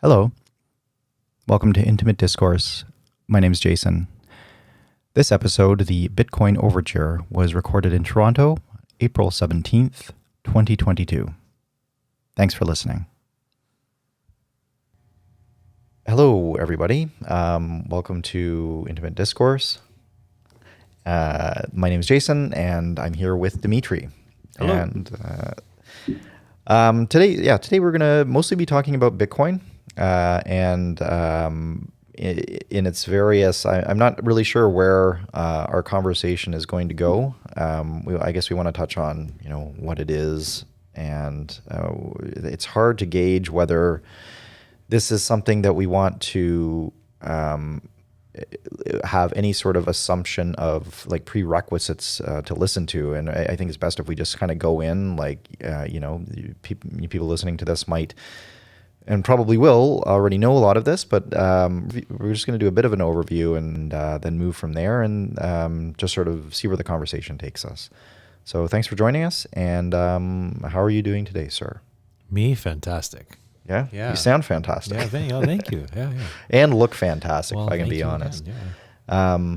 Hello. Welcome to Intimate Discourse. My name is Jason. This episode, the Bitcoin Overture, was recorded in Toronto, April 17th, 2022. Thanks for listening. Hello, everybody. Welcome to Intimate Discourse. My name is Jason, and I'm here with Dimitri. Hello. And today we're going to mostly be talking about Bitcoin. In its various, I'm not really sure where our conversation is going to go. I guess we want to touch on, what it is, and it's hard to gauge whether this is something that we want to have any sort of assumption of like prerequisites to listen to. And I think it's best if we just kind of go in, people listening to this might and probably will already know a lot of this, but we're just going to do a bit of an overview and then move from there and just sort of see where the conversation takes us. So thanks for joining us. And how are you doing today, sir? Me, fantastic. Yeah? Yeah. You sound fantastic. Yeah, thank you. Yeah. And look fantastic, if I can be honest. Again. Yeah.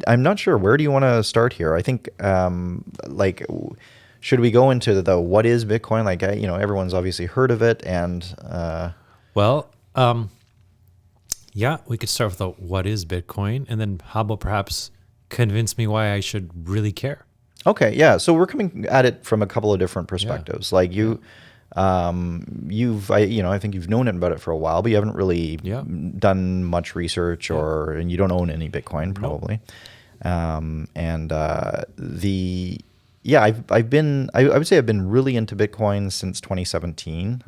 I'm not sure. Where do you want to start here? I think should we go into the what is Bitcoin? Everyone's obviously heard of it, and we could start with the what is Bitcoin, and then how about perhaps convince me why I should really care. Okay, yeah. So we're coming at it from a couple of different perspectives. I think you've known about it for a while, but you haven't really done much research, and you don't own any Bitcoin probably. I would say I've been really into Bitcoin since 2017,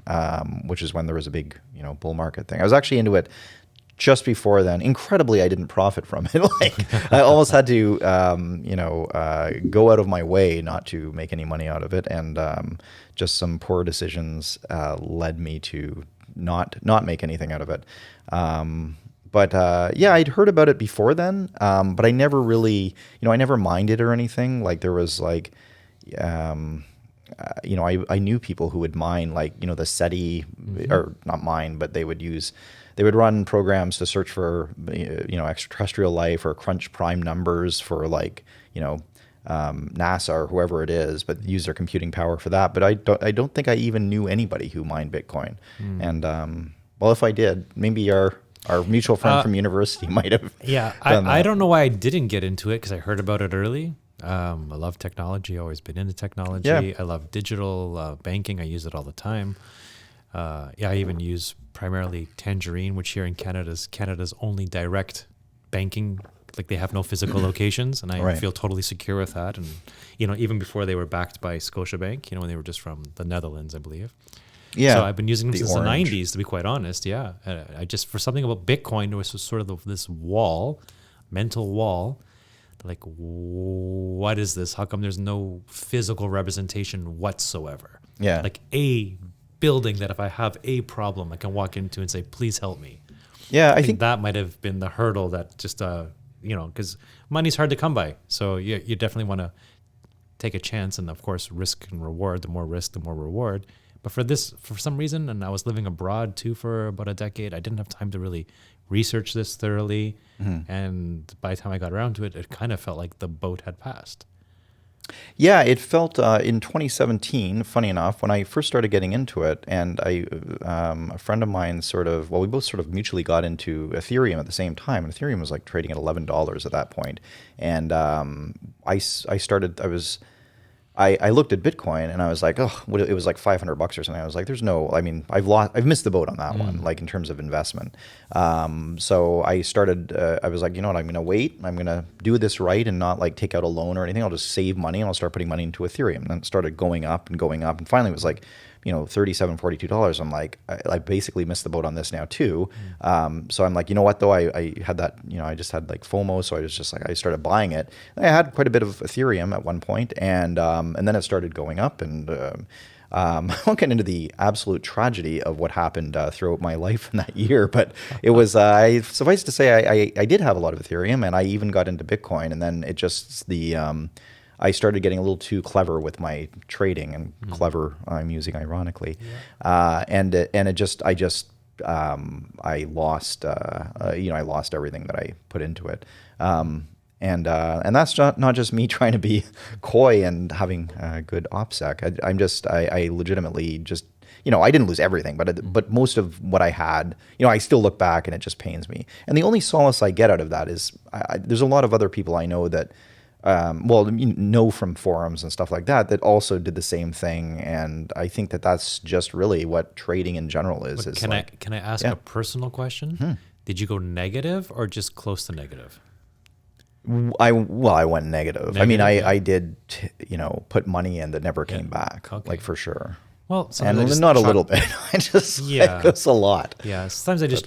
which is when there was a big, bull market thing. I was actually into it just before then. Incredibly, I didn't profit from it. I almost had to, go out of my way not to make any money out of it. And just some poor decisions led me to not make anything out of it. I'd heard about it before then, but I never really, I never mined or anything. There was I knew people who would mine, the SETI, or not mine, but they would run programs to search for, extraterrestrial life or crunch prime numbers for NASA or whoever it is, but use their computing power for that. But I don't think I even knew anybody who mined Bitcoin. And, if I did, maybe our mutual friend from university might have. Yeah, I don't know why I didn't get into it because I heard about it early. I love technology, always been into technology. Yeah. I love digital banking. I use it all the time. I even use primarily Tangerine, which here in Canada's only direct banking. They have no physical locations, and I feel totally secure with that. And, even before they were backed by Scotiabank, when they were just from the Netherlands, I believe. Yeah. So I've been using them since the 90s, to be quite honest. Yeah. I just, for something about Bitcoin, there was sort of this mental wall. What is this? How come there's no physical representation whatsoever? Yeah. A building that if I have a problem, I can walk into and say, please help me. Yeah. I think that might have been the hurdle that just, because money's hard to come by. So you definitely want to take a chance. And of course, risk and reward, the more risk, the more reward. But for some reason, and I was living abroad too for about a decade, I didn't have time to really research this thoroughly. Mm-hmm. And by the time I got around to it, it kind of felt like the boat had passed. Yeah, it felt in 2017, funny enough, when I first started getting into it, and a friend of mine we both sort of mutually got into Ethereum at the same time. And Ethereum was trading at $11 at that point. And I looked at Bitcoin and I was like, it was like $500 or something. I was like, I've missed the boat on that one, in terms of investment. So I started, I was like, I'm going to wait. I'm going to do this right and not take out a loan or anything. I'll just save money and I'll start putting money into Ethereum. And then it started going up and going up. And finally it was $37, $42. I'm like, I basically missed the boat on this now too. So I'm like, you know what though? I had that, I just had FOMO. So I was just I started buying it. I had quite a bit of Ethereum at one point, and then it started going up, and I won't get into the absolute tragedy of what happened throughout my life in that year, but it was, suffice to say, I did have a lot of Ethereum, and I even got into Bitcoin, and then it just, I started getting a little too clever with my trading, and clever I'm using ironically, and it just I lost I lost everything that I put into it. And that's not just me trying to be coy and having good OPSEC. I legitimately just, I didn't lose everything, but most of what I had, I still look back and it just pains me. And the only solace I get out of that is there's a lot of other people I know that, know from forums and stuff like that also did the same thing. And I think that that's just really what trading in general is. But can I ask a personal question? Did you go negative or just close to negative? I went negative. I mean, I did, put money in that never came back, like for sure. Well, and not a little bit. It goes a lot. Yeah, sometimes I just,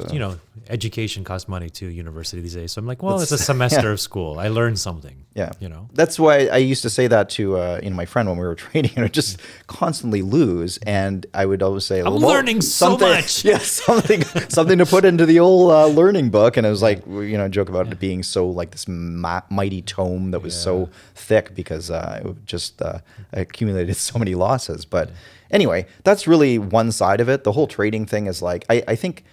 education costs money to university these days. So I'm like, well, it's a semester of school. I learned something. Yeah. That's why I used to say that to my friend when we were trading. I'd just constantly lose, and I would always say, I'm learning so much. Yeah, something to put into the old learning book. And it was like, joke about it being so like this mighty tome that was so thick because it just accumulated so many losses. But anyway, that's really one side of it. The whole trading thing is like, I think,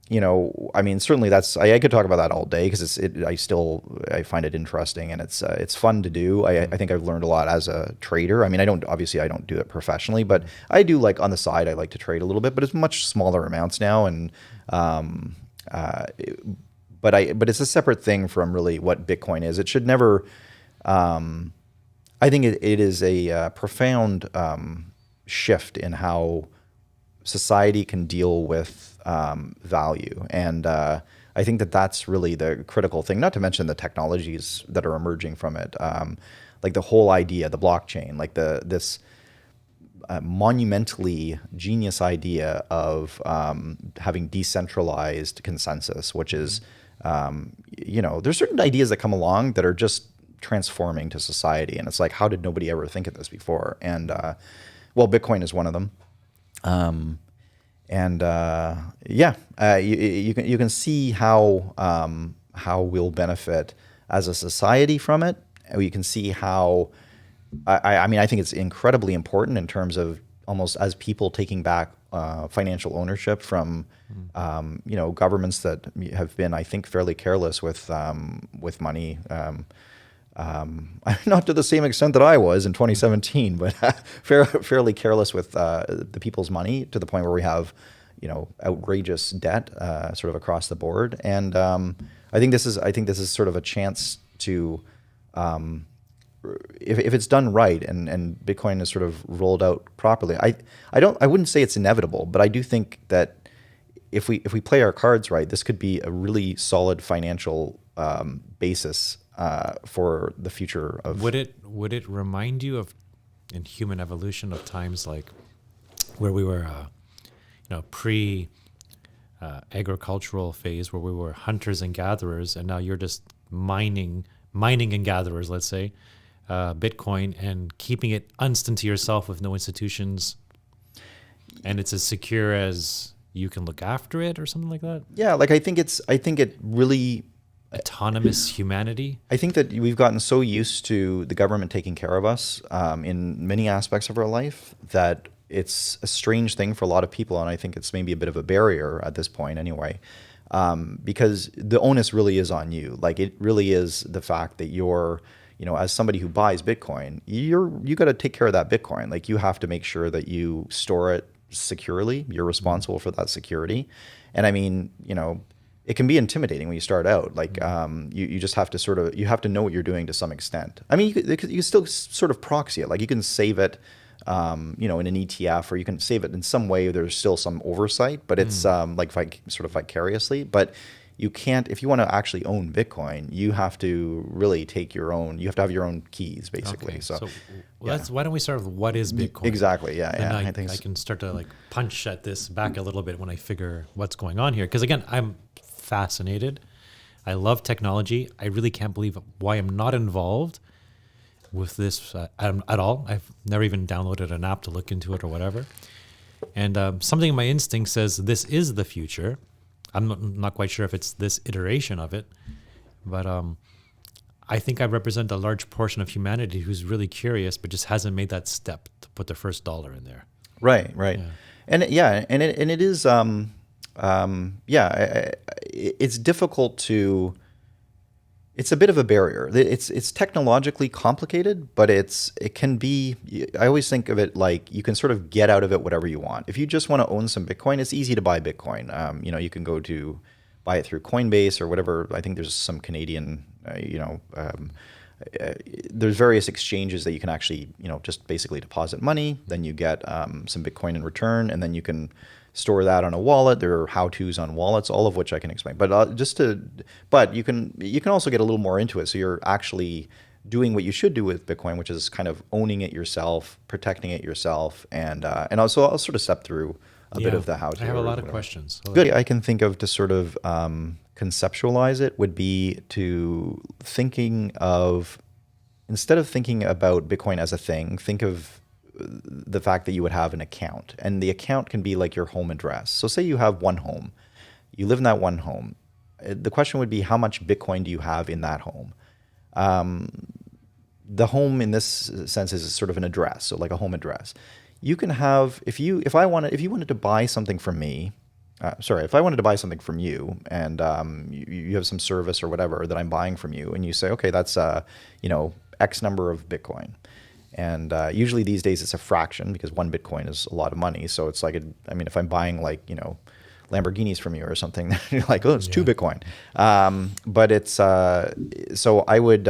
I mean, certainly I could talk about that all day because I find it interesting, and it's fun to do. I think I've learned a lot as a trader. I mean, I don't do it professionally, but I do, like, on the side, I like to trade a little bit, but it's much smaller amounts now. And, but it's a separate thing from really what Bitcoin is. It should never, I think it is a profound, shift in how society can deal with value. And I think that that's really the critical thing, not to mention the technologies that are emerging from it. Like the whole idea, the blockchain, like this monumentally genius idea of having decentralized consensus, which is, there's certain ideas that come along that are just transforming to society. And it's like, how did nobody ever think of this before? And Bitcoin is one of them. You can see how we'll benefit as a society from it. You can see how, I mean, I think it's incredibly important in terms of almost as people taking back financial ownership from, governments that have been, I think, fairly careless with money. Not to the same extent that I was in 2017, but fairly careless with the people's money to the point where we have, outrageous debt sort of across the board. And I think this is sort of a chance to, if it's done right and Bitcoin is sort of rolled out properly, I wouldn't say it's inevitable, but I do think that if we play our cards right, this could be a really solid financial basis for the future of. Would it remind you of, in human evolution, of times like where we were, pre agricultural phase, where we were hunters and gatherers, and now you're just mining and gatherers, let's say, Bitcoin, and keeping it instant to yourself with no institutions, and it's as secure as you can look after it, or something like that? Yeah, like I think it really. Autonomous humanity. I think that we've gotten so used to the government taking care of us in many aspects of our life that it's a strange thing for a lot of people, and I think it's maybe a bit of a barrier at this point anyway, because the onus really is on you. Like, it really is the fact that you're, as somebody who buys Bitcoin, you got to take care of that Bitcoin. Like, you have to make sure that you store it securely. You're responsible for that security. And I mean, it can be intimidating when you start out. Like, you just have to you have to know what you're doing to some extent. I mean, you can still sort of proxy it. Like, you can save it, in an ETF, or you can save it in some way. There's still some oversight, but it's sort of vicariously. But you can't, if you want to actually own Bitcoin, you have to really you have to have your own keys, basically. Okay. So why don't we start with what is Bitcoin? Exactly. Yeah. And yeah. I can start to punch at this back a little bit when I figure what's going on here. Because again, I'm fascinated. I love technology. I really can't believe why I'm not involved with this at all. I've never even downloaded an app to look into it or whatever. And something in my instinct says this is the future. I'm not quite sure if it's this iteration of it, but I think I represent a large portion of humanity who's really curious, but just hasn't made that step to put their first dollar in there. Right, right. Yeah. And it is it's difficult to. It's a bit of a barrier. It's technologically complicated, but it can be. I always think of it like you can sort of get out of it whatever you want. If you just want to own some Bitcoin, it's easy to buy Bitcoin. You can go to buy it through Coinbase or whatever. I think there's some Canadian, there's various exchanges that you can actually, just basically deposit money. Then you get some Bitcoin in return, and then you can store that on a wallet. There are how-tos on wallets, all of which I can explain. But but you can also get a little more into it. So you're actually doing what you should do with Bitcoin, which is kind of owning it yourself, protecting it yourself, and also I'll sort of step through a bit of the how-to. I have a lot of questions. Good. I can think of to sort of conceptualize it would be to thinking of, instead of thinking about Bitcoin as a thing, think of the fact that you would have an account, and the account can be like your home address. So say you have one home, you live in that one home. The question would be, how much Bitcoin do you have in that home? The home in this sense is sort of an address, so like a home address. You can have, if you wanted to buy something from me, if I wanted to buy something from you, and you have some service or whatever that I'm buying from you, and you say, okay, that's X number of Bitcoin. And usually these days it's a fraction, because one Bitcoin is a lot of money. So it's like, if I'm buying Lamborghinis from you or something, you're like, oh, it's 2 Bitcoin. But it's, so I would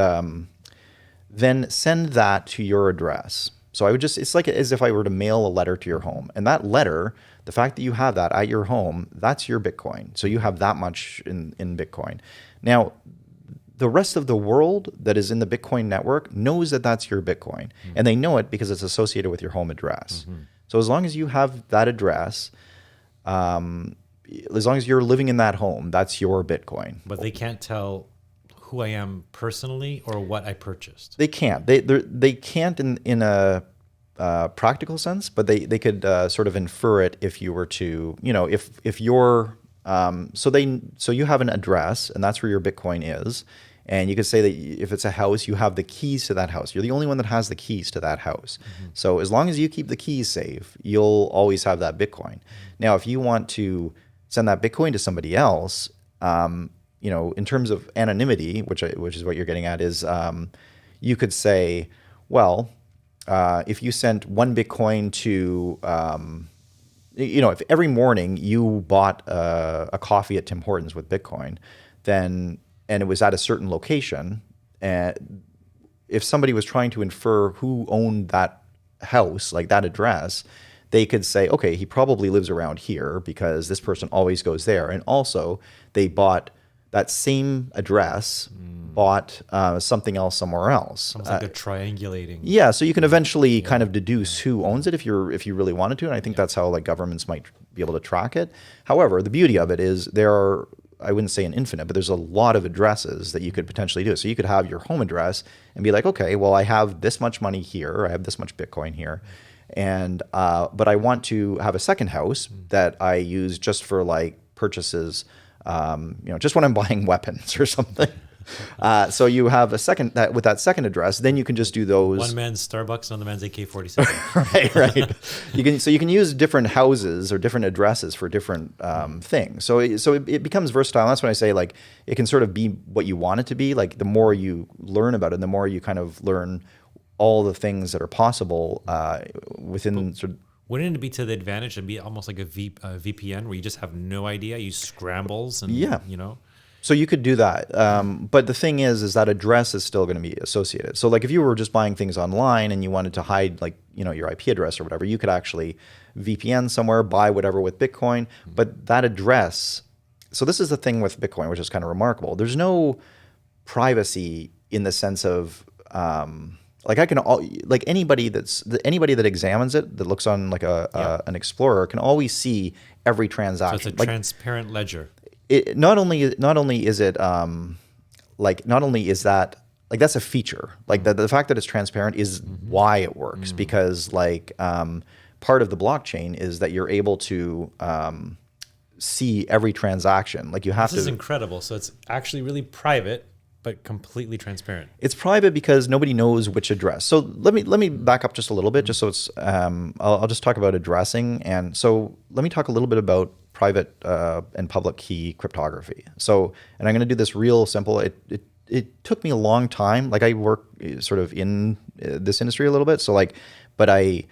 then send that to your address. So I would it's like as if I were to mail a letter to your home. And that letter, the fact that you have that at your home, that's your Bitcoin. So you have that much in Bitcoin. Now, the rest of the world that is in the Bitcoin network knows that that's your Bitcoin. Mm-hmm. And they know it because it's associated with your home address. Mm-hmm. So as long as you have that address, as long as you're living in that home, that's your Bitcoin. But they can't tell who I am personally or what I purchased. They can't. They can't in a practical sense, but they could sort of infer it if you were to, if you're, so you have an address, and that's where your Bitcoin is. And you could say that if it's a house, you have the keys to that house. You're the only one that has the keys to that house. Mm-hmm. So as long as you keep the keys safe, you'll always have that Bitcoin. Now, if you want to send that Bitcoin to somebody else, in terms of anonymity, which is what you're getting at, is you could say, well, if you sent 1 Bitcoin to, if every morning you bought a coffee at Tim Hortons with Bitcoin, and it was at a certain location, and if somebody was trying to infer who owned that house, like that address, they could say, okay, he probably lives around here because this person always goes there. And also they bought that same address, bought something else somewhere else. Sounds like a triangulating. Yeah, so you can eventually kind of deduce who owns it if you really wanted to, and I think that's how governments might be able to track it. However, the beauty of it is there are, I wouldn't say an infinite, but there's a lot of addresses that you could potentially do. So you could have your home address and be like, okay, well, I have this much money here, I have this much Bitcoin here, and but I want to have a second house that I use just for purchases, just when I'm buying weapons or something. So you have a second with that second address, then you can just do those. One man's Starbucks, another man's AK-47. right. You can use different houses or different addresses for different things. So it becomes versatile. And that's when I say it can sort of be what you want it to be. The more you learn about it, the more you kind of learn all the things that are possible within sort of. Wouldn't it be to the advantage and be almost like a VPN where you just have no idea, you scrambles and So you could do that, but the thing is that address is still going to be associated. So if you were just buying things online and you wanted to hide your IP address or whatever, you could actually VPN somewhere, buy whatever with Bitcoin, but that address. So this is the thing with Bitcoin, which is kind of remarkable. There's no privacy in the sense of anybody that examines it, that looks on an Explorer, can always see every transaction. So it's a transparent ledger. Not only is it not only is that that's a feature, the fact that it's transparent is why it works, because part of the blockchain is that you're able to see every transaction. You have This is incredible. So it's actually really private, but completely transparent. It's private because nobody knows which address. So let me back up just a little bit, just so it's. I'll just talk about addressing, and so let me talk a little bit about private and public key cryptography. So, and I'm going to do this real simple. It took me a long time. Like I work sort of in this industry a little bit, so like, but I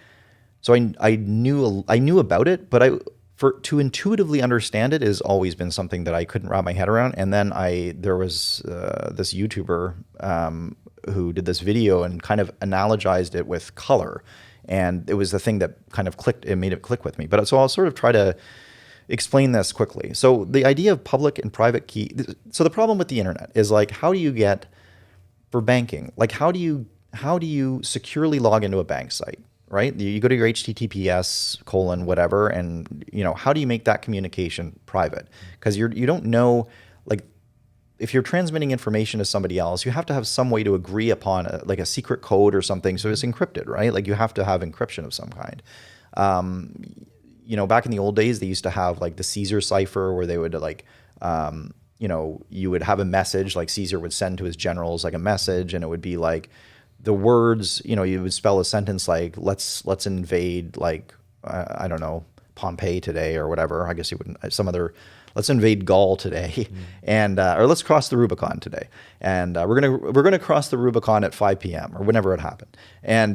knew about it, but to intuitively understand it has always been something that I couldn't wrap my head around. And then there was this YouTuber who did this video and kind of analogized it with color, and it was the thing that kind of clicked. It made it click with me. But so I'll sort of try to explain this quickly. So the idea of public and private key. So the problem with the internet is like, how do you get for banking? Like how do you securely log into a bank site? Right? You go to your HTTPS : whatever, and how do you make that communication private? Because you don't know, like, if you're transmitting information to somebody else, you have to have some way to agree upon like a secret code or something, so it's encrypted, right? Like you have to have encryption of some kind. Back in the old days, they used to have like the Caesar cipher, where they would like, you would have a message, like Caesar would send to his generals like a message, and it would be like, the words, you would spell a sentence like let's invade, like I don't know, Pompeii today or whatever. I guess you wouldn't, let's invade Gaul today, and or let's cross the Rubicon today, and we're gonna cross the Rubicon at 5 p.m. or whenever it happened, and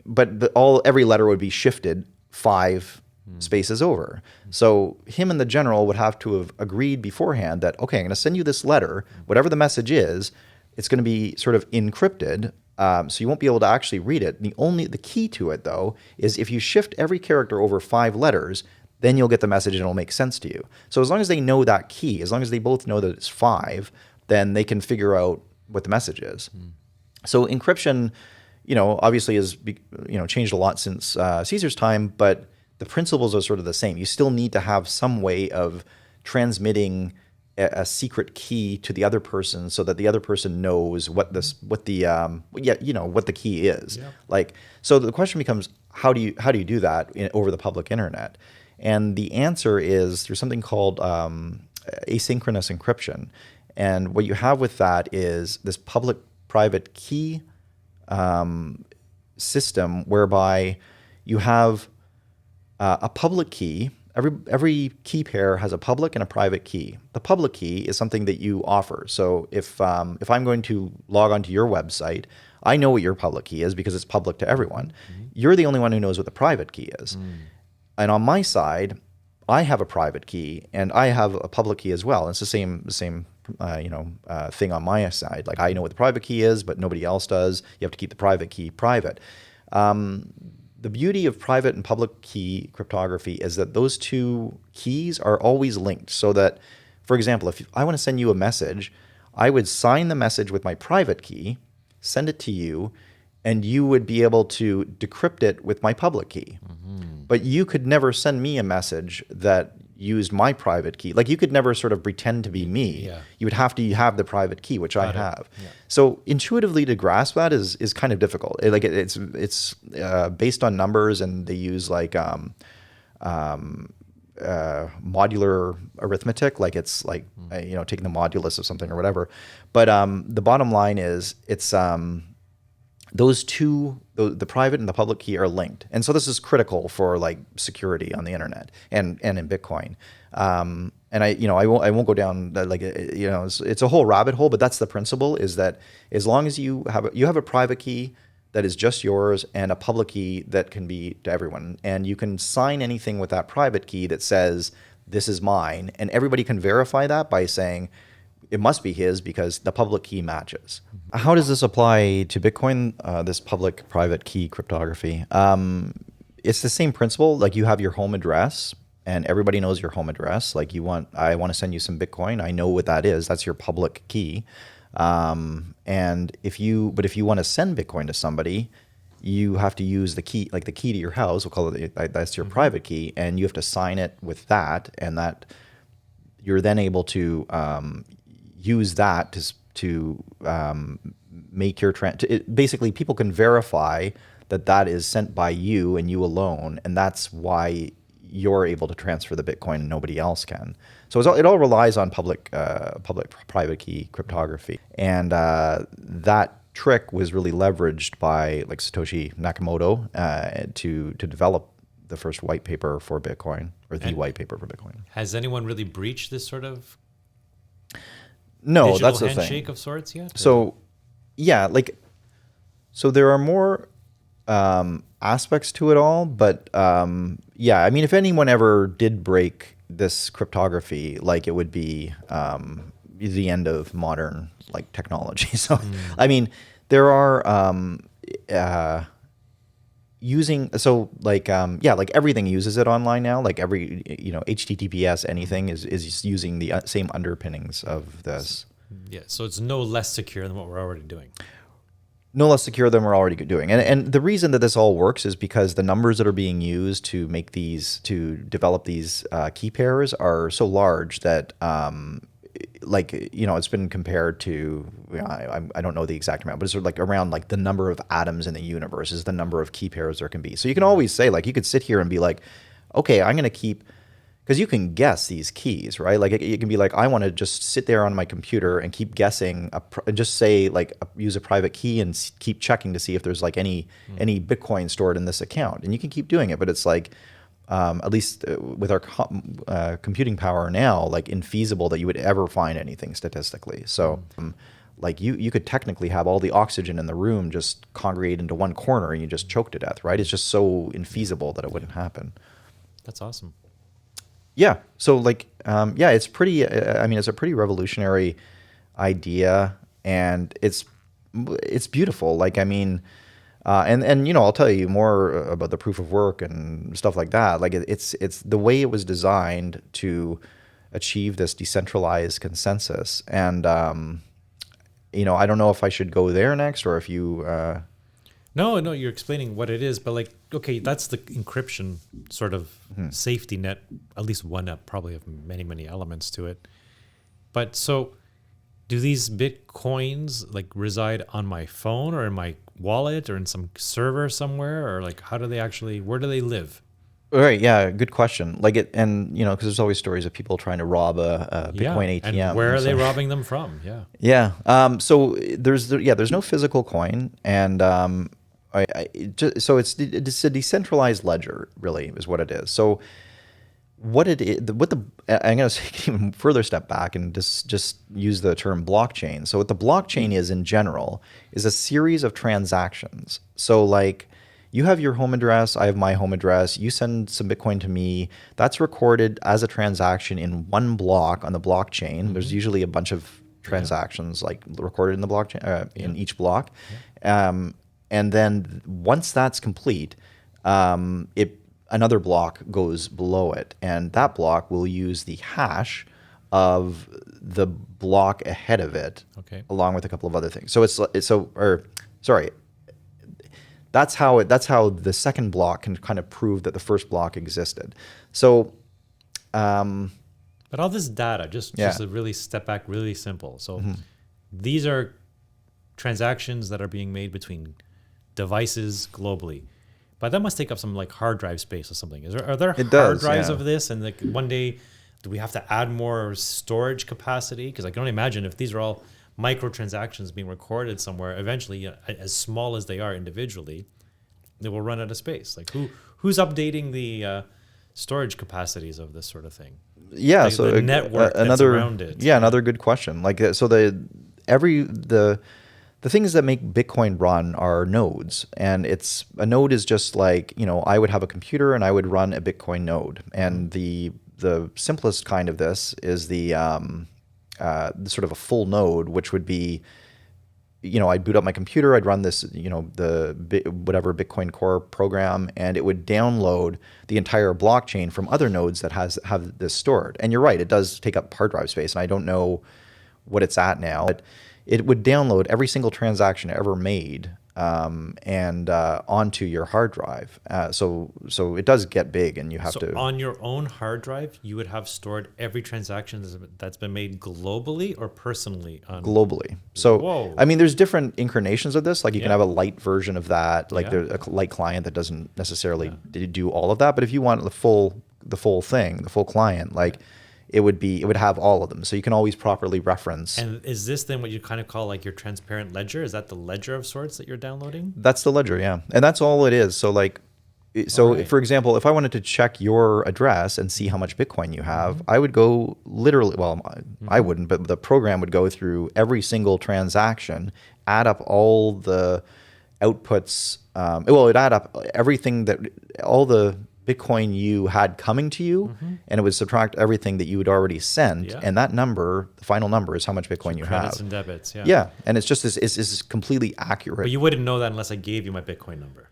but every letter would be shifted 5 spaces over. So him and the general would have to have agreed beforehand that, okay, I'm going to send you this letter, whatever the message is, it's going to be sort of encrypted. So you won't be able to actually read it. The key to it, though, is if you shift every character over 5 letters, then you'll get the message and it'll make sense to you. So as long as they know that key, as long as they both know that it's 5, then they can figure out what the message is. So encryption, obviously has changed a lot since Caesar's time, but the principles are sort of the same. You still need to have some way of transmitting a secret key to the other person, so that the other person knows what the key is. Yeah. Like, so the question becomes, how do you do that over the public internet? And the answer is through something called asynchronous encryption. And what you have with that is this public-private key system, whereby you have a public key. Every key pair has a public and a private key. The public key is something that you offer. So if I'm going to log onto your website, I know what your public key is because it's public to everyone. You're the only one who knows what the private key is. And on my side, I have a private key and I have a public key as well. And it's the same thing on my side. Like, I know what the private key is, but nobody else does. You have to keep the private key private. The beauty of private and public key cryptography is that those two keys are always linked. So that, for example, if I want to send you a message, I would sign the message with my private key, send it to you, and you would be able to decrypt it with my public key. But you could never send me a message that used my private key. Like, you could never sort of pretend to be me. Yeah. You would have to have the private key, which I have. Yeah. So intuitively to grasp that is kind of difficult. It's based on numbers, and they use like modular arithmetic. Like, it's like taking the modulus of something or whatever. But the bottom line is it's those two, the private and the public key, are linked. And so this is critical for like security on the internet and in Bitcoin. And I won't go down like, it's a whole rabbit hole, but that's the principle, is that as long as you have a private key that is just yours and a public key that can be to everyone, and you can sign anything with that private key that says, this is mine, and everybody can verify that by saying, it must be his because the public key matches. How does this apply to Bitcoin, this public-private key cryptography? It's the same principle. Like, you have your home address, and everybody knows your home address. Like, I want to send you some Bitcoin. I know what that is. That's your public key. And if you want to send Bitcoin to somebody, you have to use the key, like the key to your house. We'll call it that's your private key, and you have to sign it with that, and that you're then able to use that to make your basically, people can verify that is sent by you and you alone, and that's why you're able to transfer the Bitcoin and nobody else can. So it all relies on public-private key cryptography. And that trick was really leveraged by like Satoshi Nakamoto to develop the first white paper for Bitcoin, or the white paper for Bitcoin. Has anyone really breached this sort of No, digital that's the handshake thing. of sorts yet? So, yeah, so there are more aspects to it all, but yeah, I mean, if anyone ever did break this cryptography, like it would be the end of modern like technology. So, I mean, there are like everything uses it online now. Like every HTTPS anything is using the same underpinnings of this. Yeah, so it's no less secure than what we're already doing. No less secure than we're already doing. And the reason that this all works is because the numbers that are being used to develop these key pairs are so large that it's been compared to, I don't know the exact amount, but it's sort of like around like the number of atoms in the universe is the number of key pairs there can be. So you can always say, like, you could sit here and be like, okay, I'm going to keep, because you can guess these keys, right? Like it can be like, I want to just sit there on my computer and keep guessing, just say like use a private key and keep checking to see if there's like any Bitcoin stored in this account. And you can keep doing it, but it's like, at least with our computing power now, like infeasible that you would ever find anything statistically. So like you could technically have all the oxygen in the room just congregate into one corner and you just choke to death, right? It's just so infeasible that it wouldn't happen. That's awesome. Yeah. So like, it's pretty, I mean, it's a pretty revolutionary idea and it's beautiful. Like, I mean, and I'll tell you more about the proof of work and stuff like that. Like it's the way it was designed to achieve this decentralized consensus. And, I don't know if I should go there next or if you, No, you're explaining what it is, but like, okay, that's the encryption sort of safety net, at least one that probably have many, many elements to it. But so do these Bitcoins like reside on my phone or in my wallet or in some server somewhere, or like how do they actually, where do they live? Right. Yeah. Good question. Like because there's always stories of people trying to rob a Bitcoin ATM. And where are they robbing them from? Yeah. Yeah. So there's no physical coin, and so it's a decentralized ledger, really, is what it is. So what it is, I'm going to take an even further step back and just use the term blockchain. So what the blockchain is in general is a series of transactions. So like you have your home address, I have my home address, you send some Bitcoin to me, that's recorded as a transaction in one block on the blockchain. There's usually a bunch of transactions like recorded in the blockchain, in each block. And then once that's complete, another block goes below it, and that block will use the hash of the block ahead of it, along with a couple of other things. So that's how the second block can kind of prove that the first block existed. So, but all this data, just to really step back, really simple. So these are transactions that are being made between devices globally, but that must take up some like hard drive space or something. Are there hard drives of this? And like one day, do we have to add more storage capacity? Because I can only imagine if these are all microtransactions being recorded somewhere, eventually, as small as they are individually, they will run out of space. Like who's updating the storage capacities of this sort of thing? Yeah, like so the network that's around it. Yeah, another good question. Like so the things that make Bitcoin run are nodes, and a node is just like, I would have a computer and I would run a Bitcoin node, and the simplest kind of this is the sort of a full node, which would be, I'd boot up my computer, I'd run this, whatever Bitcoin Core program, and it would download the entire blockchain from other nodes that have this stored. And you're right, it does take up hard drive space, and I don't know what it's at now, but it would download every single transaction ever made and onto your hard drive. So it does get big, and you have to. On your own hard drive, you would have stored every transaction that's been made globally or personally? Globally. So, whoa. I mean, there's different incarnations of this. Like you can have a light version of that. Like there's a light client that doesn't necessarily do all of that. But if you want the the full thing, the full client, like it would have all of them. So you can always properly reference. And is this then what you kind of call like your transparent ledger? Is that the ledger of sorts that you're downloading? That's the ledger, yeah. And that's all it is. So like, Alright. for example, if I wanted to check your address and see how much Bitcoin you have, I would go literally, well, I wouldn't, but the program would go through every single transaction, add up all the outputs. It'd add up everything all the Bitcoin you had coming to you, and it would subtract everything that you had already sent. Yeah. And that number, the final number, is how much Bitcoin you Credits have. and debits, yeah. Yeah. And it's just it's completely accurate. But you wouldn't know that unless I gave you my Bitcoin number.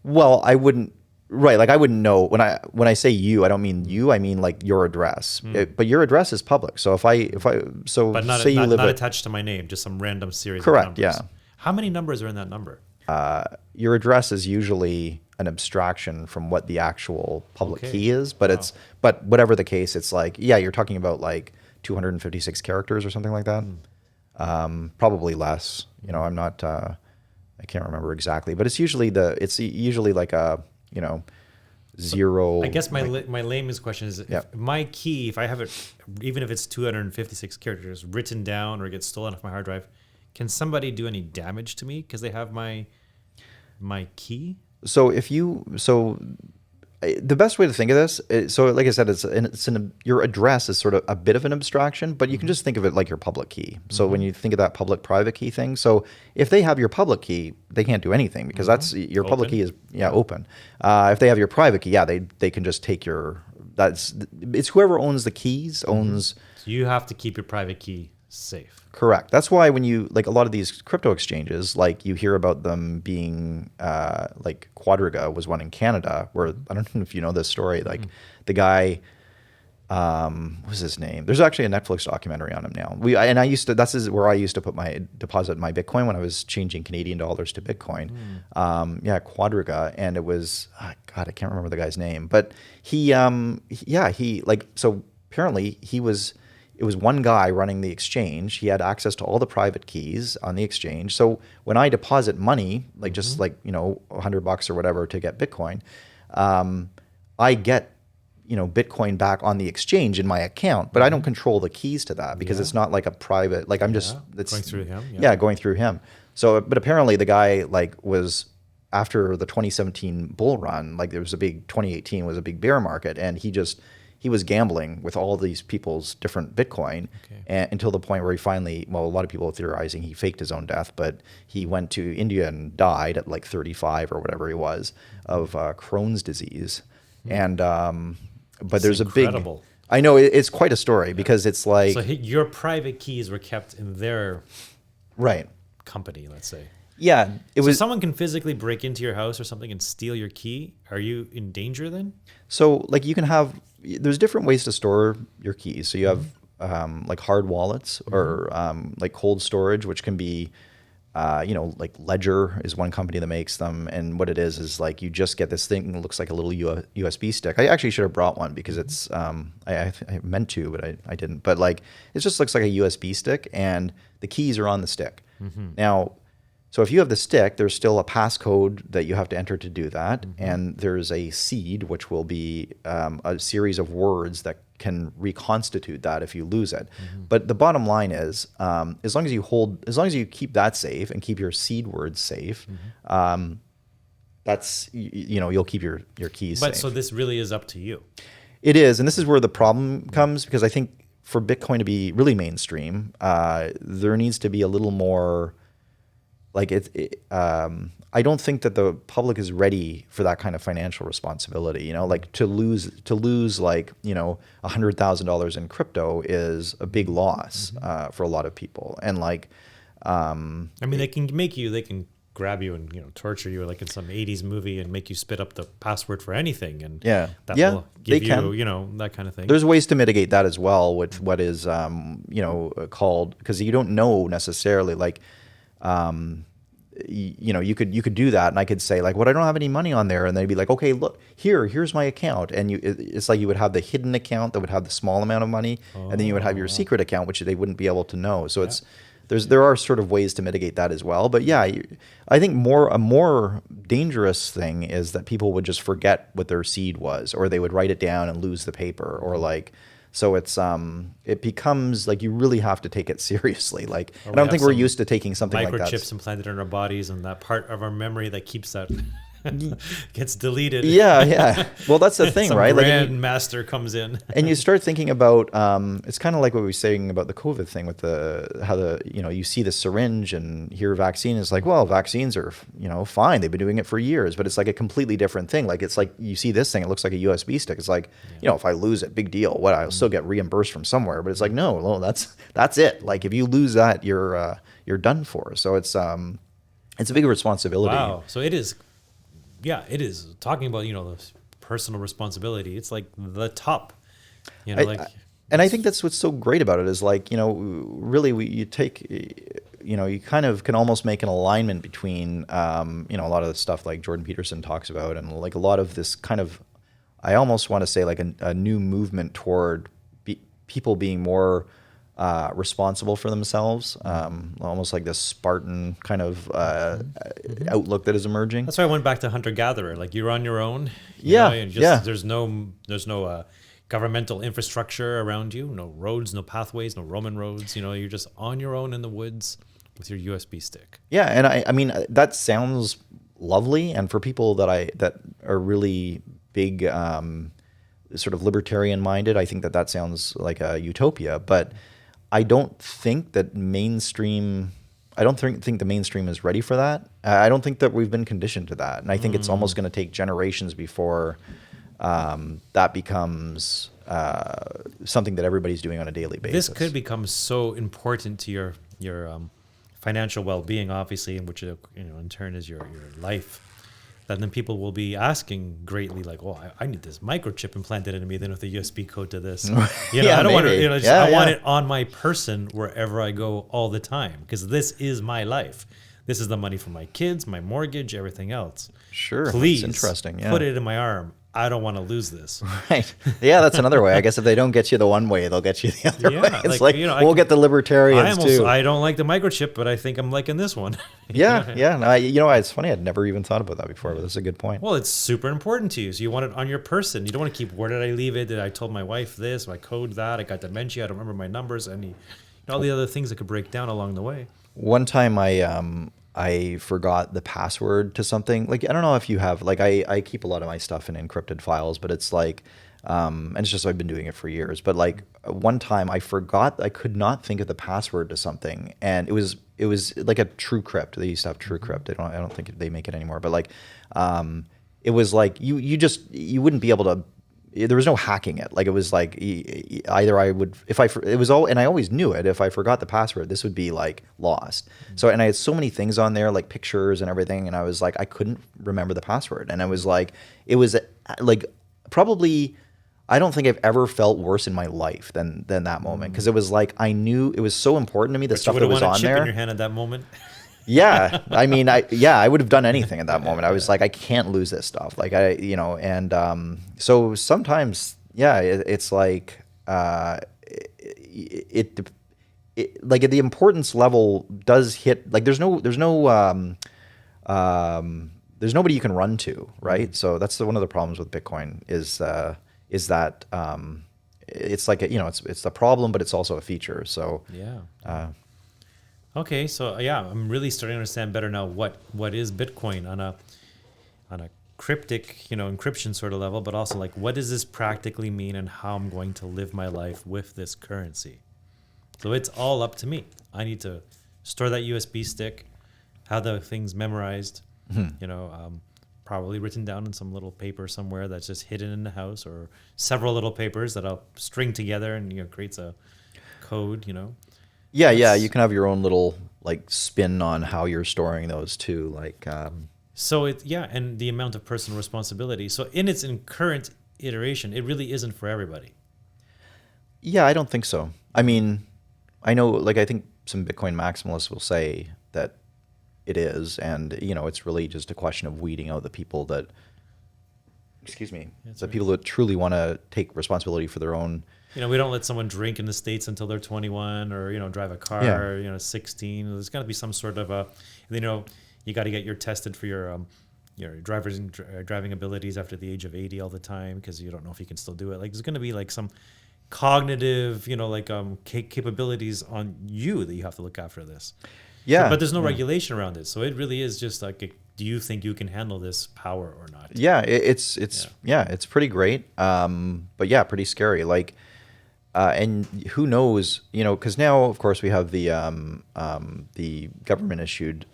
Well, I wouldn't. Right, like I wouldn't know when I say you, I don't mean you. I mean like your address. But your address is public. So if I But not, say you not, live not at attached to my name, just some random series Correct, of numbers. yeah. How many numbers are in that number? your address is usually an abstraction from what the actual public Okay. key is. But but whatever the case, it's like you're talking about like 256 characters or something like that. Probably less. I'm not. I can't remember exactly, but it's usually like a zero. I guess my layman's question is, Yeah. if my key, if I have it, even if it's 256 characters written down or it gets stolen off my hard drive, can somebody do any damage to me because they have my key? So the best way to think of this, so like I said, your address is sort of a bit of an abstraction, but you can just think of it like your public key. So when you think of that public-private key thing, so if they have your public key, they can't do anything because that's your public key is open. If they have your private key, they can just take it's whoever owns the keys owns. So you have to keep your private key safe. Correct. That's why when you like a lot of these crypto exchanges, like you hear about them being like Quadriga was one in Canada where I don't know if you know this story. Like the guy, what was his name? There's actually a Netflix documentary on him now. That's where I used to deposit my Bitcoin when I was changing Canadian dollars to Bitcoin. Quadriga, and it was God, I can't remember the guy's name, but he so apparently it was one guy running the exchange. He had access to all the private keys on the exchange. So when I deposit money, like just like, $100 or whatever to get Bitcoin, I get, Bitcoin back on the exchange in my account, but I don't control the keys to that because it's not like a private, like I'm just, it's going through him. going through him. So, but apparently the guy was after the 2017 bull run, like 2018 was a big bear market, and he was gambling with all these people's different Bitcoin until the point where he finally, a lot of people are theorizing he faked his own death, but he went to India and died at like 35 or whatever he was of Crohn's disease. And, but there's incredible. I know it's quite a story because it's like. So your private keys were kept in their company, let's say. Yeah. Someone can physically break into your house or something and steal your key. Are you in danger then? So like there's different ways to store your keys. So you have like hard wallets or like cold storage, which can be, like Ledger is one company that makes them. And what it is like you just get this thing that looks like a little USB stick. I actually should have brought one because it's, I meant to, but I didn't. But like it just looks like a USB stick and the keys are on the stick. Now, so if you have the stick, there's still a passcode that you have to enter to do that. And there's a seed, which will be a series of words that can reconstitute that if you lose it. But the bottom line is, as long as you keep that safe and keep your seed words safe, that's, you'll keep your keys safe. But so this really is up to you. It is. And this is where the problem comes, because I think for Bitcoin to be really mainstream, there needs to be a little more. Like I don't think that the public is ready for that kind of financial responsibility. Like to lose like $100,000 in crypto is a big loss for a lot of people. And like, I mean, they can grab you and torture you like in some '80s movie and make you spit up the password for anything, and that will give you that kind of thing. There's ways to mitigate that as well with what is called, because you don't know necessarily like. You could do that, and I could say like, "What, I don't have any money on there," and they'd be like, "Okay, look, here's my account," and it's like you would have the hidden account that would have the small amount of money, and then you would have your secret account, which they wouldn't be able to know. So it's there are sort of ways to mitigate that as well. But yeah, I think a more dangerous thing is that people would just forget what their seed was, or they would write it down and lose the paper, or like. So it becomes like you really have to take it seriously. Like I don't think we're used to taking something like that. Microchips implanted in our bodies, and that part of our memory that keeps that gets deleted. Yeah. Well, that's the thing, Some right? grandmaster comes in, and you start thinking about it's kind of like what we were saying about the COVID thing with how you see the syringe and hear vaccine. It's like, well, vaccines are fine. They've been doing it for years, but it's like a completely different thing. Like it's like you see this thing, it looks like a USB stick. It's like if I lose it, big deal. What I'll still get reimbursed from somewhere, but it's like no, that's it. Like if you lose that, you're done for. So it's a big responsibility. Wow. So it is. Yeah, it is. Talking about, the personal responsibility, it's like the top, and I think that's what's so great about it is like, really you kind of can almost make an alignment between, a lot of the stuff like Jordan Peterson talks about, and like a lot of this kind of, I almost want to say like a new movement toward people being more responsible for themselves, almost like this Spartan kind of outlook that is emerging. That's why I went back to hunter-gatherer. Like you're on your own. There's no governmental infrastructure around you, no roads, no pathways, no Roman roads. You're just on your own in the woods with your USB stick. Yeah, and I mean that sounds lovely, and for people that are really big, sort of libertarian minded, I think that sounds like a utopia, but I don't think that the mainstream is ready for that. I don't think that we've been conditioned to that. And I think it's almost going to take generations before that becomes something that everybody's doing on a daily basis. This could become so important to your financial well-being, obviously, which in turn is your life. That then people will be asking greatly, like, "Oh, I need this microchip implanted into me, then with a USB code to this." I don't want to. I want it on my person wherever I go all the time, because this is my life. This is the money for my kids, my mortgage, everything else. Sure, please, that's interesting. Yeah. Put it in my arm. I don't want to lose this. Right. Yeah, that's another way. I guess if they don't get you the one way, they'll get you the other way. It's we'll get the libertarians too. I don't like the microchip, but I think I'm liking this one. Yeah. No, it's funny. I'd never even thought about that before, but that's a good point. Well, it's super important to you. So you want it on your person. You don't want to keep, where did I leave it? Did I told my wife this? My code that? I got dementia. I don't remember my numbers. All the other things that could break down along the way. One time I forgot the password to something. Like, I don't know if you have, like, I keep a lot of my stuff in encrypted files, but it's like, and it's just, I've been doing it for years. But like one time I could not think of the password to something, and it was like a TrueCrypt. They used to have TrueCrypt. I don't think they make it anymore, but like, it was like, you wouldn't be able to, there was no hacking it. Like it was like either I would, and I always knew it. If I forgot the password, this would be like lost. So, and I had so many things on there, like pictures and everything. And I was like, I couldn't remember the password. And I was like, it was like probably, I don't think I've ever felt worse in my life than that moment. Cause it was like, I knew it was so important to me, the stuff that was on there. You would have wanted a chip in your hand at that moment. Yeah. I mean, I would have done anything at that moment. I was like, I can't lose this stuff. Like so sometimes, it's like, it like the importance level does hit, like there's nobody you can run to, right? So that's one of the problems with Bitcoin is that, it's like, it's the problem, but it's also a feature. So, okay, so I'm really starting to understand better now what is Bitcoin on a cryptic, encryption sort of level, but also like what does this practically mean and how I'm going to live my life with this currency. So it's all up to me. I need to store that USB stick, have the things memorized, probably written down in some little paper somewhere that's just hidden in the house, or several little papers that I'll string together and creates a code, Yeah, you can have your own little like spin on how you're storing those too. Like, so and the amount of personal responsibility. So in its current iteration, it really isn't for everybody. Yeah, I don't think so. I mean, I know, like, I think some Bitcoin maximalists will say that it is, and it's really just a question of weeding out the people that, people that truly want to take responsibility for their own. we don't let someone drink in the States until they're 21, or, drive a Yeah. car, 16. There's got to be some sort of you got to get tested for your driving abilities after the age of 80 all the time, because you don't know if you can still do it. Like, there's going to be like some cognitive, capabilities on you that you have to look after this. Yeah. But there's no regulation around it. So it really is just like, do you think you can handle this power or not? Yeah, it's pretty great. But yeah, pretty scary. Like, and who knows, because now, of course, we have the government issued,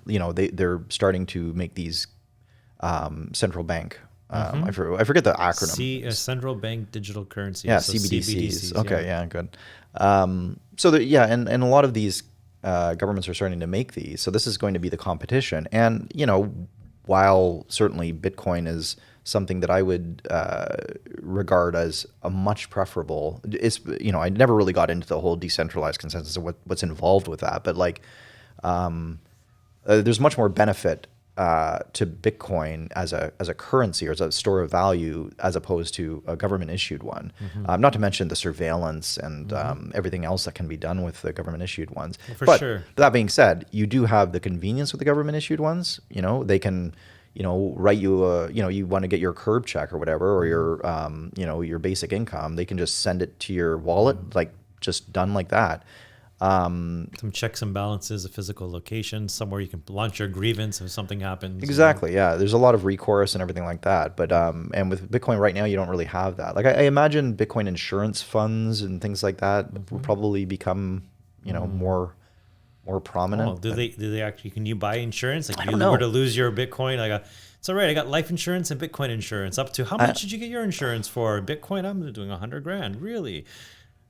they're starting to make these central bank. I forget the acronym. Central bank digital currency. Yeah, so CBDCs. Okay, yeah, good. And a lot of these governments are starting to make these. So this is going to be the competition. And, while certainly Bitcoin is something that I would regard as a much preferable, I never really got into the whole decentralized consensus of what's involved with that. But like, there's much more benefit to Bitcoin as a currency or as a store of value, as opposed to a government issued one. Not to mention the surveillance and everything else that can be done with the government issued ones. Well, sure. That being said, you do have the convenience with the government issued ones. They can, write you you want to get your curb check or whatever, or your basic income. They can just send it to your wallet, like just done like that. Some checks and balances, a physical location, somewhere you can launch your grievance if something happens. Exactly. Yeah. There's a lot of recourse and everything like that. But and with Bitcoin right now, you don't really have that. Like I imagine Bitcoin insurance funds and things like that will probably become, more prominent. Oh, do they actually? Can you buy insurance? Like, I if don't you know. were to lose your Bitcoin, it's all right. I got life insurance and Bitcoin insurance. Up to how much did you get your insurance for? Bitcoin, I'm doing $100,000. Really?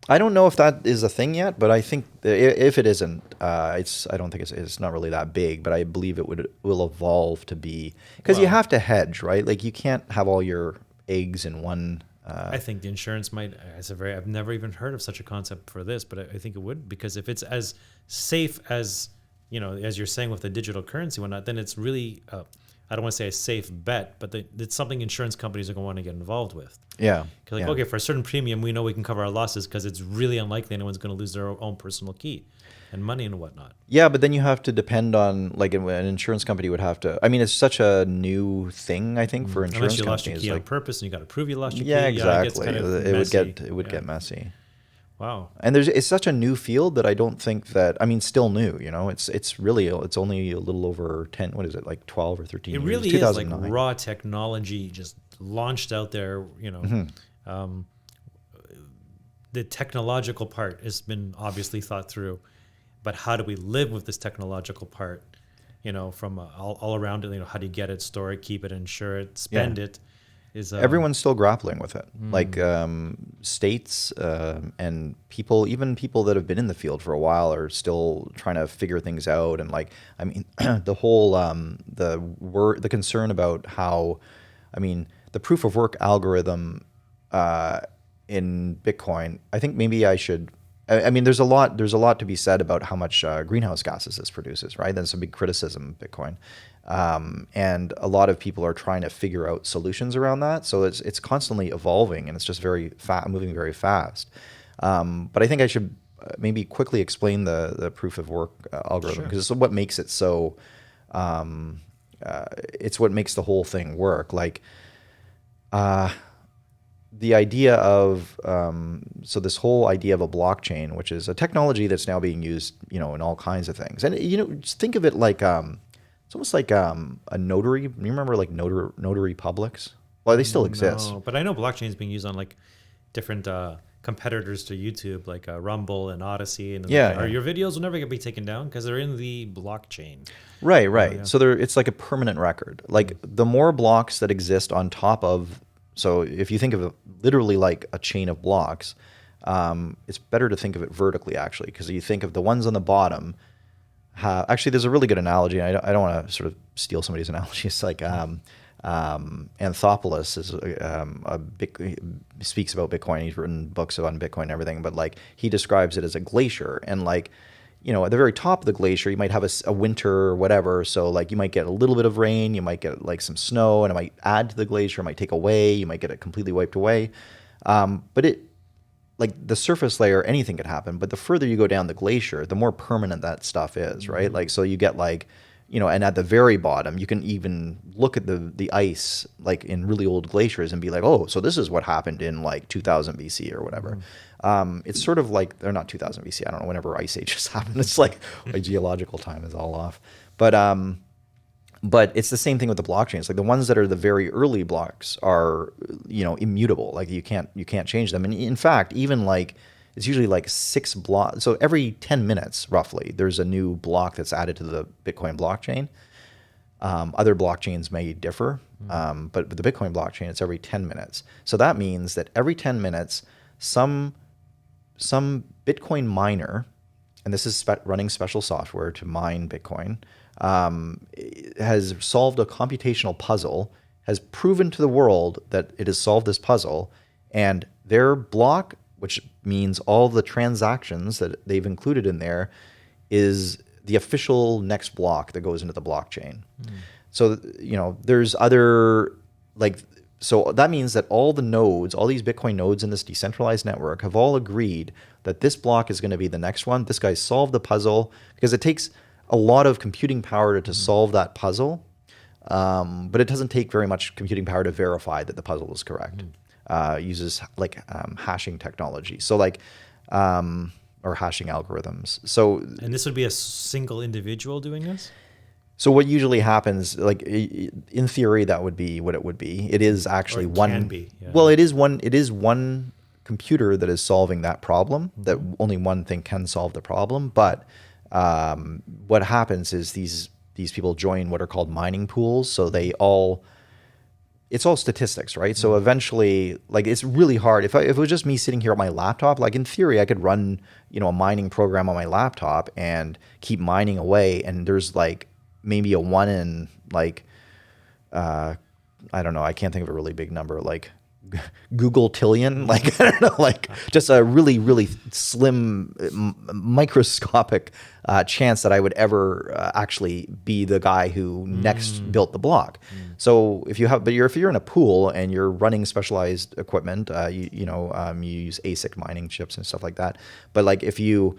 I don't know if that is a thing yet, but I think if it isn't, I don't think it's not really that big. But I believe will evolve to be, because you have to hedge, right? Like, you can't have all your eggs in one. I think the insurance might. I've never even heard of such a concept for this, but I think it would, because if it's as safe as as you're saying with the digital currency, whatnot, then it's really. I don't want to say a safe bet, but it's something insurance companies are going to want to get involved with. Yeah. Because okay, for a certain premium, we know we can cover our losses, because it's really unlikely anyone's going to lose their own personal key and money and whatnot. Yeah, but then you have to depend on, like, an insurance company would have to. I mean, it's such a new thing, I think, for insurance Unless you companies. lost your key on purpose and you got to prove you lost your yeah, key. exactly. Yeah, It would get messy. Wow. And it's such a new field that I don't think that, still new, it's only a little over 10, what is it, like 12 or 13 years? It really is like raw technology just launched out there, the technological part has been obviously thought through, but how do we live with this technological part, from all around it, how do you get it, store it, keep it, insure it, spend it? Everyone's still grappling with it. Like states and even people that have been in the field for a while are still trying to figure things out. And the whole the concern about how, the proof of work algorithm in Bitcoin. I think maybe I should. There's a lot to be said about how much greenhouse gases this produces, right? That's a big criticism of Bitcoin. And a lot of people are trying to figure out solutions around that. So it's constantly evolving, and it's just moving very fast. But I think I should maybe quickly explain the proof of work algorithm, because it's what makes it so. It's what makes the whole thing work. Like, the idea of this whole idea of a blockchain, which is a technology that's now being used, in all kinds of things. And just think of it like it's almost like a notary. You remember like notary publics? Well, they still exist. No, but I know blockchain is being used on like different competitors to YouTube, like Rumble and Odyssey. And your videos will never be taken down because they're in the blockchain. Right. Yeah. So it's like a permanent record. Like, the more blocks that exist on top of. So if you think of it literally like a chain of blocks, it's better to think of it vertically, actually, because you think of the ones on the bottom. Actually, there's a really good analogy. I don't want to sort of steal somebody's analogy. It's like Anthopoulos speaks about Bitcoin. He's written books on Bitcoin and everything, but like, he describes it as a glacier, and like, at the very top of the glacier, you might have a winter or whatever. So like, you might get a little bit of rain, you might get like some snow, and it might add to the glacier, it might take away, you might get it completely wiped away. But like the surface layer, anything could happen, but the further you go down the glacier, the more permanent that stuff is, right? Like, so you get like, and at the very bottom, you can even look at the ice, like in really old glaciers, and be like, oh, so this is what happened in like 2000 BC or whatever. It's sort of like, they're not 2000 BC, I don't know, whenever ice ages happen. It's like my geological time is all off. But it's the same thing with the blockchains. Like the ones that are the very early blocks are, immutable. Like you can't change them. And in fact, even like it's usually like 6 blocks. So every 10 minutes, roughly, there's a new block that's added to the Bitcoin blockchain. Other blockchains may differ, but with the Bitcoin blockchain, it's every 10 minutes. So that means that every 10 minutes, some Bitcoin miner, and this is running special software to mine Bitcoin, has solved a computational puzzle, has proven to the world that it has solved this puzzle, and their block, which means all the transactions that they've included in there, is the official next block that goes into the blockchain. So, there's other, so that means that all the nodes, all these Bitcoin nodes in this decentralized network have all agreed that this block is going to be the next one. This guy solved the puzzle, because it takes a lot of computing power to solve that puzzle, but it doesn't take very much computing power to verify that the puzzle is correct. Uses hashing technology, so or hashing algorithms. So, and this would be a single individual doing this? So what usually happens, like in theory, that would be what it would be. It is actually one. Can be. Yeah. Well, it is one computer that is solving that problem. That only one thing can solve the problem. But what happens is these people join what are called mining pools. So it's all statistics, right? So eventually, it's really hard. If it was just me sitting here on my laptop, like in theory, I could run a mining program on my laptop and keep mining away. And there's maybe a 1 in I don't know, I can't think of a really big number, like Google tillion, I don't know, just a really, really slim microscopic chance that I would ever actually be the guy who next built the block. So if you're in a pool and you're running specialized equipment, you use ASIC mining chips and stuff like that. But if you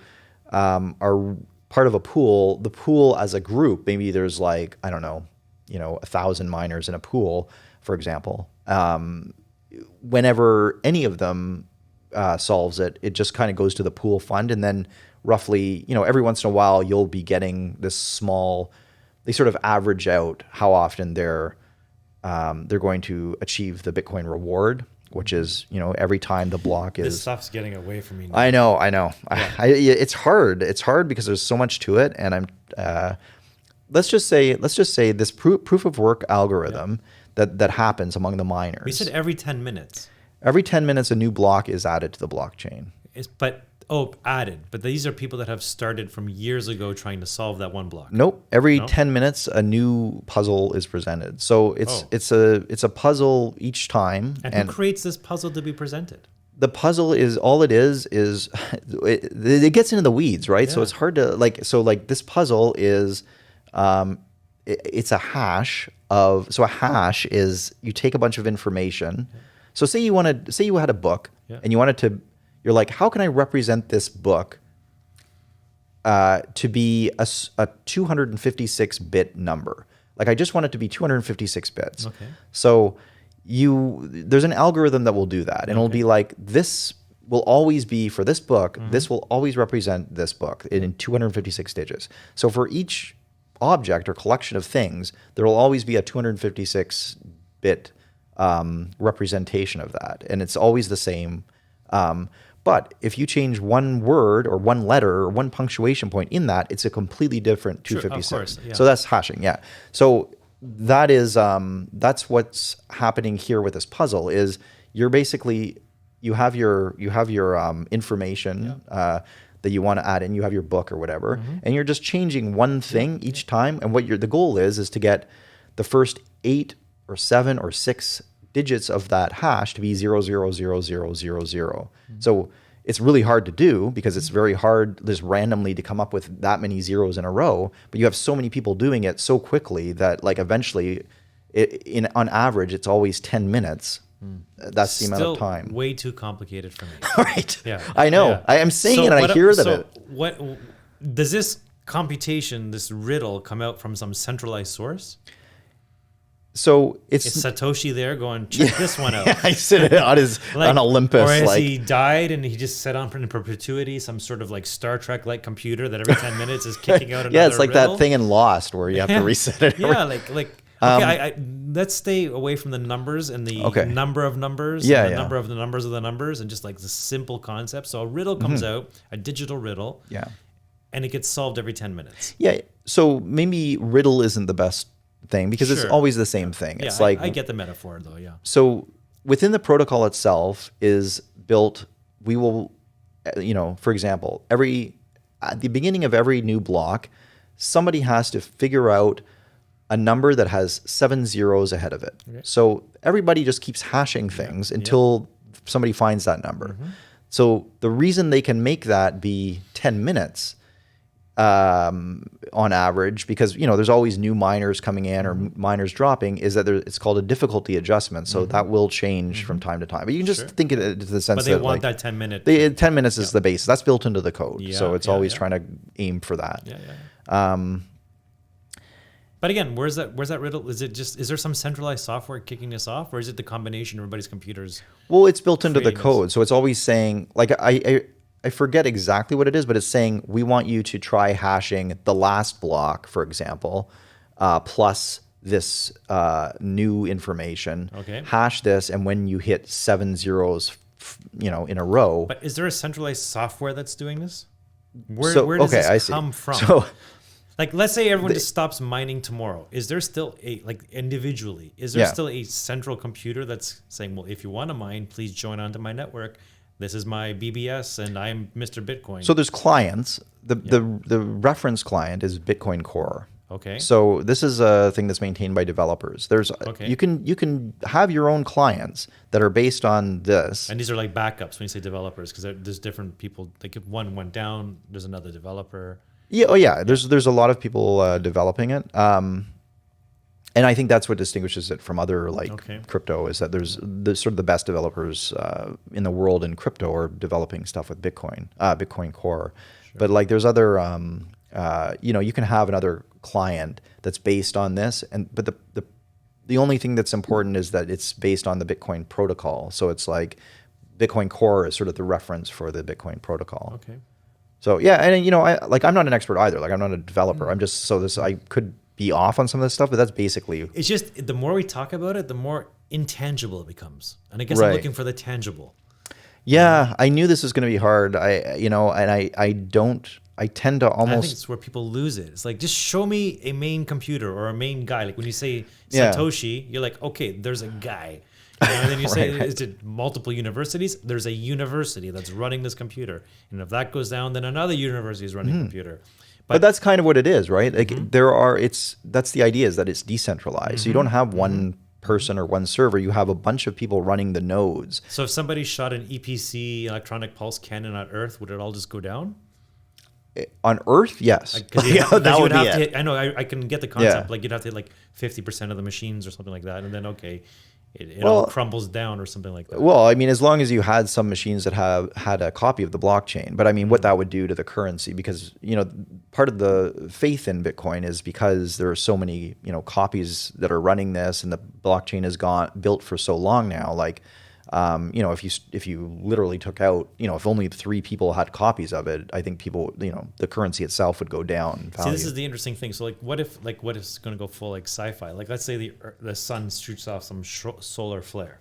are part of a pool, the pool as a group, maybe there's 1,000 miners in a pool, for example. Whenever any of them solves it, it just kind of goes to the pool fund, and then roughly, every once in a while, you'll be getting this small. They sort of average out how often they're going to achieve the Bitcoin reward, which is every time the block is. This stuff's getting away from me now. I know. Yeah. It's hard. It's hard because there's so much to it, and let's just say this proof of work algorithm that happens among the miners. We said every 10 minutes. Every 10 minutes, a new block is added to the blockchain. Added. But these are people that have started from years ago trying to solve that one block. Nope. Every 10 minutes, a new puzzle is presented. So it's a puzzle each time. And who creates this puzzle to be presented? The puzzle is all it is it gets into the weeds, right? Yeah. So it's hard to this puzzle is it's a hash of. So a hash is you take a bunch of information. Okay. So say you had a book and you wanted to. You're like, how can I represent this book to be a 256-bit number? I just want it to be 256 bits. Okay. So there's an algorithm that will do that, and it'll be like, this will always be for this book. This will always represent this book in 256 digits. So for each object or collection of things, there will always be a 256-bit representation of that, and it's always the same. But if you change one word or one letter or one punctuation point in that, it's a completely different 256. Sure, of course, yeah. So that's hashing, yeah. So that is that's what's happening here with this puzzle. Is you're basically you have your information that you want to add in. You have your book or whatever, and you're just changing one thing each time. And what the goal is to get the first 8 or 7 or 6 digits of that hash to be 0000000. So it's really hard to do because it's very hard just randomly to come up with that many zeros in a row. But you have so many people doing it so quickly that eventually, on average, it's always 10 minutes That's the amount of time. Way too complicated for me. Right. Yeah. I know. Yeah. I am saying it. I hear that. What does this computation, this riddle, come out from some centralized source? So Is Satoshi there going, check this one out? I sit on Olympus. Or has he died and he just set on in perpetuity some sort of like Star Trek-like computer that every 10 minutes is kicking out another it's like riddle? that thing in Lost where you have to reset it. Yeah, okay, let's stay away from the numbers and the number of numbers, and the number of the numbers of the numbers, and just like the simple concept. So a riddle comes out, a digital riddle, and it gets solved every 10 minutes. Yeah, so maybe riddle isn't the best thing because it's always the same thing. It's like I get the metaphor though, yeah. So within the protocol itself is built, we will, for example, at the beginning of every new block, somebody has to figure out a number that has 7 zeros ahead of it. Okay. So everybody just keeps hashing things until somebody finds that number. So the reason they can make that be 10 minutes on average, because there's always new miners coming in or miners dropping, is that it's called a difficulty adjustment. So that will change from time to time. But you can just think it to the sense but they that want that 10 minute. 10 minutes is the base. That's built into the code. So it's always trying to aim for that. But again, where's that riddle? Is there some centralized software kicking this off, or is it the combination of everybody's computers? Well, it's built into the code. So it's always saying, like, I forget exactly what it is, but it's saying we want you to try hashing the last block, for example, plus this new information. Okay. Hash this, and when you hit 7 zeros, in a row. But is there a centralized software that's doing this? Where does this come from? So, like, let's say everyone just stops mining tomorrow. Is there still individually, is there still a central computer that's saying, well, if you want to mine, please join onto my network. This is my BBS and I'm Mr. Bitcoin. So there's clients. The reference client is Bitcoin Core. Okay. So this is a thing that's maintained by developers. You can have your own clients that are based on this. And these are like backups when you say developers, because there's different people. Like if one went down, there's another developer. Yeah. Oh yeah. There's a lot of people developing it. And I think that's what distinguishes it from other crypto, is that there's sort of the best developers in the world in crypto are developing stuff with Bitcoin Core. Sure. But like there's other, you can have another client that's based on this, but the only thing that's important is that it's based on the Bitcoin protocol. So it's like Bitcoin Core is sort of the reference for the Bitcoin protocol. Okay. So yeah, and I'm not an expert either. Like I'm not a developer. I'm just I could be off on some of this stuff, but that's basically. It's just the more we talk about it, the more intangible it becomes, and I guess I'm looking for the tangible. Yeah, I knew this was going to be hard. I tend to almost. I think it's where people lose it. It's like, just show me a main computer or a main guy. Like when you say Satoshi, you're like, okay, there's a guy. And then you say, is it multiple universities? There's a university that's running this computer. And if that goes down, then another university is running a computer. But that's kind of what it is, right? Like that's the idea, is that it's decentralized. So you don't have one person or one server. You have a bunch of people running the nodes. So if somebody shot an EPC, electronic pulse cannon at Earth, would it all just go down? On Earth, yes. That would be it. I know, I can get the concept. Like you'd have to hit 50% of the machines or something like that, and then it all crumbles down or something like that. Well, I mean, as long as you had some machines that had a copy of the blockchain. But I mean, what that would do to the currency, because part of the faith in Bitcoin is because there are so many copies that are running this, and the blockchain has built for so long now. Like, if you literally took out, if only 3 people had copies of it, I think people, the currency itself would go down in value. See, this is the interesting thing. So what if it's going to go full sci-fi? Like, let's say the sun shoots off some solar flare,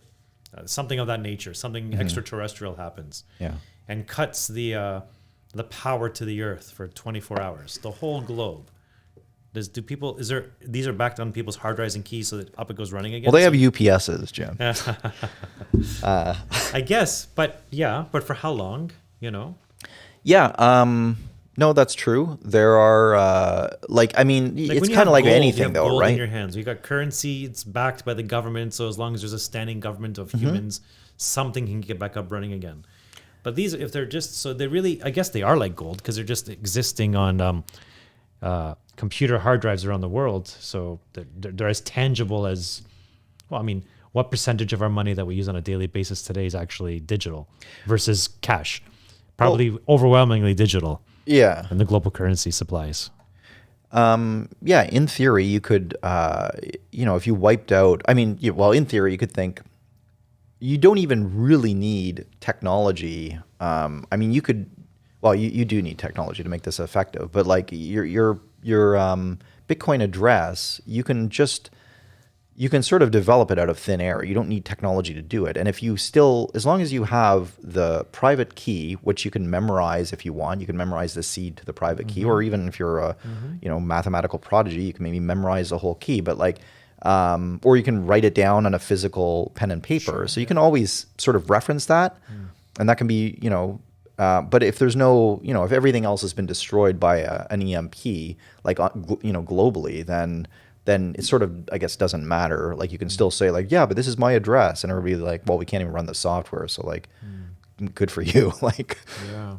something of that nature, something extraterrestrial happens, and cuts the power to the Earth for 24 hours, the whole globe. These are backed on people's hard drives and keys so that up it goes running again? Well, they have UPSs, Jim. I guess, but for how long, Yeah, no, that's true. There are, it's kind of like anything though, right? In your hands. You got currency, it's backed by the government, so as long as there's a standing government of humans, something can get back up running again. But these, if they're just, so they really, I guess they are like gold, because they're just existing on computer hard drives around the world, so they're as tangible as, well, I mean, what percentage of our money that we use on a daily basis today is actually digital versus cash? Probably overwhelmingly digital. Yeah. And the global currency supplies. Yeah, in theory, you could, if you wiped out, in theory, you could think you don't even really need technology. You could, you do need technology to make this effective, but like your Bitcoin address, you can sort of develop it out of thin air. You don't need technology to do it. And if you still, as long as you have the private key, which you can memorize if you want, you can memorize the seed to the private key, or even if you're a, mathematical prodigy, you can maybe memorize the whole key. But like, or you can write it down on a physical pen and paper. Sure, so you can always sort of reference that, and that can be, but if there's no, if everything else has been destroyed by an EMP, like, globally, then it sort of, I guess, doesn't matter. Like, you can still say like, yeah, but this is my address, and everybody's like, well, we can't even run the software, so like, good for you. Like, yeah.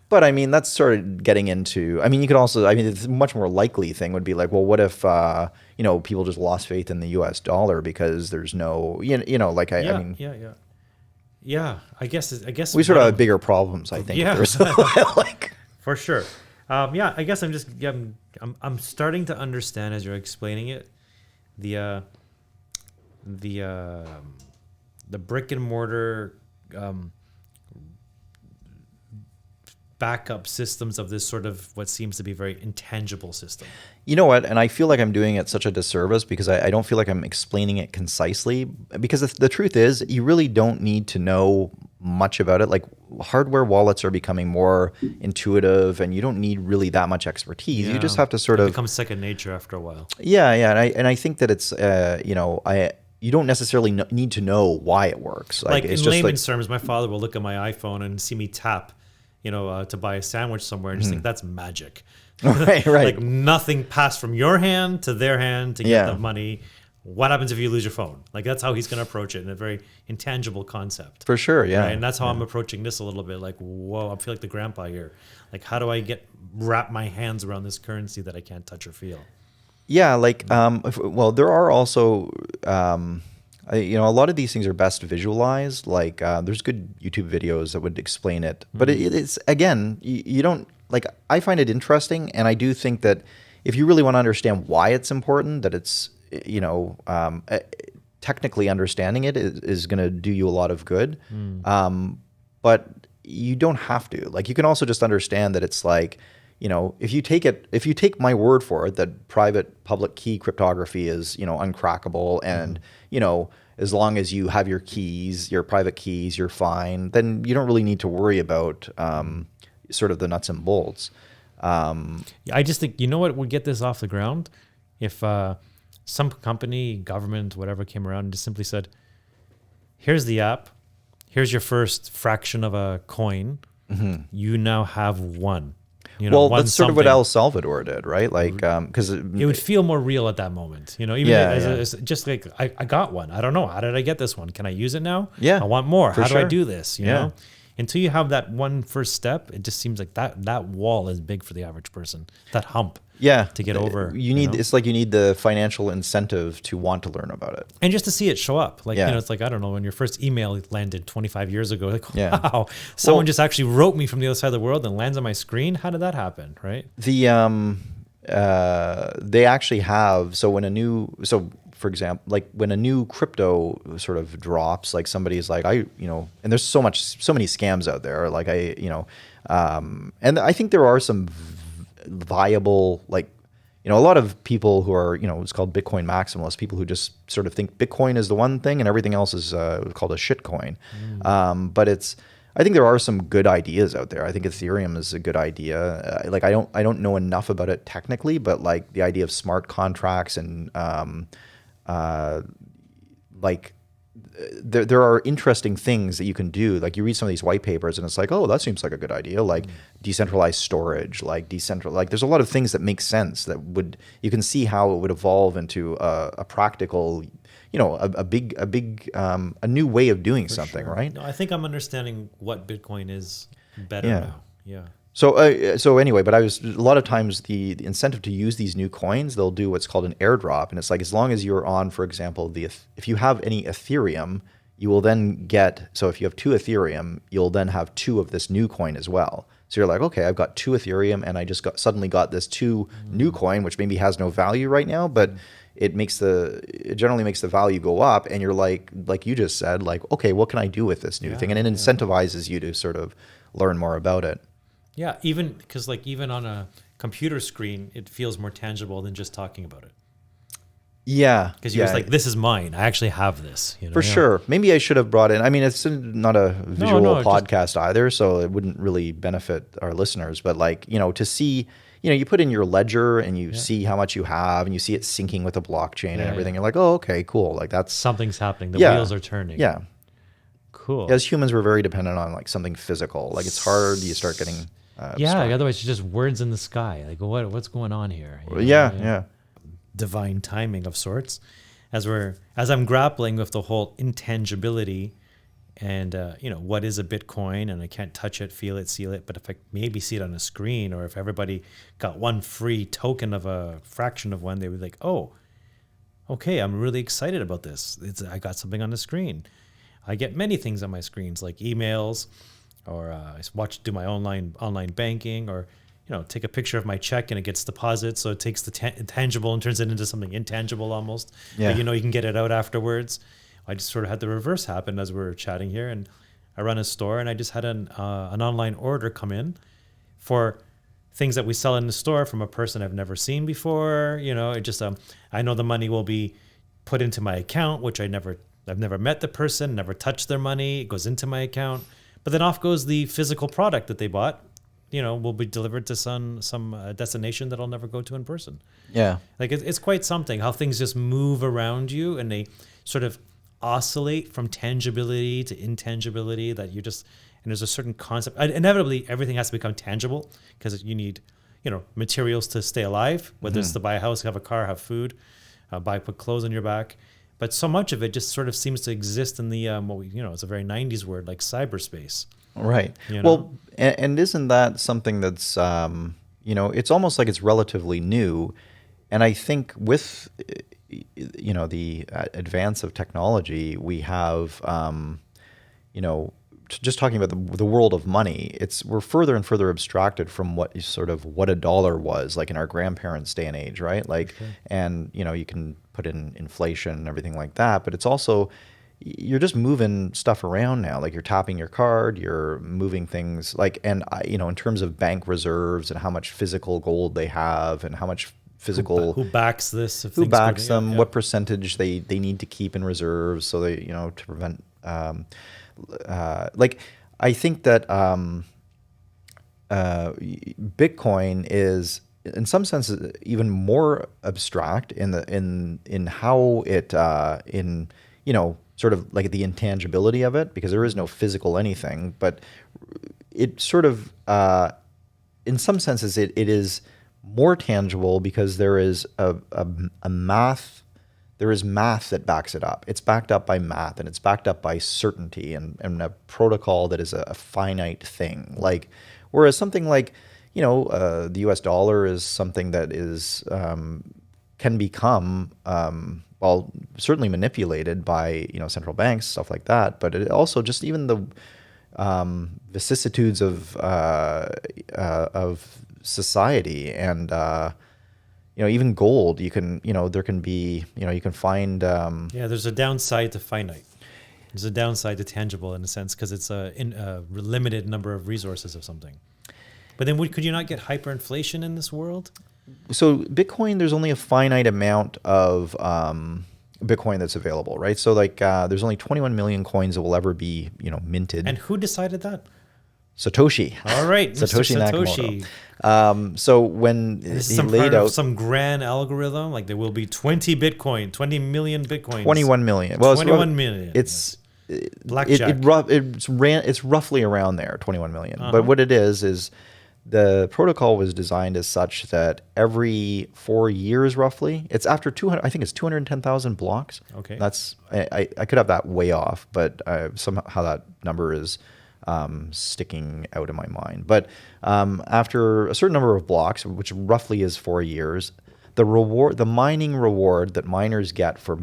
But I mean, that's sort of getting into, you could also, it's a much more likely thing would be like, well, what if, people just lost faith in the US dollar because there's no, I guess we sort of have bigger problems, I think. Yeah. Like, for sure. I guess I'm starting to understand as you're explaining it, the brick and mortar backup systems of this sort of what seems to be a very intangible system. You know what? And I feel like I'm doing it such a disservice because I don't feel like I'm explaining it concisely. Because the truth is, you really don't need to know much about it. Like, hardware wallets are becoming more intuitive, and you don't need really that much expertise. You just have to sort of become second nature after a while. Yeah, and I think that it's you don't necessarily need to know why it works. Like it's in just layman's terms, my father will look at my iPhone and see me tap, to buy a sandwich somewhere, and just think that's magic. Right. Like, nothing passed from your hand to their hand to get the money. What happens if you lose your phone? Like, that's how he's going to approach it, in a very intangible concept. For sure, yeah. Right? And that's how I'm approaching this a little bit. Like, whoa, I feel like the grandpa here. Like, how do I wrap my hands around this currency that I can't touch or feel? Yeah, like, there are also, a lot of these things are best visualized. Like, there's good YouTube videos that would explain it. But it's, again, you don't, like, I find it interesting, and I do think that if you really want to understand why it's important, that it's, technically understanding it is going to do you a lot of good. But you don't have to. Like, you can also just understand that it's like, if you take my word for it, that private public key cryptography is, uncrackable, and, as long as you have your keys, your private keys, you're fine, then you don't really need to worry about sort of the nuts and bolts. I just think, what would get this off the ground? If some company, government, whatever, came around and just simply said, here's the app, here's your first fraction of a coin, you now have one. That's sort of what El Salvador did, right? Like, because it would feel more real at that moment, even as just like, I got one. I don't know. How did I get this one? Can I use it now? Yeah. I want more. How do I sure. do this? You know? Until you have that one first step, it just seems like that wall is big for the average person. That hump. To get over. It's like you need the financial incentive to want to learn about it. And just to see it show up. Like, it's like, I don't know, when your first email landed 25 years ago, like, wow, someone just actually wrote me from the other side of the world and lands on my screen. How did that happen? Right. They actually have, for example, like when a new crypto sort of drops, like somebody's like, and there's so many scams out there. Like, and I think there are some viable, like, a lot of people who are, it's called Bitcoin maximalists, people who just sort of think Bitcoin is the one thing and everything else is called a shit coin. But I think there are some good ideas out there. I think Ethereum is a good idea. Like, I don't know enough about it technically, but like the idea of smart contracts and like there are interesting things that you can do. Like, you read some of these white papers and it's like, oh, that seems like a good idea. Like decentralized storage, like there's a lot of things that make sense that you can see how it would evolve into a practical, a new way of doing something, right? No, I think I'm understanding what Bitcoin is better now. Yeah. So anyway, but a lot of times the incentive to use these new coins, they'll do what's called an airdrop, and it's like as long as you're on, for example, if you have any Ethereum, you will then get. So if you have 2 Ethereum, you'll then have 2 of this new coin as well. So you're like, okay, I've got 2 Ethereum, and I just suddenly got this 2 new coin, which maybe has no value right now, but it generally makes the value go up, and you're like you just said, like, okay, what can I do with this new thing? And it incentivizes you to sort of learn more about it. Yeah, even because like even on a computer screen, it feels more tangible than just talking about it. Yeah, Because you're just like, this is mine. I actually have this. For sure. Maybe I should have brought in. I mean, it's not a visual podcast either, so it wouldn't really benefit our listeners. But like, to see, you put in your ledger and you see how much you have, and you see it syncing with the blockchain and everything. You're like, oh, okay, cool. Like that's something's happening. The wheels are turning. Yeah. Cool. As humans, we're very dependent on like something physical. Like it's hard. You start getting. Otherwise, it's just words in the sky. Like, what's going on here? Yeah. Divine timing of sorts, as I'm grappling with the whole intangibility and what is a Bitcoin, and I can't touch it, feel it, seal it, but if I maybe see it on a screen, or if everybody got one free token of a fraction of one, they would be like, oh, okay, I'm really excited about this. I got something on the screen. I get many things on my screens, like emails, or I do my online banking, or take a picture of my check and it gets deposited. So it takes the tangible and turns it into something intangible almost. Yeah. But, you can get it out afterwards. I just sort of had the reverse happen as we were chatting here. And I run a store, and I just had an online order come in for things that we sell in the store from a person I've never seen before. It just, I know the money will be put into my account, which I've never met the person, never touched their money. It goes into my account. But then off goes the physical product that they bought. Will be delivered to some destination that I'll never go to in person. Yeah. Like it's quite something how things just move around you, and they sort of oscillate from tangibility to intangibility, and there's a certain concept. Inevitably, everything has to become tangible because you need, materials to stay alive, whether it's to buy a house, have a car, have food, put clothes on your back. But so much of it just sort of seems to exist in the, it's a very 90s word, like cyberspace. Right. Well, and isn't that something that's, it's almost like it's relatively new. And I think with, the advance of technology, we have, just talking about the world of money, we're further and further abstracted from what a dollar was like in our grandparents' day and age, right? Like, and, you can put in inflation and everything like that, but it's also, you're just moving stuff around now. Like you're tapping your card, you're moving things like, and in terms of bank reserves and how much physical gold they have and how much physical who backs this, who backs them, what percentage they need to keep in reserves so they to prevent like I think that Bitcoin is in some senses even more abstract in how it sort of like the intangibility of it, because there is no physical anything, but it sort of, in some senses, it is more tangible because there is there is math that backs it up. It's backed up by math, and it's backed up by certainty and a protocol that is a finite thing. Like, whereas something like, the US dollar is something that is, can become, certainly manipulated by central banks, stuff like that. But it also just even the vicissitudes of society and even gold. You can there can be you can find there's a downside to finite. There's a downside to tangible in a sense because it's a limited number of resources of something. But then could you not get hyperinflation in this world? So Bitcoin, there's only a finite amount of Bitcoin that's available, right? So like there's only 21 million coins that will ever be minted. And who decided that? Satoshi. All right, Satoshi Satoshi. Nakamoto. So when he laid out some grand algorithm, like there will be 20 million Bitcoins. 21 million. Well, 21 million. It's blackjack. It's roughly around there, 21 million. But what it is the protocol was designed as such that every 4 years, roughly, it's after 200. I think it's 210,000 blocks. Okay, that's I could have that way off, but somehow that number is sticking out in my mind. But after a certain number of blocks, which roughly is 4 years, the mining reward that miners get for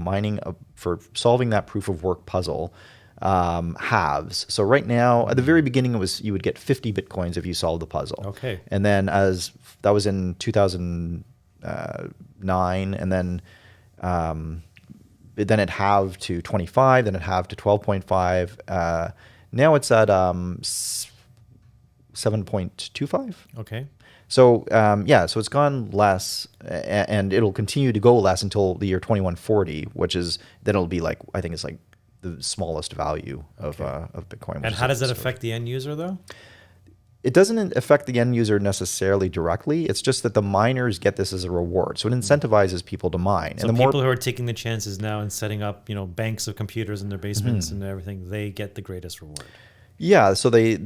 for solving that proof of work puzzle halves. So right now, at the very beginning, you would get 50 Bitcoins if you solved the puzzle. Okay. And then that was in 2009, and then it halved to 25, then it halved to 12.5. Now it's at 7.25. Okay. So so it's gone less, and it'll continue to go less until the year 2140, which is then it'll be like, I think it's like the smallest value of Bitcoin. And how does that affect the end user though? It doesn't affect the end user necessarily directly. It's just that the miners get this as a reward. So it incentivizes people to mine. So and the people who are taking the chances now and setting up, banks of computers in their basements and everything, they get the greatest reward. Yeah, so they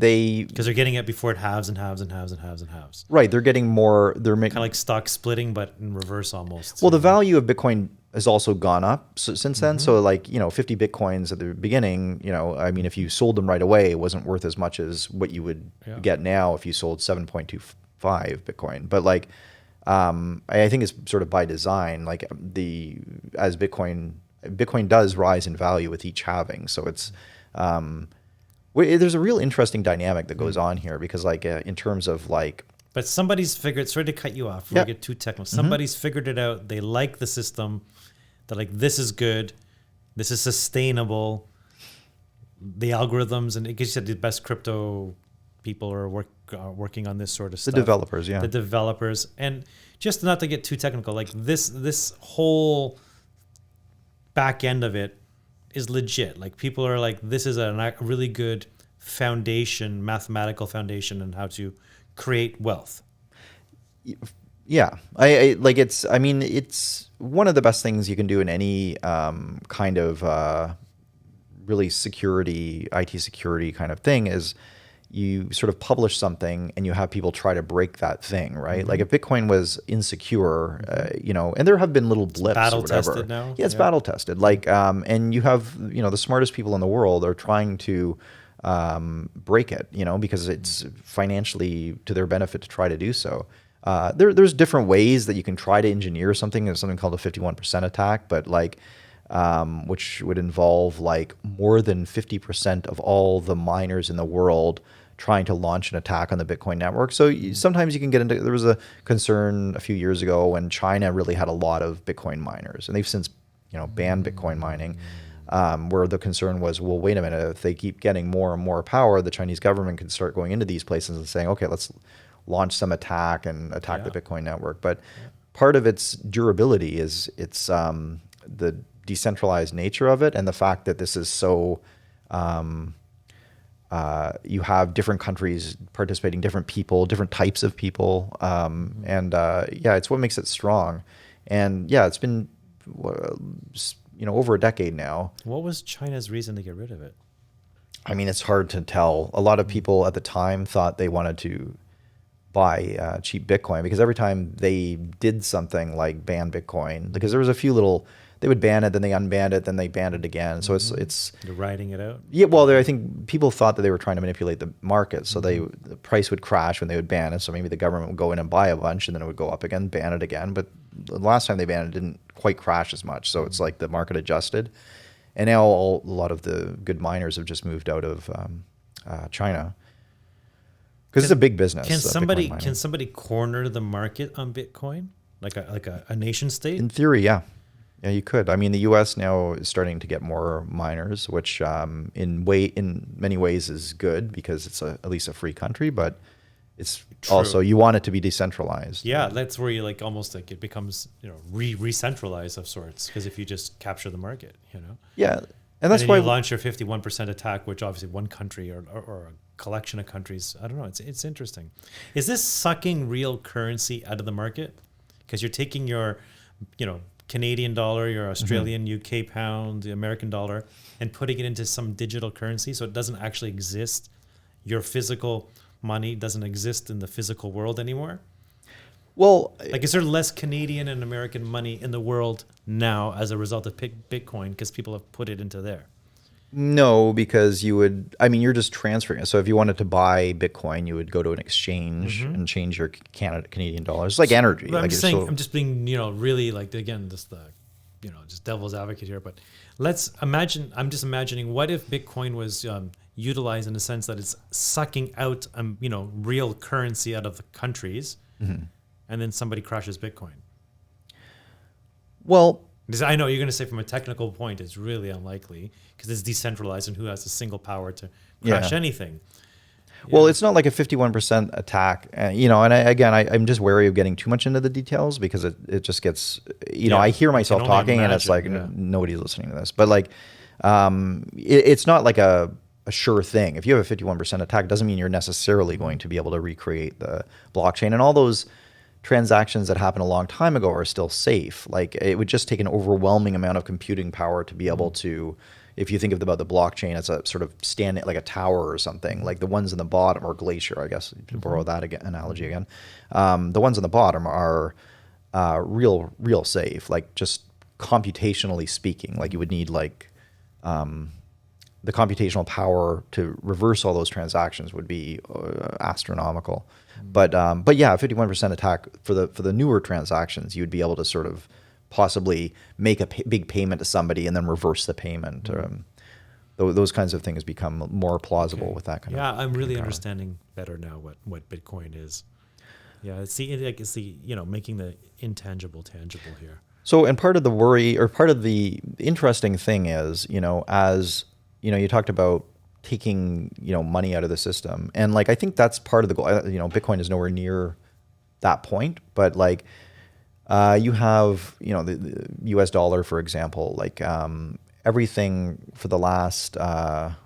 because they're getting it before it halves and halves and halves and halves and halves. Right, they're getting more. They're making kind of like stock splitting, but in reverse almost. Well, the value of Bitcoin has also gone up since then. So like 50 Bitcoins at the beginning, I mean, if you sold them right away, it wasn't worth as much as what you would get now if you sold 7.25 Bitcoin. But like, I think it's sort of by design. Like as Bitcoin does rise in value with each halving. So it's there's a real interesting dynamic that goes on here because like in terms of like. But somebody's figured, sorry to cut you off before we get too technical. Somebody's figured it out. They like the system. They're like, this is good. This is sustainable. The algorithms, and because you said the best crypto people are working on this sort of stuff. The developers, yeah. The developers. And just not to get too technical, like this whole back end of it is legit. Like people are like, this is a really good foundation, mathematical foundation on how to create wealth. Yeah, I like it's. I mean, it's one of the best things you can do in any kind of really IT security kind of thing is you sort of publish something and you have people try to break that thing, right? Like if Bitcoin was insecure, and there have been little blips battle or whatever. Tested now. Yeah, it's battle tested. Like, and you have the smartest people in the world are trying to break it, because it's financially to their benefit to try to do so. There's different ways that you can try to engineer something. There's something called a 51% attack, but like, which would involve like more than 50% of all the miners in the world trying to launch an attack on the Bitcoin network. So sometimes you can get into, there was a concern a few years ago when China really had a lot of Bitcoin miners, and they've since, banned Bitcoin mining. Where the concern was, well, wait a minute, if they keep getting more and more power, the Chinese government could start going into these places and saying, okay, let's launch some attack and attack the Bitcoin network. But part of its durability is its the decentralized nature of it and the fact that this is so you have different countries participating, different people, different types of people, it's what makes it strong. And it's been over a decade now. What was China's reason to get rid of it? I mean, it's hard to tell. A lot of people at the time thought they wanted to buy cheap Bitcoin because every time they did something like ban Bitcoin, because there was a few they would ban it, then they unbanned it, then they banned it again. So it's they're riding it out. Yeah, well, I think people thought that they were trying to manipulate the market, so the price would crash when they would ban it. So maybe the government would go in and buy a bunch, and then it would go up again, ban it again. But the last time they banned it, didn't quite crash as much. So it's like the market adjusted, and now a lot of the good miners have just moved out of China. Because it's a big business. Can somebody corner the market on Bitcoin like a nation state? In theory, yeah, you could. I mean, the U.S. now is starting to get more miners, which in many ways is good because it's at least a free country, but it's also you want it to be decentralized. Yeah, that's where you almost it becomes re-centralized of sorts because if you just capture the market, Yeah. And that's why you launch your 51% attack, which obviously one country or a collection of countries. I don't know. It's interesting. Is this sucking real currency out of the market? Because you're taking your, Canadian dollar, your Australian, UK pound, the American dollar, and putting it into some digital currency, so it doesn't actually exist. Your physical money doesn't exist in the physical world anymore. Well, is there less Canadian and American money in the world now as a result of Bitcoin because people have put it into there? No, because you would, I mean, you're just transferring it. So if you wanted to buy Bitcoin, you would go to an exchange and change your Canadian dollars. It's like energy. But I'm Like just you're saying, so, I'm just being, really like, again, just the, just devil's advocate here. But let's imagine, I'm just imagining, what if Bitcoin was utilized in the sense that it's sucking out, real currency out of the countries, and then somebody crushes Bitcoin? well, Because I know you're going to say from a technical point, it's really unlikely because it's decentralized and who has a single power to crash yeah. anything. Well, Yeah. it's not like a 51% attack, and I'm just wary of getting too much into the details because it just gets, I Yeah. hear I can myself only talking and it's like imagine. Yeah. nobody's listening to this. But like, it's not like a sure thing. If you have a 51% attack, it doesn't mean you're necessarily going to be able to recreate the blockchain. And all those transactions that happened a long time ago are still safe. Like it would just take an overwhelming amount of computing power to be able to, if you think about the blockchain as a sort of stand like a tower or something, like the ones in the bottom, or glacier, I guess, to borrow that analogy again. The ones on the bottom are real safe, like just computationally speaking. Like you would need like the computational power to reverse all those transactions would be astronomical. But yeah, 51% attack for the newer transactions, you'd be able to sort of possibly make a big payment to somebody and then reverse the payment. Those kinds of things become more plausible Okay. with that kind of Yeah, I'm computing really power. understanding better now what Bitcoin is. Yeah, it's the making the intangible tangible here. So, and part of the worry or part of the interesting thing is, as you talked about taking, money out of the system. And like, I think that's part of the goal. Bitcoin is nowhere near that point, but like, you have, the US dollar, for example, like, everything for the last, at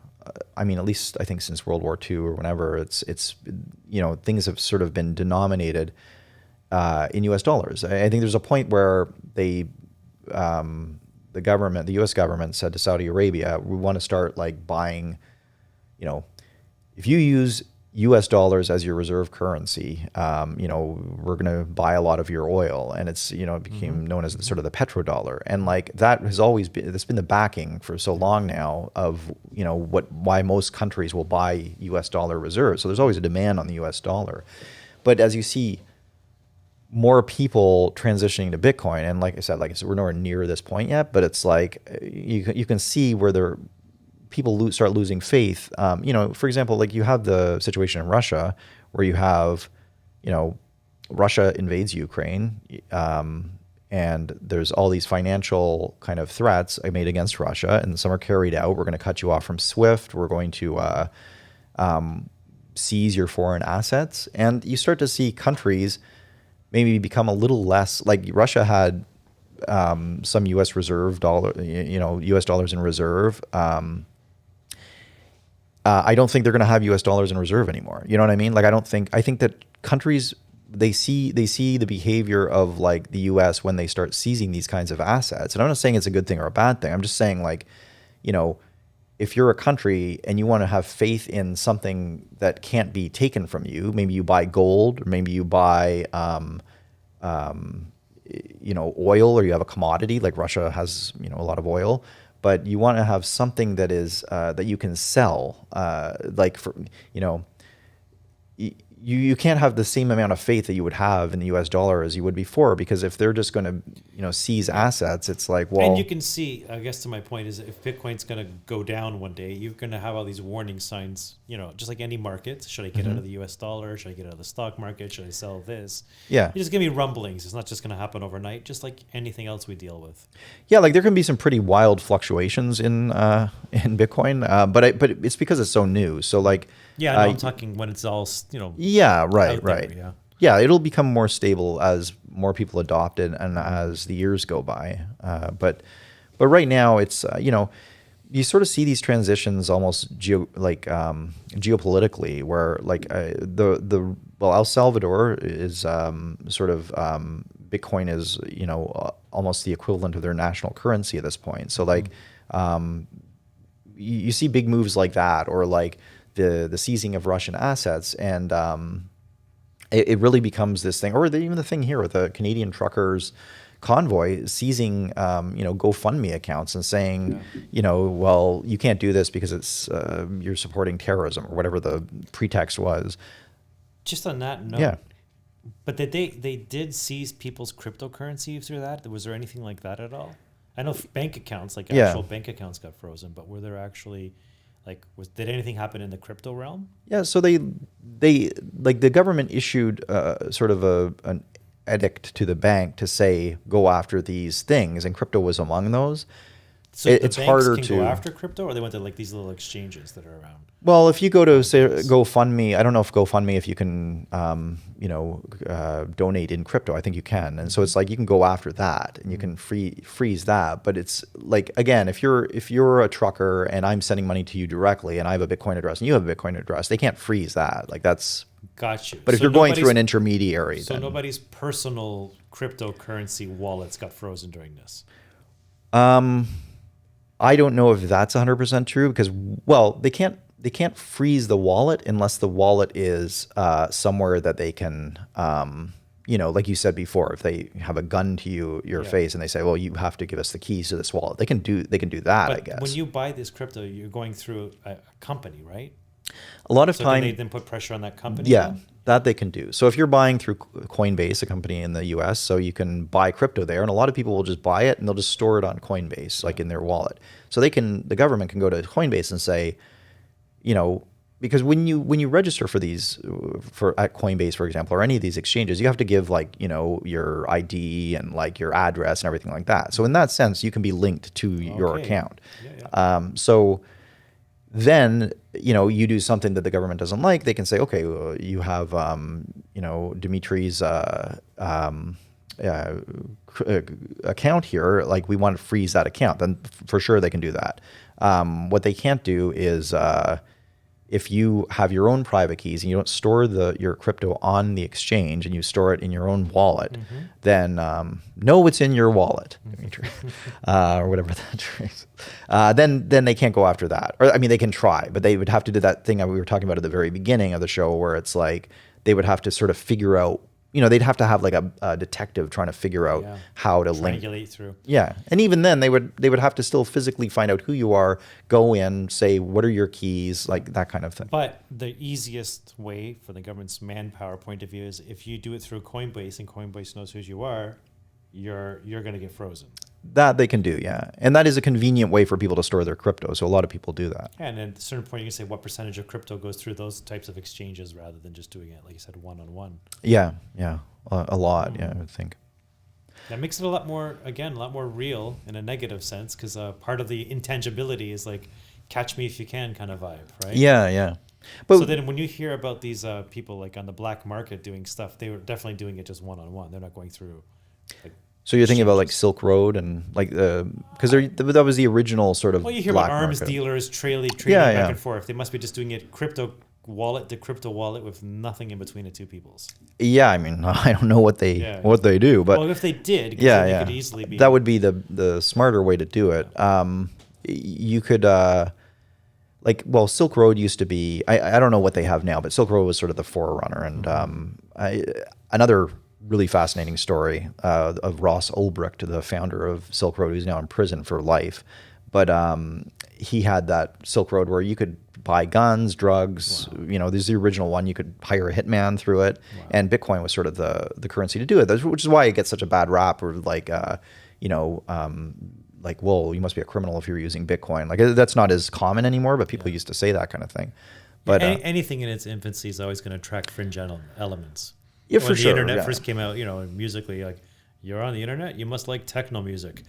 least I think since World War II or whenever, it's things have sort of been denominated in U.S. dollars. I think there's a point where the U.S. government said to Saudi Arabia, we want to start like buying, if you use U.S. dollars as your reserve currency, we're going to buy a lot of your oil, and it became known as sort of the petrodollar, and like that has always been that's been the backing for so long now of why most countries will buy U.S. dollar reserves. So there's always a demand on the U.S. dollar, but as you see more people transitioning to Bitcoin, and like I said, we're nowhere near this point yet, but it's like you can see where people start losing faith. For example, like you have the situation in Russia where you have, Russia invades Ukraine, and there's all these financial kind of threats made against Russia, and some are carried out. We're going to cut you off from SWIFT. We're going to seize your foreign assets, and you start to see countries maybe become a little less like Russia had some U.S. reserve dollar, U.S. dollars in reserve. I don't think they're going to have U.S. dollars in reserve anymore. You know what I mean? Like I think that countries they see the behavior of like the U.S. when they start seizing these kinds of assets. And I'm not saying it's a good thing or a bad thing. I'm just saying like, if you're a country and you want to have faith in something that can't be taken from you, maybe you buy gold, or maybe you buy, oil, or you have a commodity like Russia has, a lot of oil, but you want to have something that is that you can sell, like for you can't have the same amount of faith that you would have in the U.S. dollar as you would before, because if they're just going to seize assets, it's like, well, And you can see, I guess to my point is, if Bitcoin's going to go down one day, you're going to have all these warning signs, just like any market. Should I get out of the US dollar? Should I get out of the stock market? Should I sell this? yeah. You're just going to be rumblings. It's not just going to happen overnight, just like anything else we deal with. Yeah, like there can be some pretty wild fluctuations in Bitcoin, but it's because it's so new. So like, Yeah, no, I'm talking when it's all, yeah, right, out there, right, yeah. yeah, it'll become more stable as more people adopt it and as the years go by. But right now it's you sort of see these transitions almost geopolitically, where like El Salvador is sort of Bitcoin is almost the equivalent of their national currency at this point. So like you see big moves like that, or like the seizing of Russian assets, and it really becomes this thing, or even the thing here with the Canadian truckers Convoy seizing, GoFundMe accounts and saying, well, you can't do this because it's you're supporting terrorism or whatever the pretext was. Just on that note, but they did seize people's cryptocurrency through that? Was there anything like that at all? I know bank accounts, like actual bank accounts got frozen, but were there actually, did anything happen in the crypto realm? Yeah, so they like the government issued sort of an edict to the bank to say go after these things, and crypto was among those. So it's harder to go after crypto, or they went to these little exchanges that are around. Well, if you go to say GoFundMe, I don't know if GoFundMe, if you can, donate in crypto. I think you can, and so it's like you can go after that, and you can freeze that. But it's like, again, if you're a trucker and I'm sending money to you directly, and I have a Bitcoin address and you have a Bitcoin address, they can't freeze that. Like that's got you. But if you're going through an intermediary, so nobody's personal cryptocurrency wallets got frozen during this. I don't know if that's 100% true because, well, they can't freeze the wallet unless the wallet is somewhere that they can, like you said before, if they have a gun to your face and they say, well, you have to give us the keys to this wallet, they can do that, but I guess. When you buy this crypto, you're going through a company, right? A lot of time, they then put pressure on that company. Yeah, that they can do. So if you're buying through Coinbase, a company in the US, so you can buy crypto there, and a lot of people will just buy it and they'll just store it on Coinbase, like in their wallet. So the government can go to Coinbase and say, because when you register for these, at Coinbase, for example, or any of these exchanges, you have to give your ID and your address and everything like that. So in that sense, you can be linked to your account. So then, you do something that the government doesn't like, they can say, okay, well, you have, Dimitri's account here, we want to freeze that account. Then for sure they can do that. What they can't do is if you have your own private keys and you don't store your crypto on the exchange and you store it in your own wallet, then know what's in your wallet, Dimitri, or whatever that is. Then they can't go after that. Or I mean, they can try, but they would have to do that thing that we were talking about at the very beginning of the show, where it's like they would have to sort of figure out. They'd have to have a detective trying to figure out how to triangulate through. Yeah, and even then they would have to still physically find out who you are, go in, say what are your keys, that kind of thing. But the easiest way for the government's manpower point of view is if you do it through Coinbase and Coinbase knows who you are, you're going to get frozen. That they can do, yeah. And that is a convenient way for people to store their crypto. So a lot of people do that. Yeah, and at a certain point, you can say what percentage of crypto goes through those types of exchanges rather than just doing it, like you said, one-on-one. Yeah. A lot, I would think. That makes it a lot more real in a negative sense, because part of the intangibility is catch me if you can kind of vibe, right? Yeah. But so then when you hear about these people on the black market doing stuff, they were definitely doing it just one-on-one. They're not going through so you're thinking about Silk Road and because that was the original sort of. Well, you hear black about arms market. Dealers trading back and forth. They must be just doing it crypto wallet to crypto wallet with nothing in between the two people's. Yeah, I mean, I don't know what they do, but if they did, they could easily be. That would be the smarter way to do it. You could Silk Road used to be. I don't know what they have now, but Silk Road was sort of the forerunner, and another really fascinating story of Ross Ulbricht, the founder of Silk Road, who's now in prison for life. But he had that Silk Road where you could buy guns, drugs. Wow. This is the original one. You could hire a hitman through it, and Bitcoin was sort of the currency to do it. Which is why it gets such a bad rap, or well, you must be a criminal if you're using Bitcoin. That's not as common anymore, but people used to say that kind of thing. But anything in its infancy is always going to attract fringe elements. Yeah, for sure. When the internet first came out, musically, you're on the internet, you must like techno music.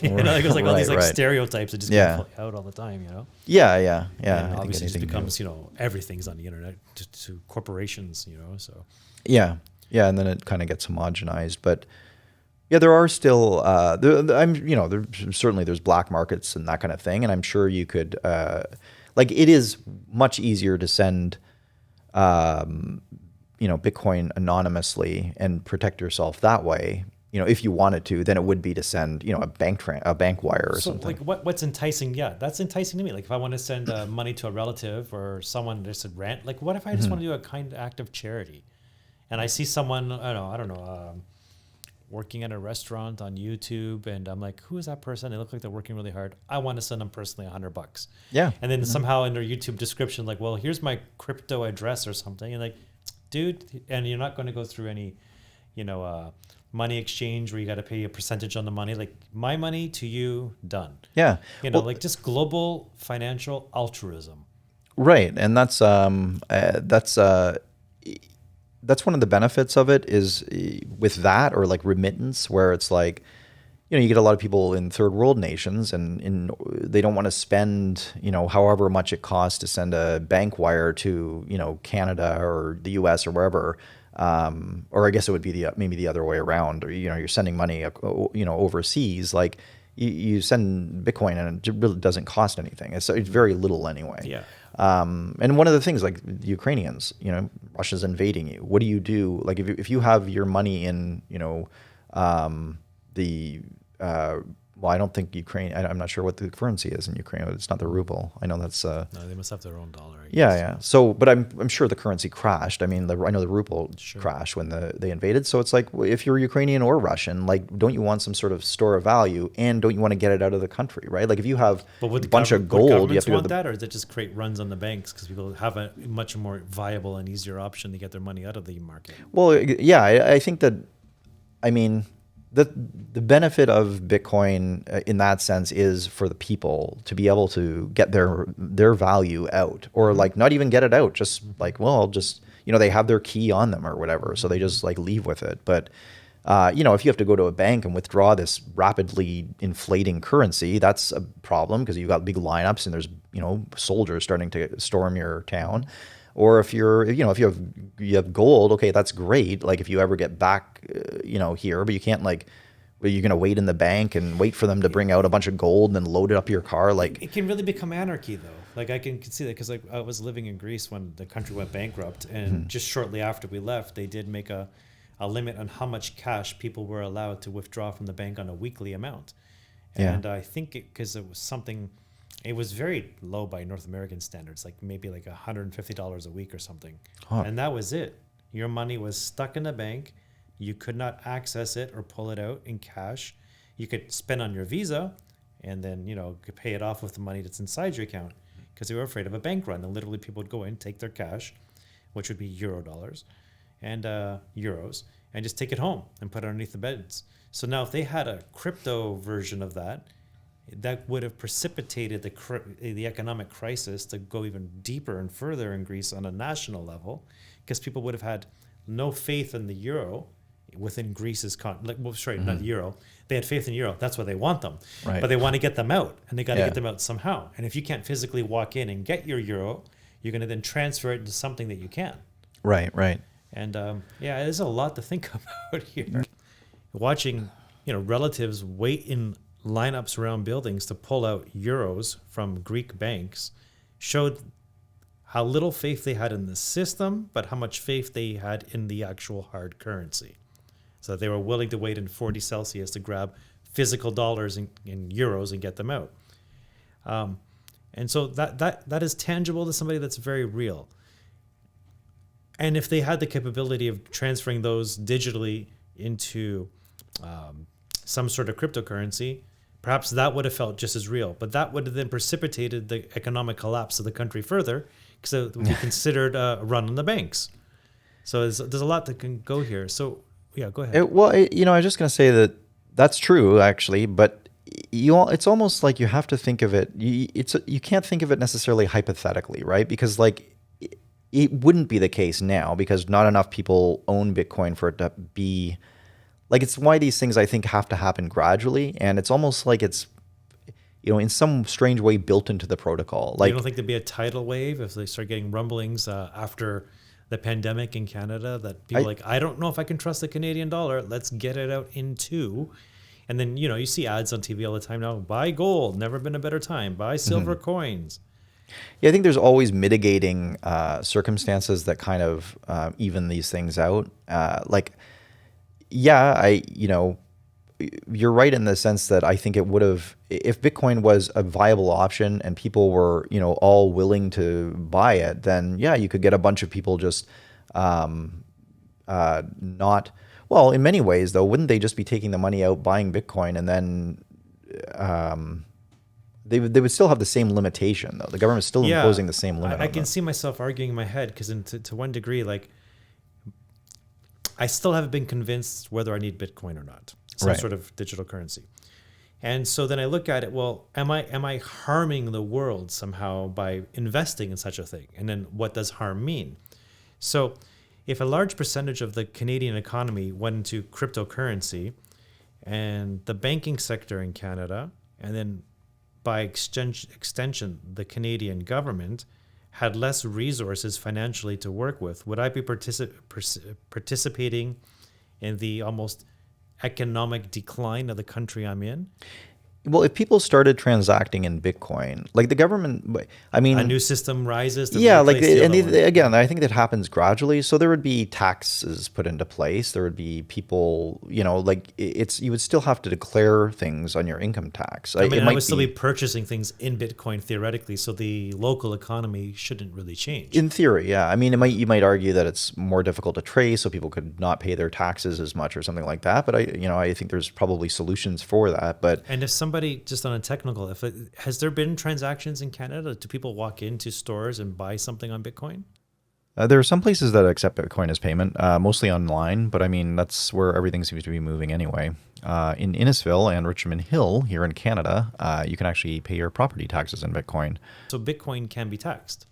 It was all these stereotypes that just get out all the time, Yeah. And obviously, it just becomes everything's on the internet to corporations, so. Yeah, and then it kind of gets homogenized, but. Yeah, there are still. Certainly there's black markets and that kind of thing, and I'm sure you could. It is much easier to send, Bitcoin anonymously and protect yourself that way. If you wanted to, than it would be to send, a bank wire or something. What's enticing? Yeah, that's enticing to me. If I want to send money to a relative or someone just a rent, what if I just want to do a kind act of charity, and I see someone, I don't know. working at a restaurant on YouTube, and I'm like, who is that person? They look like they're working really hard. I want to send them personally $100. Yeah. And then somehow in their YouTube description, like, well, here's my crypto address or something. And like, dude, and you're not going to go through any, money exchange where you got to pay a percentage on the money. Like, my money to you, done. Yeah. Like just global financial altruism. Right. And that's one of the benefits of it is with that, or like remittance, where it's like, you get a lot of people in third world nations, and they don't want to spend, however much it costs to send a bank wire to, Canada or the US or wherever. Or I guess it would be maybe the other way around, or, you're sending money, overseas, like you send Bitcoin and it really doesn't cost anything. It's very little anyway. Yeah. And one of the things, like the Ukrainians, Russia's invading you. What do you do? Like if you have your money in, well, I don't think Ukraine, I'm not sure what the currency is in Ukraine. It's not the ruble. I know that's... No, they must have their own dollar. I guess. Yeah. So, but I'm sure the currency crashed. I mean, I know the ruble crashed when they invaded. So it's like, if you're Ukrainian or Russian, like, don't you want some sort of store of value, and don't you want to get it out of the country, right? Like if you have a bunch of gold, you have to go want that, or does it just create runs on the banks because people have a much more viable and easier option to get their money out of the market? Well, yeah, I think that, I mean, the benefit of Bitcoin in that sense is for the people to be able to get their value out, or like not even get it out, just like, well, just, they have their key on them or whatever, so they just like leave with it. But if you have to go to a bank and withdraw this rapidly inflating currency, that's a problem, because you've got big lineups and there's, soldiers starting to storm your town. Or if if you have gold, okay, that's great. Like if you ever get back, here, but you can't, like, you're going to wait in the bank and wait for them to bring out a bunch of gold and then load it up your car. Like, it can really become anarchy, though. Like, I can see that because, like, I was living in Greece when the country went bankrupt, and just shortly after we left, they did make a limit on how much cash people were allowed to withdraw from the bank on a weekly amount. And I think because it was something, it was very low by North American standards, like maybe like $150 a week or something. And that was it. Your money was stuck in the bank. You could not access it or pull it out in cash. You could spend on your Visa and then, could pay it off with the money that's inside your account, because they were afraid of a bank run. And literally people would go in, take their cash, which would be Euro dollars and euros, and just take it home and put it underneath the beds. So now if they had a crypto version of that, that would have precipitated the economic crisis to go even deeper and further in Greece on a national level, because people would have had no faith in the euro within Greece's not the euro. They had faith in euro. That's why they want them. Right. But they want to get them out, and they got to get them out somehow. And if you can't physically walk in and get your euro, you're going to then transfer it into something that you can. Right. And there's a lot to think about here. Watching, relatives wait in lineups around buildings to pull out euros from Greek banks showed how little faith they had in the system, but how much faith they had in the actual hard currency. So they were willing to wait in 40 Celsius to grab physical dollars in euros and get them out. And so that is tangible to somebody, that's very real. And if they had the capability of transferring those digitally into some sort of cryptocurrency, perhaps that would have felt just as real. But that would have then precipitated the economic collapse of the country further, because it would be considered a run on the banks. So there's a lot that can go here. So, yeah, go ahead. I was just going to say that that's true, actually, but it's almost like you have to think of it. You can't think of it necessarily hypothetically, right? Because, like, it wouldn't be the case now, because not enough people own Bitcoin for it to be... Like, it's why these things, I think, have to happen gradually, and it's almost like it's, in some strange way built into the protocol. Like, you don't think there'd be a tidal wave if they start getting rumblings after the pandemic in Canada that people I don't know if I can trust the Canadian dollar. Let's get it out into, and then you see ads on TV all the time now. Buy gold, never been a better time. Buy silver coins. Yeah, I think there's always mitigating circumstances that kind of even these things out. You're right in the sense that I think it would have, if Bitcoin was a viable option and people were, all willing to buy it, then yeah, you could get a bunch of people just not. Well, Well, in many ways, though, wouldn't they just be taking the money out, buying Bitcoin, and then um, they would still have the same limitation, though. The government's still Yeah, imposing the same limit I on can them. see myself arguing in my head because to one degree, like I still haven't been convinced whether I need Bitcoin or not, some Right. sort of digital currency. And so then I look at it, well, am I harming the world somehow by investing in such a thing? And then what does harm mean? So if a large percentage of the Canadian economy went into cryptocurrency and the banking sector in Canada, and then by extension, the Canadian government had less resources financially to work with, would I be participating in the almost economic decline of the country I'm in? Well, if people started transacting in Bitcoin, like the government, I A mean, new system rises to yeah, like replace the other one. again, I think that happens gradually. So there would be taxes put into place. There would be people, like it's you would still have to declare things on your income tax. I mean, It I would might still be be purchasing things in Bitcoin theoretically, so the local economy shouldn't really change. in theory, yeah. I mean, you might argue that it's more difficult to trace, so people could not pay their taxes as much or something like that. But I think there's probably solutions for that. But And if somebody, just on a technical, has there been transactions in Canada? Do people walk into stores and buy something on Bitcoin? there are some places that accept Bitcoin as payment, mostly online. But I mean, that's where everything seems to be moving anyway. In Innisfil and Richmond Hill here in Canada, you can actually pay your property taxes in Bitcoin. So Bitcoin can be taxed.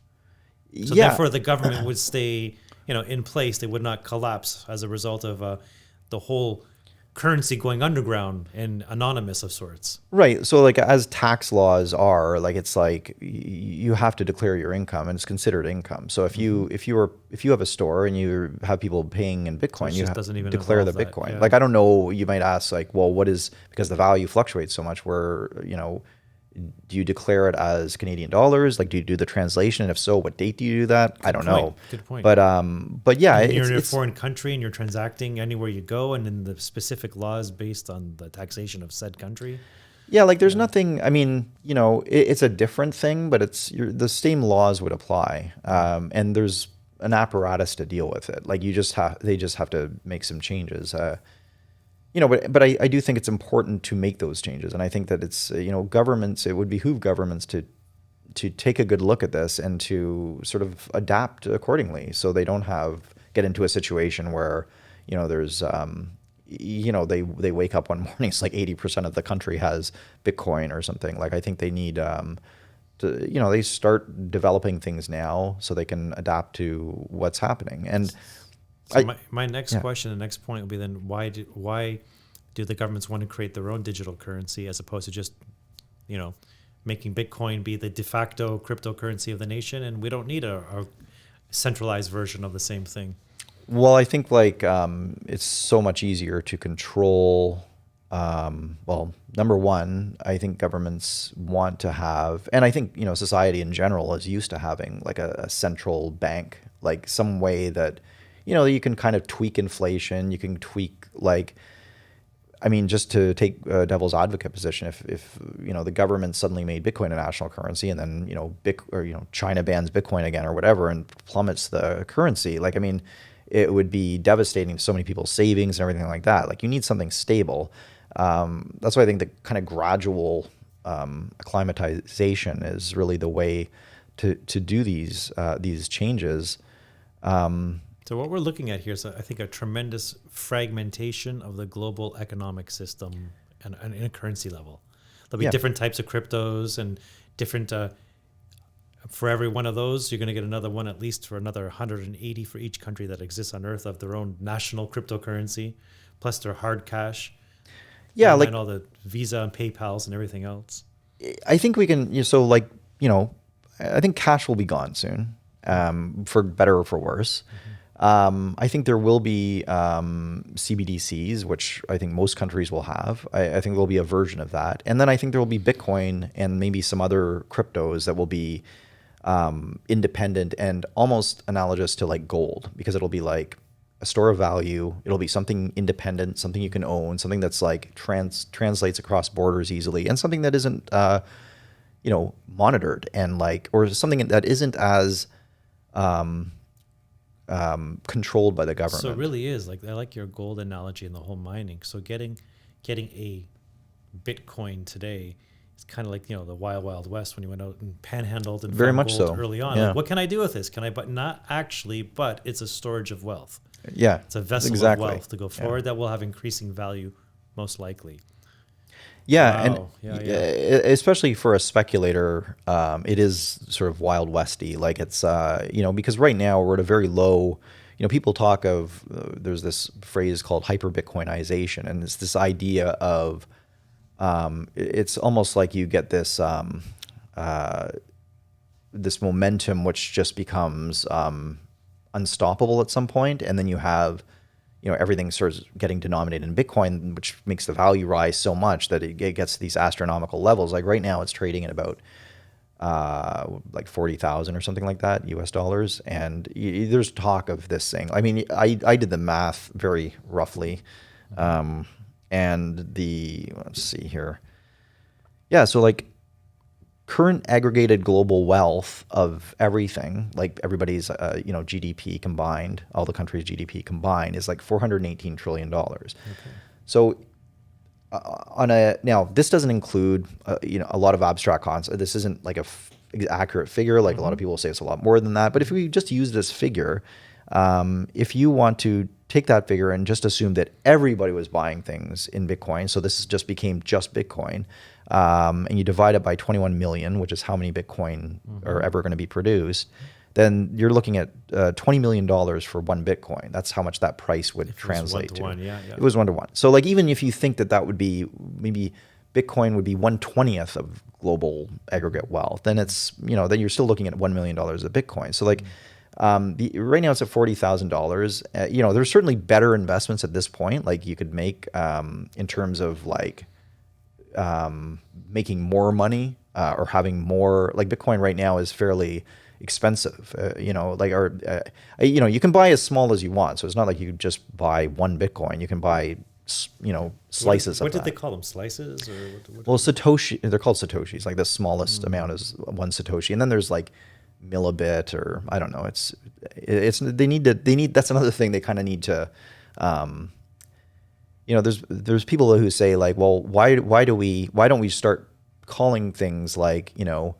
So Yeah, therefore, the government would stay, in place. They would not collapse as a result of the whole currency going underground and anonymous of sorts. right. So like as tax laws are, like it's like you have to declare your income and it's considered income. So if you have a store and you have people paying in So Bitcoin, it you just doesn't even declare the involve that. Bitcoin. Yeah. Like I don't know, you might ask like, well, what is because the value fluctuates so much where, do you declare it as Canadian dollars? Like do you do the translation? And if so, what date do you do that? I don't know. Good point. But yeah, And you're it's in a it's foreign country and you're transacting anywhere you go, and then the specific laws based on the taxation of said country. Yeah, like there's nothing. I mean, it's a different thing, but the same laws would apply, and there's an apparatus to deal with it. Like they just have to make some changes. But I do think it's important to make those changes, and I think that it's governments. It would behoove governments to take a good look at this and to sort of adapt accordingly, so they don't get into a situation where there's they wake up one morning, it's like 80% of the country has Bitcoin or something. Like I think they need they start developing things now so they can adapt to what's happening. And So I my next yeah. question, the next point would be then why do the governments want to create their own digital currency as opposed to just making Bitcoin be the de facto cryptocurrency of the nation, and we don't need a centralized version of the same thing. Well, I think like it's so much easier to control. Well, number one, I think governments want to have, and I think society in general is used to having like a central bank, like some way that you can kind of tweak inflation. You can tweak like, I mean, just to take a devil's advocate position, if the government suddenly made Bitcoin a national currency, and then China bans Bitcoin again or whatever and plummets the currency, like I mean, it would be devastating to so many people's savings and everything like that. Like you need something stable. That's why I think the kind of gradual acclimatization is really the way to do these changes. So what we're looking at here is, I think, a tremendous fragmentation of the global economic system and in a currency level. There'll be Yeah. different types of cryptos and different. For every one of those, you're going to get another one, at least for another 180 for each country that exists on Earth of their own national cryptocurrency, plus their hard cash. Yeah, and like then all the Visa and PayPal's and everything else. I think we can. I think cash will be gone soon, for better or for worse. I think there will be CBDCs, which I think most countries will have. I think there'll be a version of that. And then I think there will be Bitcoin and maybe some other cryptos that will be independent and almost analogous to like gold, because it'll be like a store of value. It'll be something independent, something you can own, something that's like translates across borders easily, and something that isn't monitored, and like, or something that isn't as controlled by the government. So it really is like, I like your gold analogy in the whole mining. So getting a Bitcoin today is kind of like, you know, the wild, wild west when you went out and panhandled and Very found much gold so. early on. Yeah. Like, what can I do with this? Can I, but not actually, but it's a storage of wealth. Yeah, It's a vessel exactly. of wealth to go forward that will have increasing value, most likely. Yeah, Wow. and Yeah. especially for a speculator, it is sort of wild westy. Like it's you know, because right now we're at a very low. You know, people talk of there's this phrase called hyper Bitcoinization, and it's this idea of it's almost like you get this this momentum which just becomes unstoppable at some point, and then you have, you know, everything starts getting denominated in Bitcoin, which makes the value rise so much that it gets to these astronomical levels. Like right now, it's trading at about like 40,000 or something like that US dollars, and there's talk of this thing. I mean, I did the math very roughly, and let's see here, yeah. So like current aggregated global wealth of everything, like everybody's, you know, GDP combined, all the countries' GDP combined, is like $418 trillion. Okay. So now this doesn't include, you know, a lot of abstract concepts. This isn't like accurate figure. Like a lot of people say it's a lot more than that. But if we just use this figure, if you want to take that figure and just assume that everybody was buying things in Bitcoin, so this just became just Bitcoin, and you divide it by 21 million, which is how many Bitcoin are ever going to be produced, then you're looking at $20 million for one Bitcoin. That's how much that price would translate to. Yeah. It was 1-to-1. So like even if you think that that would be maybe Bitcoin would be 1/20th of global aggregate wealth, then it's, you know, then you're still looking at $1 million of Bitcoin. So like right now it's at $40,000. You know, there's certainly better investments at this point, like you could make in terms of like making more money or having more. Like Bitcoin right now is fairly expensive, you know, like, or you know, you can buy as small as you want. So it's not like you just buy one Bitcoin. You can buy, you know, slices of What that. did they call them? Slices or what? Well, Satoshi, they're called Satoshis. Like the smallest amount is one Satoshi, and then there's like millibit, or I don't know. It's they need, that's another thing they kind of need to. You know, there's people who say like, well, why don't we start calling things like, you know,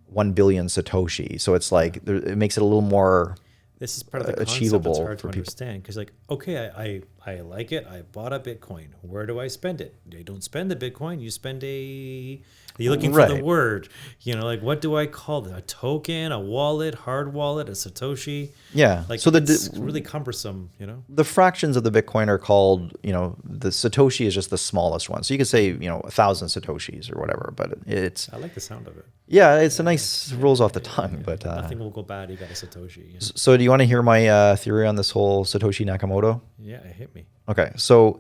1 billion Satoshi? So it's like it makes it a little more This is part of the concept achievable that's hard to for people. understand, because like, okay, I like it. I bought a Bitcoin. Where do I spend it? You don't spend the Bitcoin. You spend Are you looking for the Right. word? You know, like, what do I call it? A token, a wallet, hard wallet, a Satoshi? Yeah. Like, So it's really cumbersome, you know? the fractions of the Bitcoin are called, you know, the Satoshi is just the smallest one. So you could say, you know, 1,000 Satoshis or whatever, but it's, I like the sound of it. yeah, it's a nice, rolls off the tongue, but Nothing will go bad. You got a Satoshi. You know? so do you want to hear my theory on this whole Satoshi Nakamoto? Yeah, it hit me. Okay, so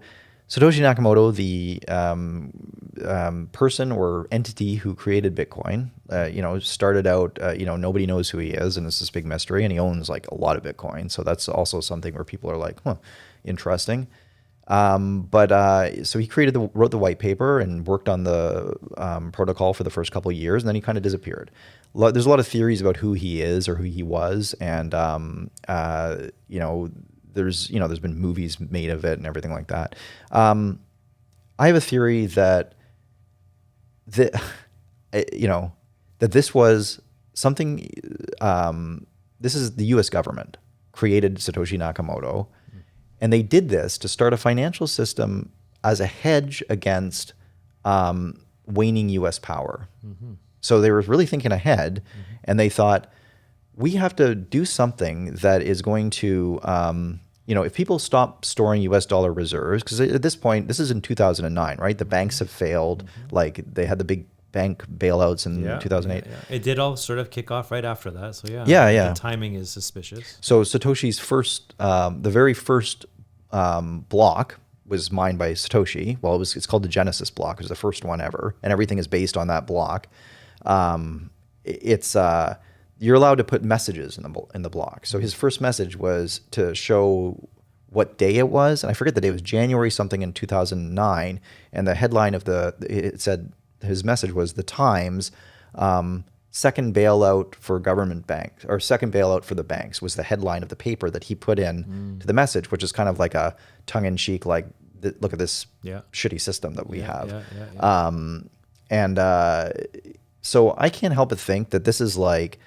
Satoshi Nakamoto, the person or entity who created Bitcoin, you know, started out, you know, nobody knows who he is, and it's this big mystery, and he owns like a lot of Bitcoin. So that's also something where people are like, huh, interesting. So he wrote the white paper and worked on the protocol for the first couple of years, and then he kind of disappeared. There's a lot of theories about who he is or who he was, and you know, there's been movies made of it and everything like that. I have a theory that you know, that this was something. This is the U.S. government created Satoshi Nakamoto. And they did this to start a financial system as a hedge against waning U.S. power. So they were really thinking ahead, and they thought, we have to do something that is going to, you know, if people stop storing U.S. dollar reserves, because at this point, this is in 2009, right? The banks have failed. Like they had the big bank bailouts in 2008. Yeah. It did all sort of kick off right after that. So Yeah. The timing is suspicious. So Satoshi's the very first block was mined by Satoshi. Well, it's called the Genesis block. It was the first one ever, and everything is based on that block. You're allowed to put messages in the block. So his first message was to show what day it was, and I forget the day. It was January something in 2009, and the headline of it said his message was the Times second bailout for government banks, or second bailout for the banks, was the headline of the paper that he put in to the message, which is kind of like a tongue-in-cheek, like, look at this shitty system that we have. So I can't help but think that this is like,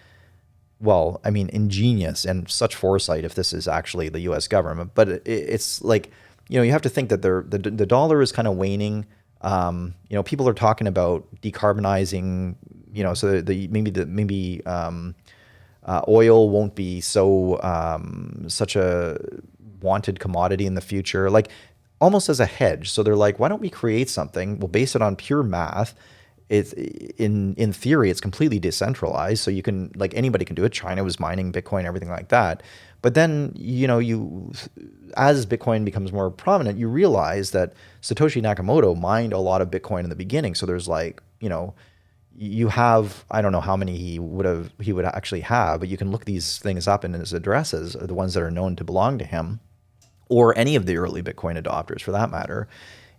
well, I mean, ingenious and such foresight if this is actually the U.S. government. But it's like, you know, you have to think that the dollar is kind of waning. You know, people are talking about decarbonizing, you know, so maybe oil won't be such a wanted commodity in the future, like almost as a hedge. So they're like, why don't we create something? We'll base it on pure math. It's in theory, it's completely decentralized. So you can, like, anybody can do it. China was mining Bitcoin, everything like that. But then, you know, as Bitcoin becomes more prominent, you realize that Satoshi Nakamoto mined a lot of Bitcoin in the beginning. So there's like, you know, you have, I don't know how many he would actually have, but you can look these things up, and his addresses are the ones that are known to belong to him, or any of the early Bitcoin adopters for that matter.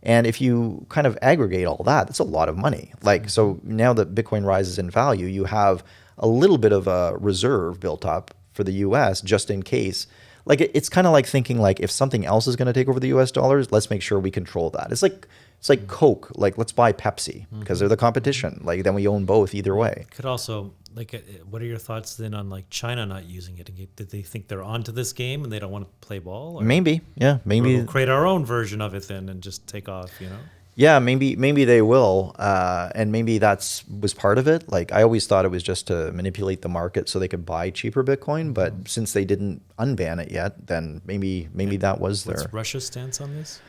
And if you kind of aggregate all that, that's a lot of money. Like, so now that Bitcoin rises in value, you have a little bit of a reserve built up for the US just in case. Like, it's kind of like thinking, like, if something else is going to take over the US dollars, let's make sure we control that. It's like Coke. Like, let's buy Pepsi because they're the competition. Like, then we own both either way. Could also, like, what are your thoughts then on, like, China not using it? Did they think they're onto this game and they don't want to play ball? Or Maybe, yeah, maybe we'll create our own version of it then and just take off, you know? Yeah, maybe they will, and maybe was part of it. Like, I always thought it was just to manipulate the market so they could buy cheaper Bitcoin. But since they didn't unban it yet, then maybe that was there. What's Russia's stance on this?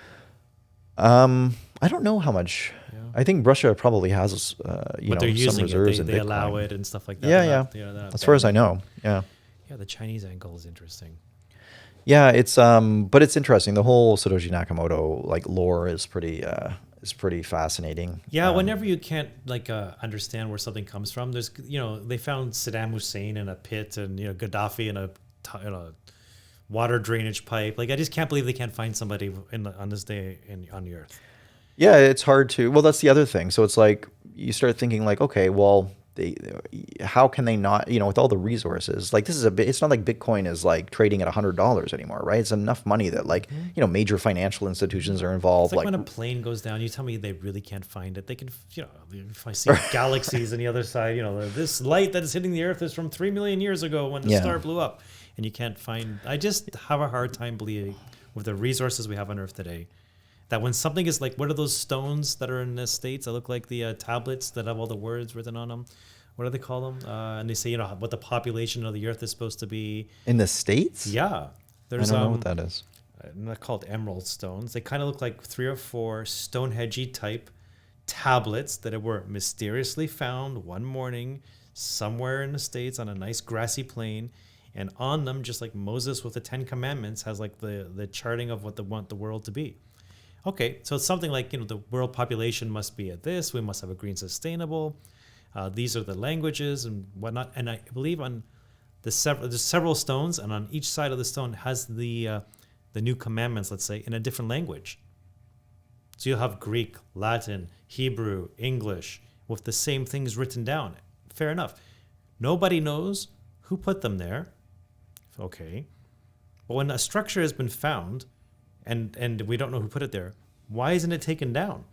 I don't know how much. Yeah. I think Russia probably has but know, they're using some reserves it. They in Bitcoin. allow it and stuff like that. Yeah. As far as I know, yeah. Yeah, the Chinese angle is interesting. Yeah, it's but it's interesting. The whole Satoshi Nakamoto, like, lore is pretty fascinating. Yeah, whenever you can't, like, understand where something comes from, there's, you know, they found Saddam Hussein in a pit, and, you know, Gaddafi in a water drainage pipe. Like, I just can't believe they can't find somebody on this day on the earth. Yeah, it's hard to. Well, that's the other thing. So it's like you start thinking, like, okay, well, how can they not, you know, with all the resources, like, it's not like Bitcoin is like trading at $100 anymore, right? It's enough money that, like, you know, major financial institutions are involved. It's like when a plane goes down, you tell me they really can't find it. They can, you know, if I see galaxies on the other side, you know, this light that is hitting the earth is from 3 million years ago when the star blew up, and you can't find. I just have a hard time believing, with the resources we have on earth today, that when something is like, what are those stones that are in the States that look like the tablets that have all the words written on them? What do they call them? And they say, you know, what the population of the earth is supposed to be. In the States? Yeah. I don't know what that is. They're called emerald stones. They kind of look like 3 or 4 Stonehenge type tablets that were mysteriously found one morning somewhere in the States on a nice grassy plain. And on them, just like Moses with the 10 Commandments, has like the charting of what they want the world to be. Okay, so it's something like, you know, the world population must be at this. We must have a green sustainable. These are the languages and whatnot. And I believe on there's several stones, and on each side of the stone has the new commandments, let's say, in a different language. So you'll have Greek, Latin, Hebrew, English, with the same things written down. Fair enough. Nobody knows who put them there. Okay. But when a structure has been found and we don't know who put it there, why isn't it taken down?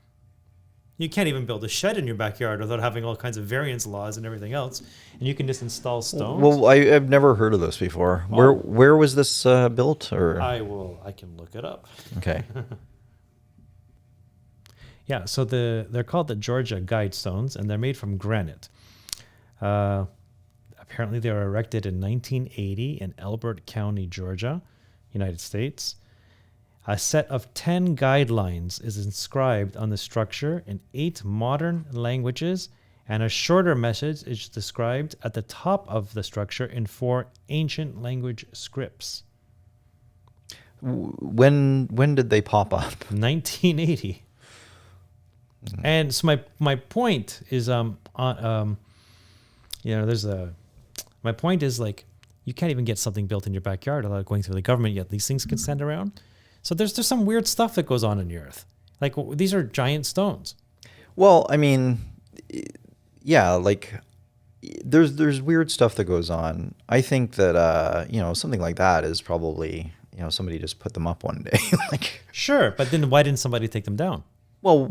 You can't even build a shed in your backyard without having all kinds of variance laws and everything else. And you can just install stones. Well, I've never heard of this before. Oh. Where was this built? Or I can look it up. Okay. Yeah, so they're called the Georgia Guidestones, and they're made from granite. Apparently, they were erected in 1980 in Elbert County, Georgia, United States. A set of 10 guidelines is inscribed on the structure in 8 modern languages, and a shorter message is described at the top of the structure in 4 ancient language scripts. When did they pop up? 1980. And so my point is my point is, like, you can't even get something built in your backyard without going through the government yet. These things can stand around. So there's some weird stuff that goes on in the earth. Like, these are giant stones. Well, I mean, yeah, like, there's weird stuff that goes on. I think that something like that is probably somebody just put them up one day. Like, Sure, but then why didn't somebody take them down? well,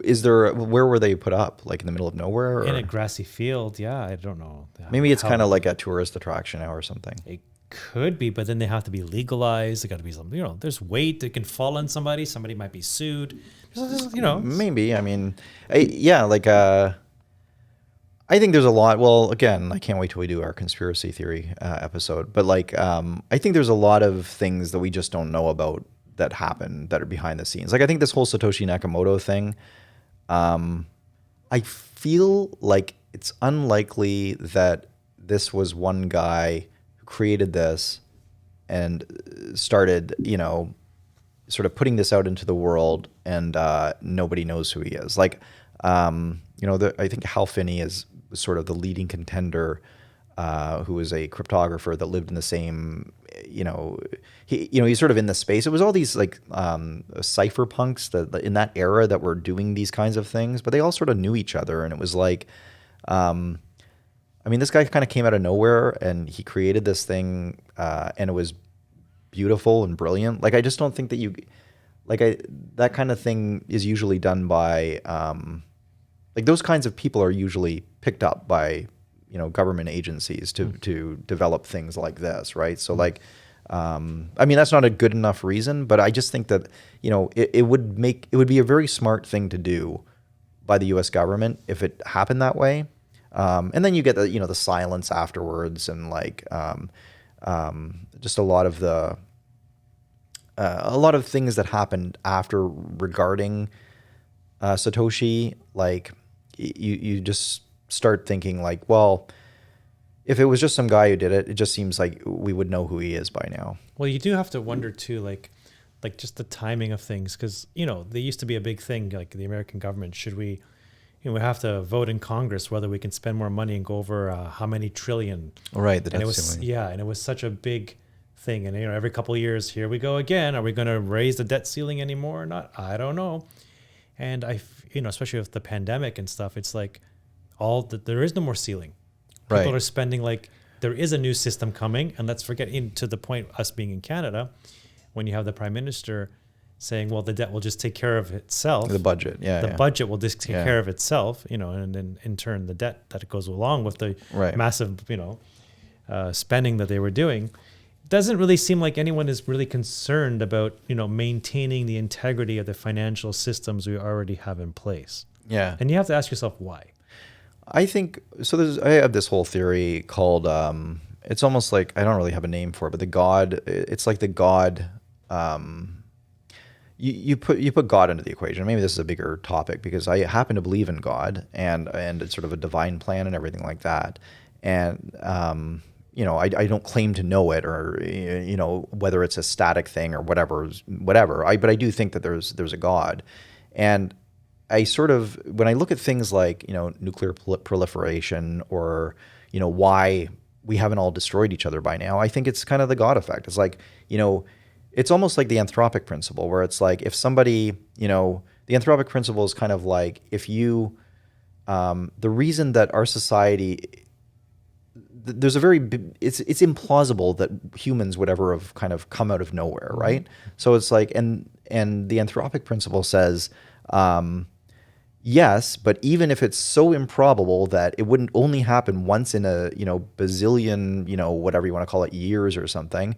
where were they put up? Like in the middle of nowhere, or In a grassy field, yeah, I don't know. maybe it's how- kind of like a tourist attraction now or something. It could be, but then they have to be legalized. They got to be something, there's weight that can fall on somebody. Somebody might be sued. Maybe. I mean, I think there's a lot. Well, again, I can't wait till we do our conspiracy theory episode. But I think there's a lot of things that we just don't know about that happen that are behind the scenes. Like, I think this whole Satoshi Nakamoto thing, I feel like it's unlikely that this was one guy who created this and started, sort of putting this out into the world, and nobody knows who he is. Like, I think Hal Finney was sort of the leading contender, who was a cryptographer that lived in the same, he's sort of in the space. It was all these like cypherpunks that in that era that were doing these kinds of things, but they all sort of knew each other, and it was like, this guy kind of came out of nowhere, and he created this thing, and it was beautiful and brilliant. Like, I just don't think that that kind of thing is usually done by, those kinds of people are usually picked up by, government agencies to develop things like this, right? So that's not a good enough reason, but I just think that, it would be a very smart thing to do by the U.S. government if it happened that way. And then you get the silence afterwards, and just a lot of things that happened after regarding Satoshi. Like, you just start thinking like, well, if it was just some guy who did it, it just seems like we would know who he is by now. Well, you do have to wonder too, like just the timing of things, because they used to be a big thing, like the American government. Should we? We have to vote in Congress whether we can spend more money and go over how many trillion. Right. And it was and it was such a big thing. And every couple of years, here we go again. Are we going to raise the debt ceiling anymore or not? I don't know. And especially with the pandemic and stuff, it's like there is no more ceiling. People Right. are spending there is a new system coming, and let's forget to the point us being in Canada, when you have the Prime Minister saying, well, the debt will just take care of itself. The budget, Budget will just take care of itself, and then in turn the debt that goes along with the massive, spending that they were doing. Doesn't really seem like anyone is really concerned about, maintaining the integrity of the financial systems we already have in place. Yeah. And you have to ask yourself why. I think so. I have this whole theory called, it's almost like, I don't really have a name for it, but it's like the God, you put God into the equation. Maybe this is a bigger topic, because I happen to believe in God and it's sort of a divine plan and everything like that. And, I don't claim to know it, or, whether it's a static thing or whatever. But I do think that there's a God. And I sort of, when I look at things like, nuclear proliferation, or, why we haven't all destroyed each other by now, I think it's kind of the God effect. It's like, it's almost like the anthropic principle, where it's like, if somebody, the anthropic principle is kind of like, if you, the reason that our society, it's implausible that humans would ever have kind of come out of nowhere, right? So it's like, and the anthropic principle says, yes, but even if it's so improbable that it wouldn't only happen once in a, bazillion, whatever you want to call it, years or something,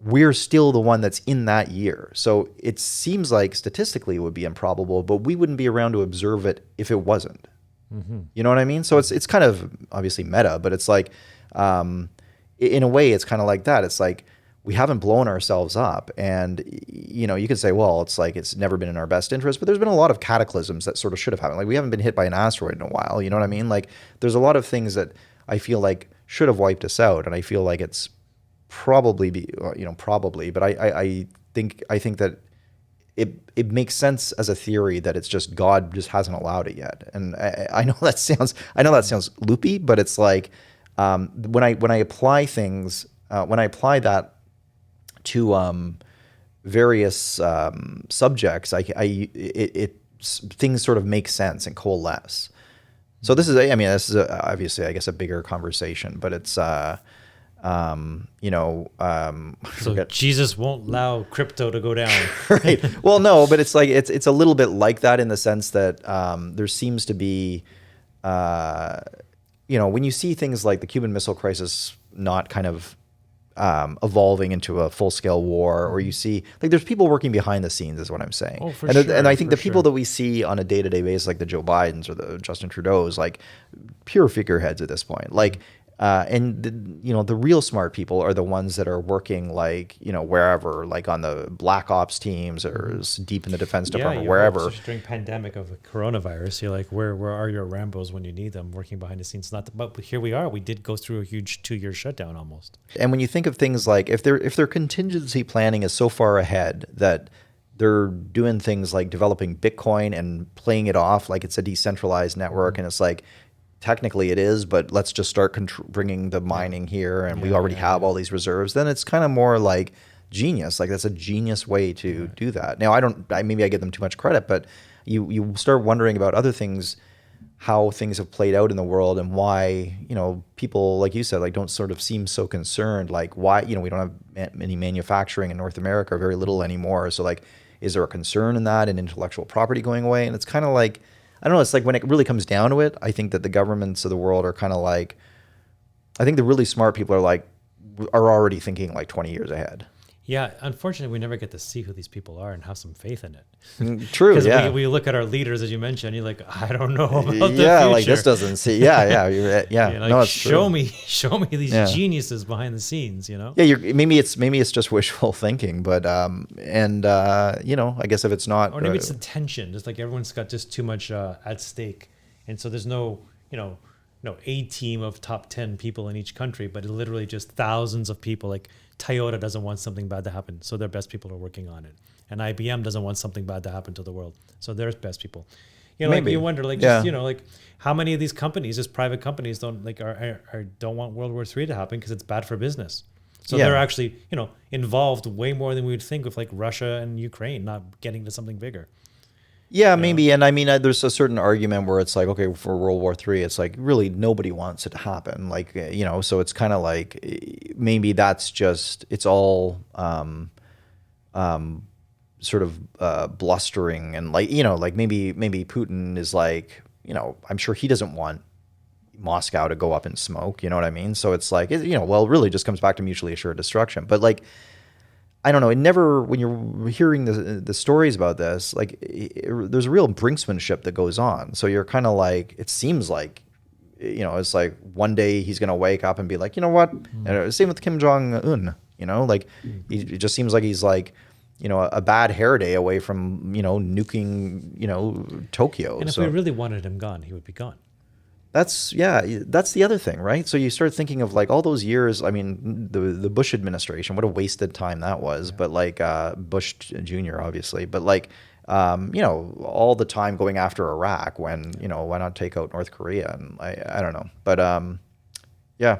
we're still the one that's in that year. So it seems like statistically it would be improbable, but we wouldn't be around to observe it if it wasn't. Mm-hmm. You know what I mean? So it's kind of obviously meta, but it's like, in a way, it's kind of like that. It's like, we haven't blown ourselves up, and you could say, well, it's like it's never been in our best interest, but there's been a lot of cataclysms that sort of should have happened. Like, we haven't been hit by an asteroid in a while. You know what I mean? Like, there's a lot of things that I feel like should have wiped us out, and I feel like it's probably but I think that it makes sense as a theory that it's just God just hasn't allowed it yet. And I know that sounds loopy, but it's like, when I apply things, when I apply that to various subjects, things sort of make sense and coalesce. So this is, I mean, this is obviously, I guess, a bigger conversation, but it's, you know, So Jesus won't allow crypto to go down. right. Well, no, but it's like, it's a little bit like that in the sense that there seems to be, you know, when you see things like the Cuban Missile Crisis not kind of evolving into a full-scale war, or you see, like, there's people working behind the scenes, is what I'm saying. Oh, for and, sure, and I think for the people sure. that we see on a day-to-day basis, like the Joe Bidens or the Justin Trudeau's, like pure figureheads at this point. Like, and you know, the real smart people are the ones that are working, like, you know, wherever, like on the black ops teams or deep in the defense department, you wherever. hope, especially during pandemic of the coronavirus, you're like, where are your Rambos when you need them, working behind the scenes? But here we are. We did go through a huge 2-year shutdown almost. And when you think of things like, if their contingency planning is so far ahead that they're doing things like developing Bitcoin and playing it off like it's a decentralized network, and it's like, technically it is, but let's just start bringing the mining here, and we already have all these reserves, then it's kind of more like genius. Like, that's a genius way to do that. Now, maybe I give them too much credit, but you start wondering about other things, how things have played out in the world, and why, you know, people, like you said, like, don't sort of seem so concerned. Like, why, you know, we don't have any manufacturing in North America, or very little anymore. So, like, is there a concern in that, and intellectual property going away? And it's kind of like, I don't know, it's like when it really comes down to it, I think that the governments of the world are kind of like, I think the really smart people are already thinking like 20 years ahead. Yeah, unfortunately, we never get to see who these people are and have some faith in it. True, Because yeah. we look at our leaders, as you mentioned, you're like, I don't know about the Yeah, future. like, this doesn't see. Yeah, yeah. You're like, No, it's show true. me these geniuses behind the scenes, you know? Yeah, maybe it's just wishful thinking, but you know, I guess if it's not, Or maybe it's the tension, just like everyone's got just too much at stake, and so there's no, a team of top 10 people in each country, but literally just thousands of people. Like Toyota doesn't want something bad to happen, so their best people are working on it, and IBM doesn't want something bad to happen to the world, so their best people. You know, maybe. like you wonder, like, just, like how many of these companies, just private companies, don't like don't want World War III to happen because it's bad for business. So they're actually, involved way more than we would think with like Russia and Ukraine not getting to something bigger. Yeah, maybe. And I mean, there's a certain argument where it's like, okay, for World War III, it's like really nobody wants it to happen. Like, so it's kind of like, maybe that's just, it's all sort of blustering, and like, like maybe Putin is like, I'm sure he doesn't want Moscow to go up in smoke, you know what I mean? So it's like, well, it really just comes back to mutually assured destruction. But like, I don't know, it never, when you're hearing the stories about this, like, there's a real brinksmanship that goes on. So you're kind of like, it seems like, it's like one day he's going to wake up and be like, you know what? And same with Kim Jong-un, like, it just seems like he's like, a bad hair day away from, nuking, Tokyo. And if we really wanted him gone, he would be gone. That's the other thing, right? So you start thinking of like all those years. I mean, the Bush administration, what a wasted time that was. But like Bush Jr., obviously. But like, all the time going after Iraq when, why not take out North Korea? And I don't know. But yeah,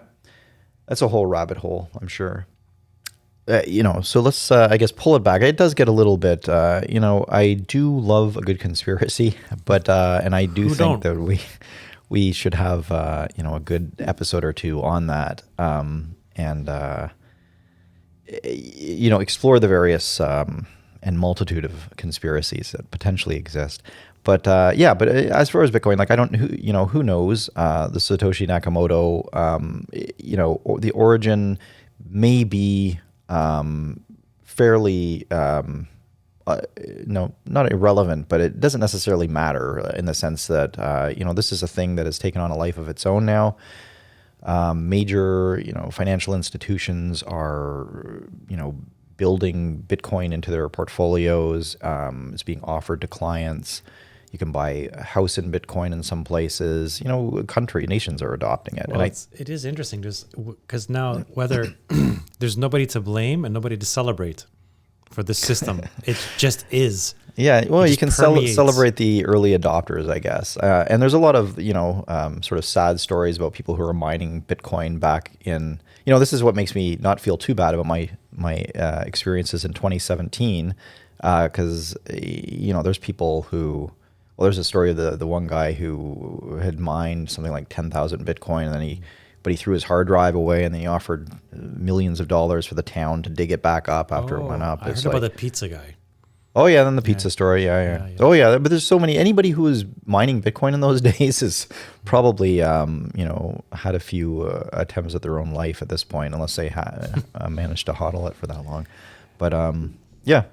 that's a whole rabbit hole, I'm sure. So let's, I guess, pull it back. It does get a little bit, I do love a good conspiracy, but, and I do think that we should have, a good episode or two on that, and explore the various and multitude of conspiracies that potentially exist. But but as far as Bitcoin, like, I don't, who knows? The Satoshi Nakamoto, the origin may be fairly. No, not irrelevant, but it doesn't necessarily matter in the sense that, this is a thing that has taken on a life of its own now. Major, financial institutions are, building Bitcoin into their portfolios. It's being offered to clients. You can buy a house in Bitcoin in some places. Nations are adopting it. Well, and it is interesting just because now whether there's nobody to blame and nobody to celebrate for the system. It just is. Yeah, well, you can celebrate the early adopters, I guess. And there's a lot of, sort of sad stories about people who are mining Bitcoin back in, this is what makes me not feel too bad about my experiences in 2017, because, there's people who Well, there's a story of the one guy who had mined something like 10,000 Bitcoin, and then but he threw his hard drive away, and then he offered millions of dollars for the town to dig it back up after it went up. I heard about the pizza guy. Oh yeah, then the pizza story, yeah. Oh yeah, but there's so many. Anybody who was mining Bitcoin in those days is probably, had a few attempts at their own life at this point, unless they managed to hodl it for that long. But yeah.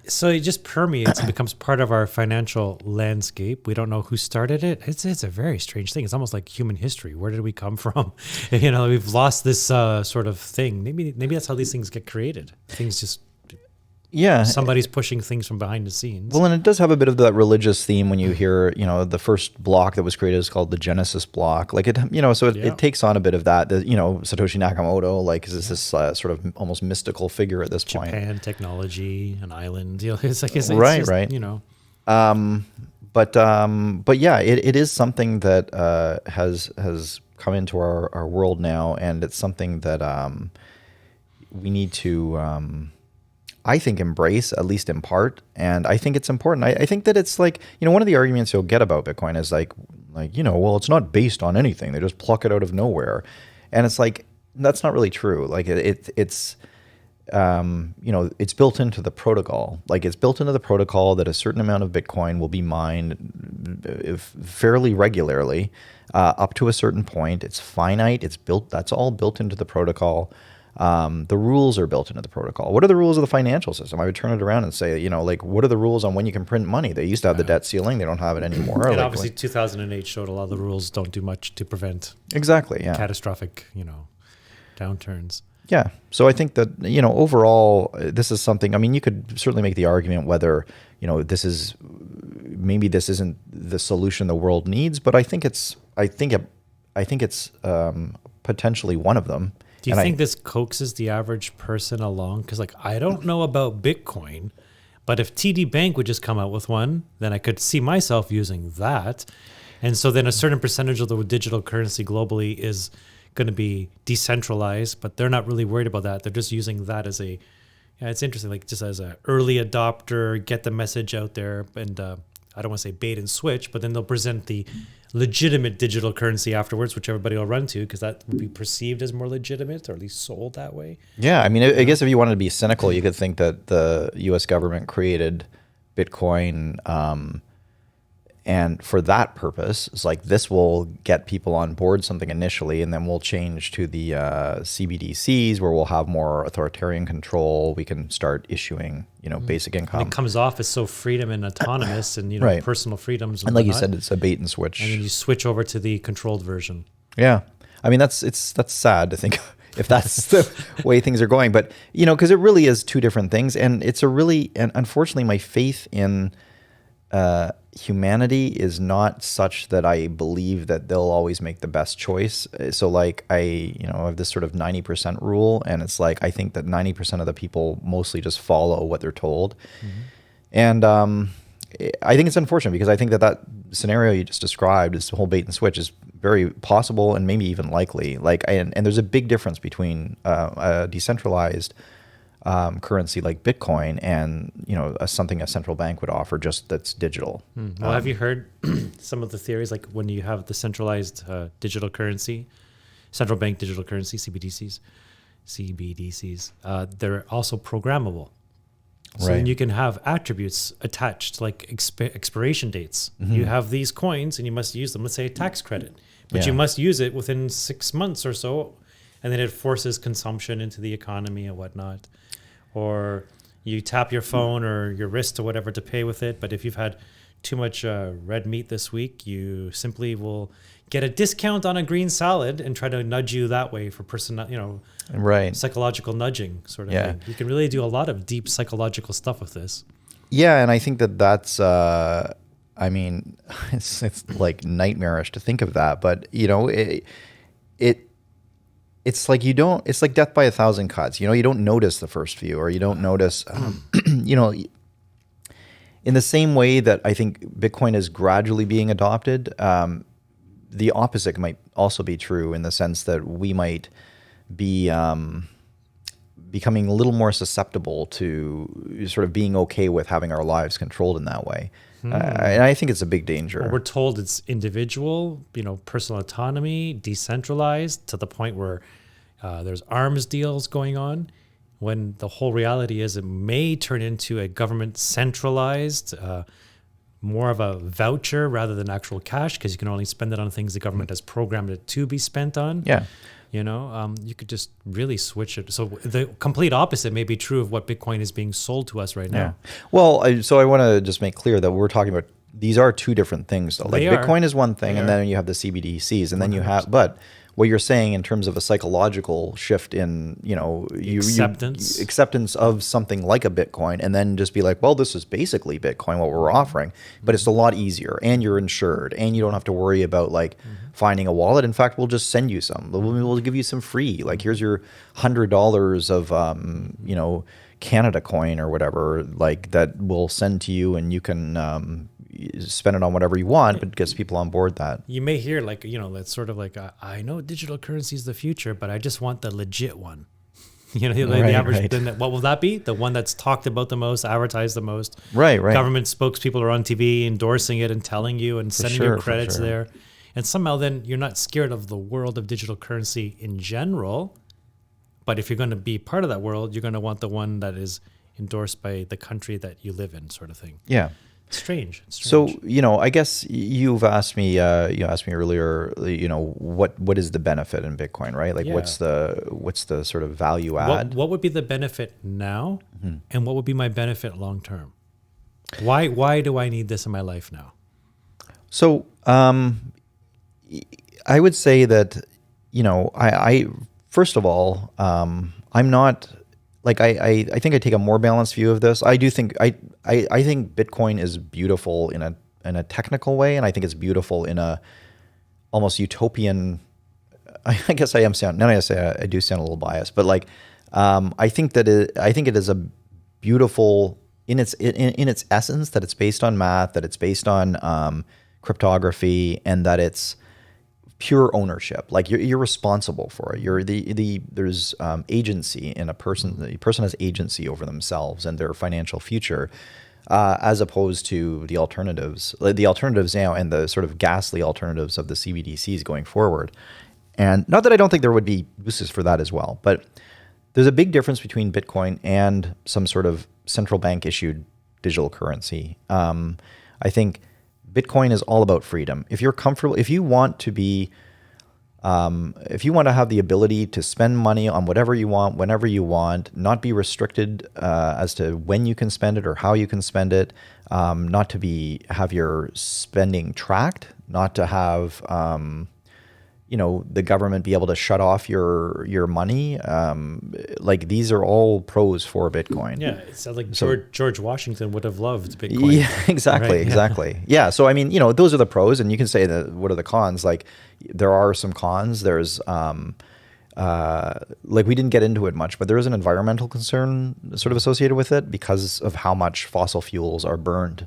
So it just permeates and becomes part of our financial landscape. We don't know who started it. It's a very strange thing. It's almost like human history. Where did we come from? We've lost this sort of thing. Maybe that's how these things get created. Things just somebody's pushing things from behind the scenes. Well, and it does have a bit of that religious theme when you hear, the first block that was created is called the Genesis block. Like it takes on a bit of that. Satoshi Nakamoto, like, is this sort of almost mystical figure at this point. Japan technology, an island. It's like it's right. But yeah, it is something that has come into our world now, and it's something that we need to. I think embrace, at least in part, and I think it's important. I think that it's like, one of the arguments you'll get about Bitcoin is like, well, it's not based on anything. They just pluck it out of nowhere, and it's like that's not really true. Like it's built into the protocol. Like it's built into the protocol that a certain amount of Bitcoin will be mined fairly regularly up to a certain point. It's finite. It's built. That's all built into the protocol. The rules are built into the protocol. What are the rules of the financial system? I would turn it around and say, what are the rules on when you can print money? They used to have the debt ceiling. They don't have it anymore. And obviously 2008 showed a lot of the rules don't do much to prevent catastrophic, downturns. Yeah. So I think that, overall, this is something, you could certainly make the argument whether, maybe this isn't the solution the world needs, but I think it's potentially one of them. Do you think this coaxes the average person along? Because, I don't know about Bitcoin, but if TD Bank would just come out with one, then I could see myself using that. And so then a certain percentage of the digital currency globally is going to be decentralized, but they're not really worried about that. They're just using that as it's interesting, just as an early adopter, get the message out there. And I don't want to say bait and switch, but then they'll present the legitimate digital currency afterwards, which everybody will run to because that would be perceived as more legitimate, or at least sold that way. Yeah, I guess if you wanted to be cynical, you could think that the U.S. government created Bitcoin, and for that purpose, it's like this will get people on board something initially, and then we'll change to the CBDCs where we'll have more authoritarian control. We can start issuing, basic income. And it comes off as so freedom and autonomous, and personal freedoms. And like you said, it's a bait and switch. And then you switch over to the controlled version. Yeah, that's sad to think if that's the way things are going, but because it really is two different things, and and unfortunately, my faith in humanity is not such that I believe that they'll always make the best choice. So I have this sort of 90% rule, and it's like I think that 90% of the people mostly just follow what they're told. Mm-hmm. And I think it's unfortunate because I think that scenario you just described, this whole bait and switch, is very possible and maybe even likely. And there's a big difference between a decentralized currency like Bitcoin and something a central bank would offer just that's digital. Well, have you heard some of the theories, like when you have the centralized digital currency, central bank digital currency, CBDCs, they're also programmable. So then you can have attributes attached, like expiration dates. Mm-hmm. You have these coins and you must use them, let's say a tax credit, but you must use it within 6 months or so, and then it forces consumption into the economy and whatnot. Or you tap your phone or your wrist or whatever to pay with it. But if you've had too much red meat this week, you simply will get a discount on a green salad and try to nudge you that way for psychological nudging sort of thing. You can really do a lot of deep psychological stuff with this. Yeah, and I think that's, it's like nightmarish to think of that. But, it's like it's like death by a thousand cuts. You don't notice the first few, or you don't notice, in the same way that I think Bitcoin is gradually being adopted, the opposite might also be true in the sense that we might be becoming a little more susceptible to sort of being okay with having our lives controlled in that way. And I think it's a big danger. Well, we're told it's individual, personal autonomy, decentralized, to the point where there's arms deals going on, when the whole reality is it may turn into a government centralized, more of a voucher rather than actual cash, because you can only spend it on things the government has programmed it to be spent on. Yeah. You could just really switch it. So the complete opposite may be true of what Bitcoin is being sold to us right now. Well, so I want to just make clear that we're talking about, these are two different things though. Like They are. Bitcoin is one thing, They and are. then you have the CBDCs, and then you have, but what you're saying in terms of a psychological shift in, acceptance of something like a Bitcoin, and then just be like, well, this is basically Bitcoin, what we're offering, but it's a lot easier, and you're insured, and you don't have to worry about like finding a wallet. In fact, we'll just send you some. We'll give you some free. Like, here's your $100 of, Canada coin or whatever, like that we'll send to you, and you can spend it on whatever you want, but it gets people on board that. You may hear that's sort of like, I know digital currency is the future, but I just want the legit one. The average, right. Then what will that be? The one that's talked about the most, advertised the most. Right. Government spokespeople are on TV endorsing it and telling you and sending you sure, credits for sure. there. And somehow then you're not scared of the world of digital currency in general. But if you're going to be part of that world, you're going to want the one that is endorsed by the country that you live in, sort of thing. Yeah. It's strange. So, I guess you've asked me, you asked me earlier, what is the benefit in Bitcoin, right? Like, Yeah. what's the sort of value add? What would be the benefit now, and what would be my benefit long term? Why do I need this in my life now? So, I would say that, I first of all, I'm not like, I think I take a more balanced view of this. I do think I think Bitcoin is beautiful in a technical way, and I think it's beautiful in a almost utopian. I guess I am sound. Now I say I do sound a little biased, but like, I think it is a beautiful in its essence, that it's based on math, that it's based on cryptography, and that it's pure ownership. Like, you're responsible for it. You're there's agency in a person. The person has agency over themselves and their financial future, as opposed to the alternatives. The alternatives now, and the sort of ghastly alternatives of the CBDCs going forward. And not that I don't think there would be uses for that as well, but there's a big difference between Bitcoin and some sort of central bank issued digital currency. I think Bitcoin is all about freedom. If you're comfortable, if you want to be, if you want to have the ability to spend money on whatever you want, whenever you want, not be restricted as to when you can spend it or how you can spend it, not to have your spending tracked, not to have, the government be able to shut off your money. Like, these are all pros for Bitcoin. Yeah, it sounds like George Washington would have loved Bitcoin. Yeah, exactly, Right? exactly. Yeah. So, I mean, those are the pros, and you can say that, what are the cons? Like, there are some cons. There's, like, we didn't get into it much, but there is an environmental concern sort of associated with it because of how much fossil fuels are burned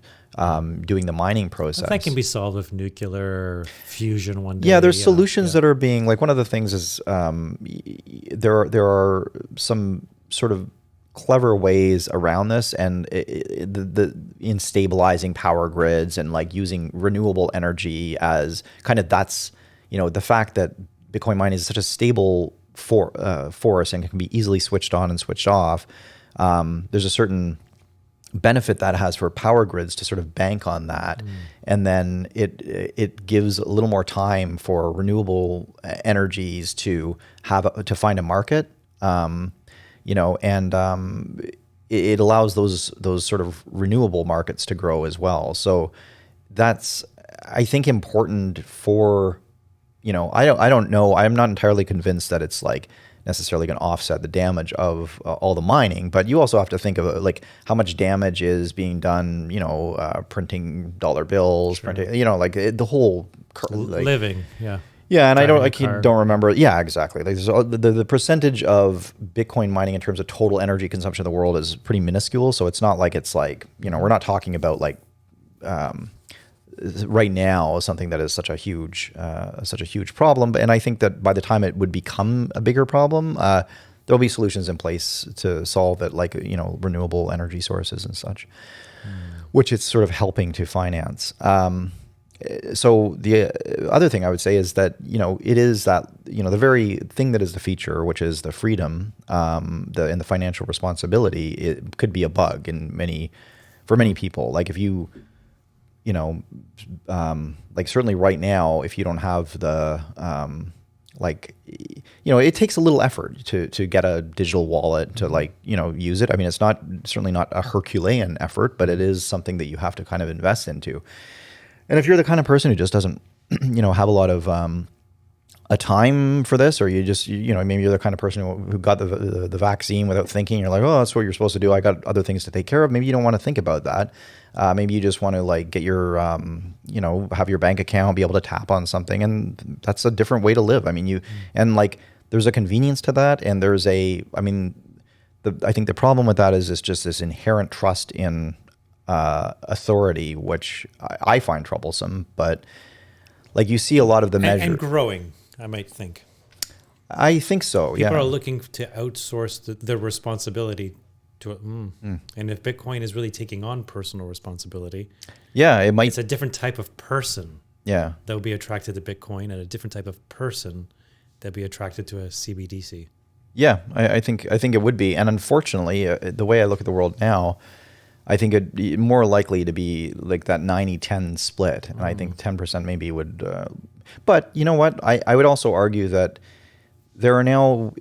doing the mining process. That can be solved with nuclear fusion one day. Yeah, there's solutions that are being, like, one of the things is there are some sort of clever ways around this, and in stabilizing power grids and like using renewable energy as kind of, that's, the fact that Bitcoin mining is such a stable force and can be easily switched on and switched off. There's a certain benefit that has for power grids to sort of bank on that, and then it gives a little more time for renewable energies to find a market, and it allows those sort of renewable markets to grow as well. So that's, I think, important for, I don't know. I'm not entirely convinced that it's like necessarily going to offset the damage of all the mining, but you also have to think of like how much damage is being done, printing dollar bills, Sure. printing, the whole living. Yeah. Yeah, and Driving a I car. don't remember. Yeah, exactly. Like, the percentage of Bitcoin mining in terms of total energy consumption in the world is pretty minuscule. So it's not like we're not talking about like right now something that is such a huge problem. And I think that by the time it would become a bigger problem, there'll be solutions in place to solve it, like renewable energy sources and such, which it's sort of helping to finance. So the other thing I would say is that it is that the very thing that is the feature, which is the freedom, and the financial responsibility, it could be a bug for many people. Like if you like certainly right now, if you don't have the it takes a little effort to get a digital wallet to use it. I mean, it's certainly not a Herculean effort, but it is something that you have to kind of invest into. And if you're the kind of person who just doesn't, have a lot of a time for this, or you just, maybe you're the kind of person who got the vaccine without thinking, you're like, oh, that's what you're supposed to do. I got other things to take care of. Maybe you don't want to think about that. Maybe you just want to get your, have your bank account, be able to tap on something. And that's a different way to live. I mean, and there's a convenience to that. And I think the problem with that is it's just this inherent trust in authority, which I find troublesome. But you see a lot of the measures. And growing, I might think. I think so, yeah. People are looking to outsource the responsibility to it. And if Bitcoin is really taking on personal responsibility, it's a different type of person that would be attracted to Bitcoin, and a different type of person that'd be attracted to a CBDC. Yeah, I think it would be. And unfortunately, the way I look at the world now, I think it'd more likely to be like that 90-10 split. And I think 10% maybe would, but you know what? I would also argue that there are now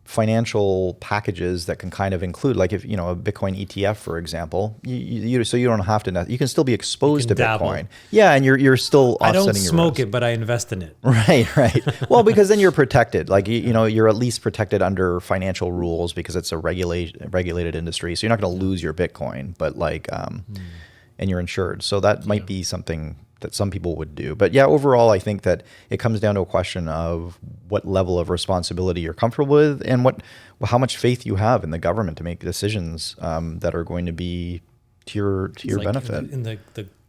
financial packages that can kind of include, like if, a Bitcoin ETF, for example, so you don't have to, you can still be exposed to dabble. Bitcoin. Yeah. And you're still offsetting your risk. I don't smoke it, but I invest in it. Right. Well, because then you're protected. You're at least protected under financial rules because it's a regulated industry. So you're not going to lose your Bitcoin, but and you're insured. So that might be something that some people would do. But yeah, overall, I think that it comes down to a question of what level of responsibility you're comfortable with, and how much faith you have in the government to make decisions that are going to be to your benefit. In the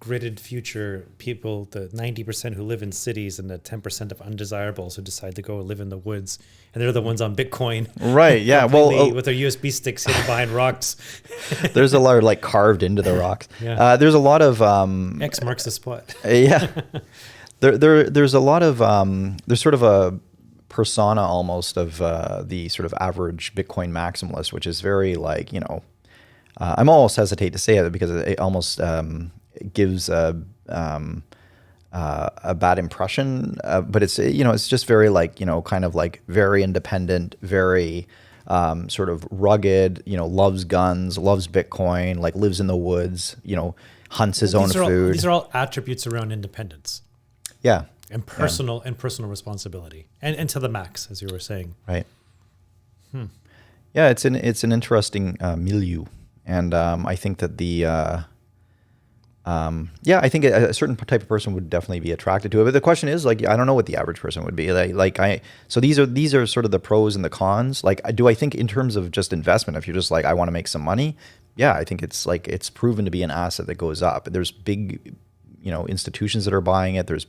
gridded future, people, the 90% who live in cities and the 10% of undesirables who decide to go live in the woods, and they're the ones on Bitcoin. Right, yeah. Well, with their USB sticks hidden behind rocks. There's a lot of carved into the rocks. Yeah. There's a lot of... X marks the spot. Yeah. There's a lot of... there's sort of a persona almost of the sort of average Bitcoin maximalist, which is very I'm almost hesitate to say it because it almost gives a bad impression, but it's it's just very kind of very independent, very sort of rugged, loves guns, loves Bitcoin, lives in the woods, hunts his own food. These are all attributes around independence. Yeah. And personal responsibility, and to the max, as you were saying. Right. Yeah, it's an interesting milieu. And I think that I think a certain type of person would definitely be attracted to it. But the question is, I don't know what the average person would be. So these are sort of the pros and the cons. Do I think in terms of just investment, if you're just I want to make some money, yeah, I think it's it's proven to be an asset that goes up. There's big, institutions that are buying it. There's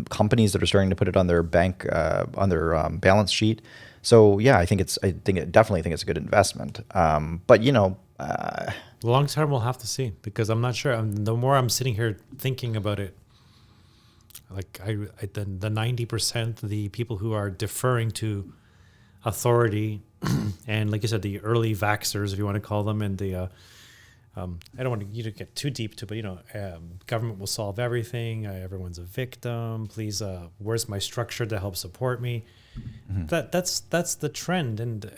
companies that are starting to put it on their bank, on their balance sheet. So yeah, I definitely think it's a good investment. But long term, we'll have to see, because I'm not sure. The more I'm sitting here thinking about it, the 90%, the people who are deferring to authority, and like you said, the early vaxxers, if you want to call them, and the I don't want you to get too deep to, but government will solve everything. Everyone's a victim. Please, where's my structure to help support me? Mm-hmm. That's the trend, and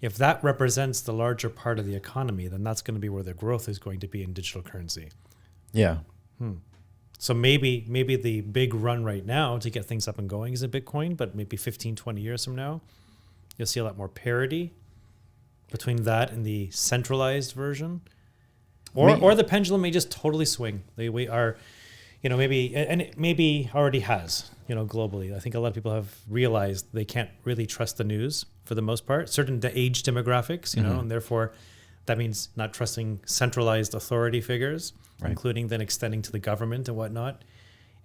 if that represents the larger part of the economy, then that's going to be where the growth is going to be in digital currency. Yeah. So maybe the big run right now to get things up and going is in Bitcoin, but maybe 15, 20 years from now, you'll see a lot more parity between that and the centralized version. Or the pendulum may just totally swing. We are, maybe, and it maybe already has, globally. I think a lot of people have realized they can't really trust the news for the most part, certain age demographics, and therefore that means not trusting centralized authority figures, right, including then extending to the government and whatnot,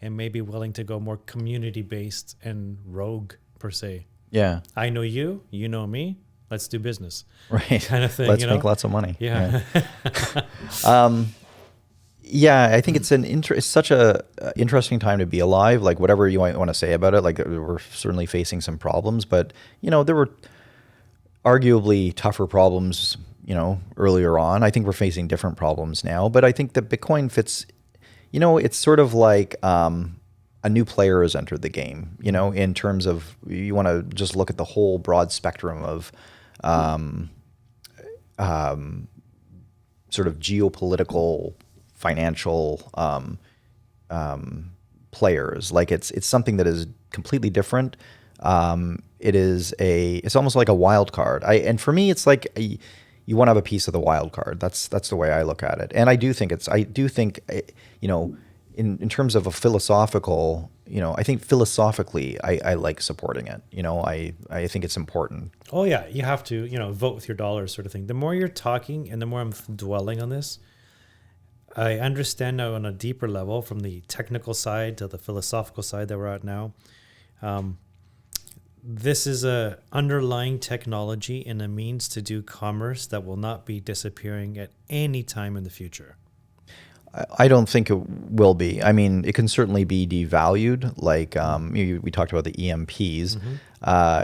and maybe willing to go more community-based and rogue, per se. Yeah. I know you, you know me. Let's do business. Right. Kind of thing. Let's you make know? lots of money. Yeah. Yeah, I think it's such a interesting time to be alive. Like whatever you might want to say about it, like we're certainly facing some problems, but there were arguably tougher problems, earlier on. I think we're facing different problems now, but I think that Bitcoin fits. It's sort of like a new player has entered the game. In terms of you want to just look at the whole broad spectrum of sort of geopolitical, financial players. Like it's something that is completely different. It's almost like a wild card. And for me, it's like you want to have a piece of the wild card. That's the way I look at it. And I do think in terms of a philosophical, I think philosophically, I like supporting it. I think it's important. Oh yeah, you have to, vote with your dollars, sort of thing. The more you're talking and the more I'm dwelling on this, I understand now on a deeper level, from the technical side to the philosophical side that we're at now. This is a underlying technology and a means to do commerce that will not be disappearing at any time in the future. I don't think it will be. I mean, it can certainly be devalued. Like we talked about the EMPs.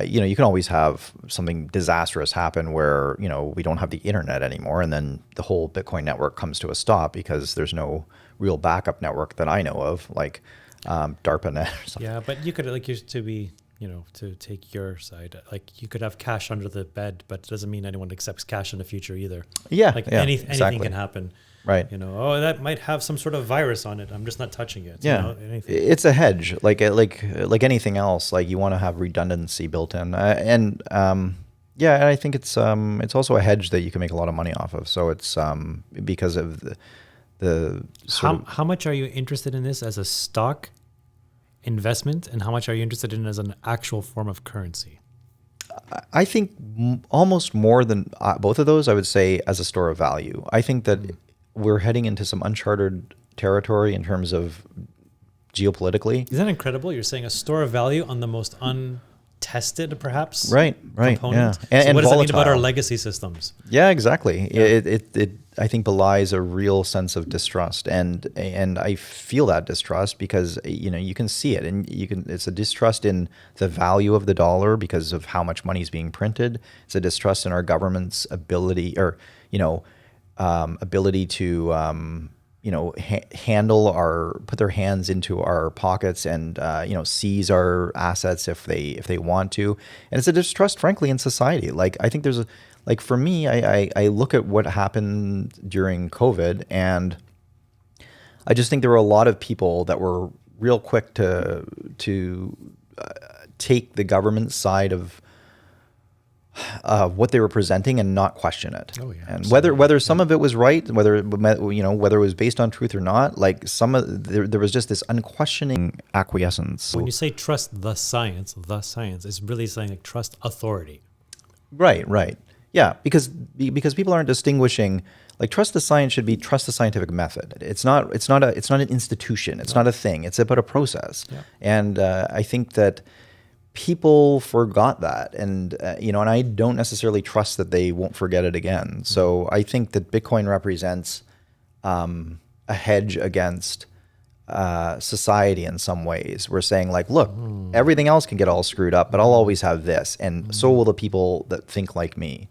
You can always have something disastrous happen where we don't have the internet anymore, and then the whole Bitcoin network comes to a stop because there's no real backup network that I know of, like DARPANet or something. Yeah, but you could to take your side. Like you could have cash under the bed, but it doesn't mean anyone accepts cash in the future either. Yeah, like exactly. anything can happen. Right. That might have some sort of virus on it. I'm just not touching it. Yeah. It's a hedge, like anything else. Like you want to have redundancy built in, and I think it's also a hedge that you can make a lot of money off of. So it's because of the how much are you interested in this as a stock investment, and how much are you interested in as an actual form of currency? I think almost more than both of those. I would say as a store of value. I think that we're heading into some uncharted territory in terms of geopolitically. Isn't that incredible? You're saying a store of value on the most untested, perhaps, right, component. Yeah. And what does volatile. that mean about our legacy systems? Yeah, exactly. Yeah. It I think belies a real sense of distrust, and I feel that distrust because you can see it, and it's a distrust in the value of the dollar because of how much money is being printed. It's a distrust in our government's ability, or ability to put their hands into our pockets and seize our assets if they want to. And it's a distrust, frankly, in society. Like I think for me, I look at what happened during COVID, and I just think there were a lot of people that were real quick to take the government side of what they were presenting and not question it. Oh, yeah, and whether some of it was right, whether it was based on truth or not, like there was just this unquestioning acquiescence. When you say trust the science is really saying like trust authority. Right. Yeah, because people aren't distinguishing. Like trust the science should be trust the scientific method. It's not an institution. It's not a thing. It's about a process. Yeah. And I think that people forgot that, and and I don't necessarily trust that they won't forget it again. So I think that Bitcoin represents a hedge against society in some ways. We're saying like, look, everything else can get all screwed up, but I'll always have this, and so will the people that think like me.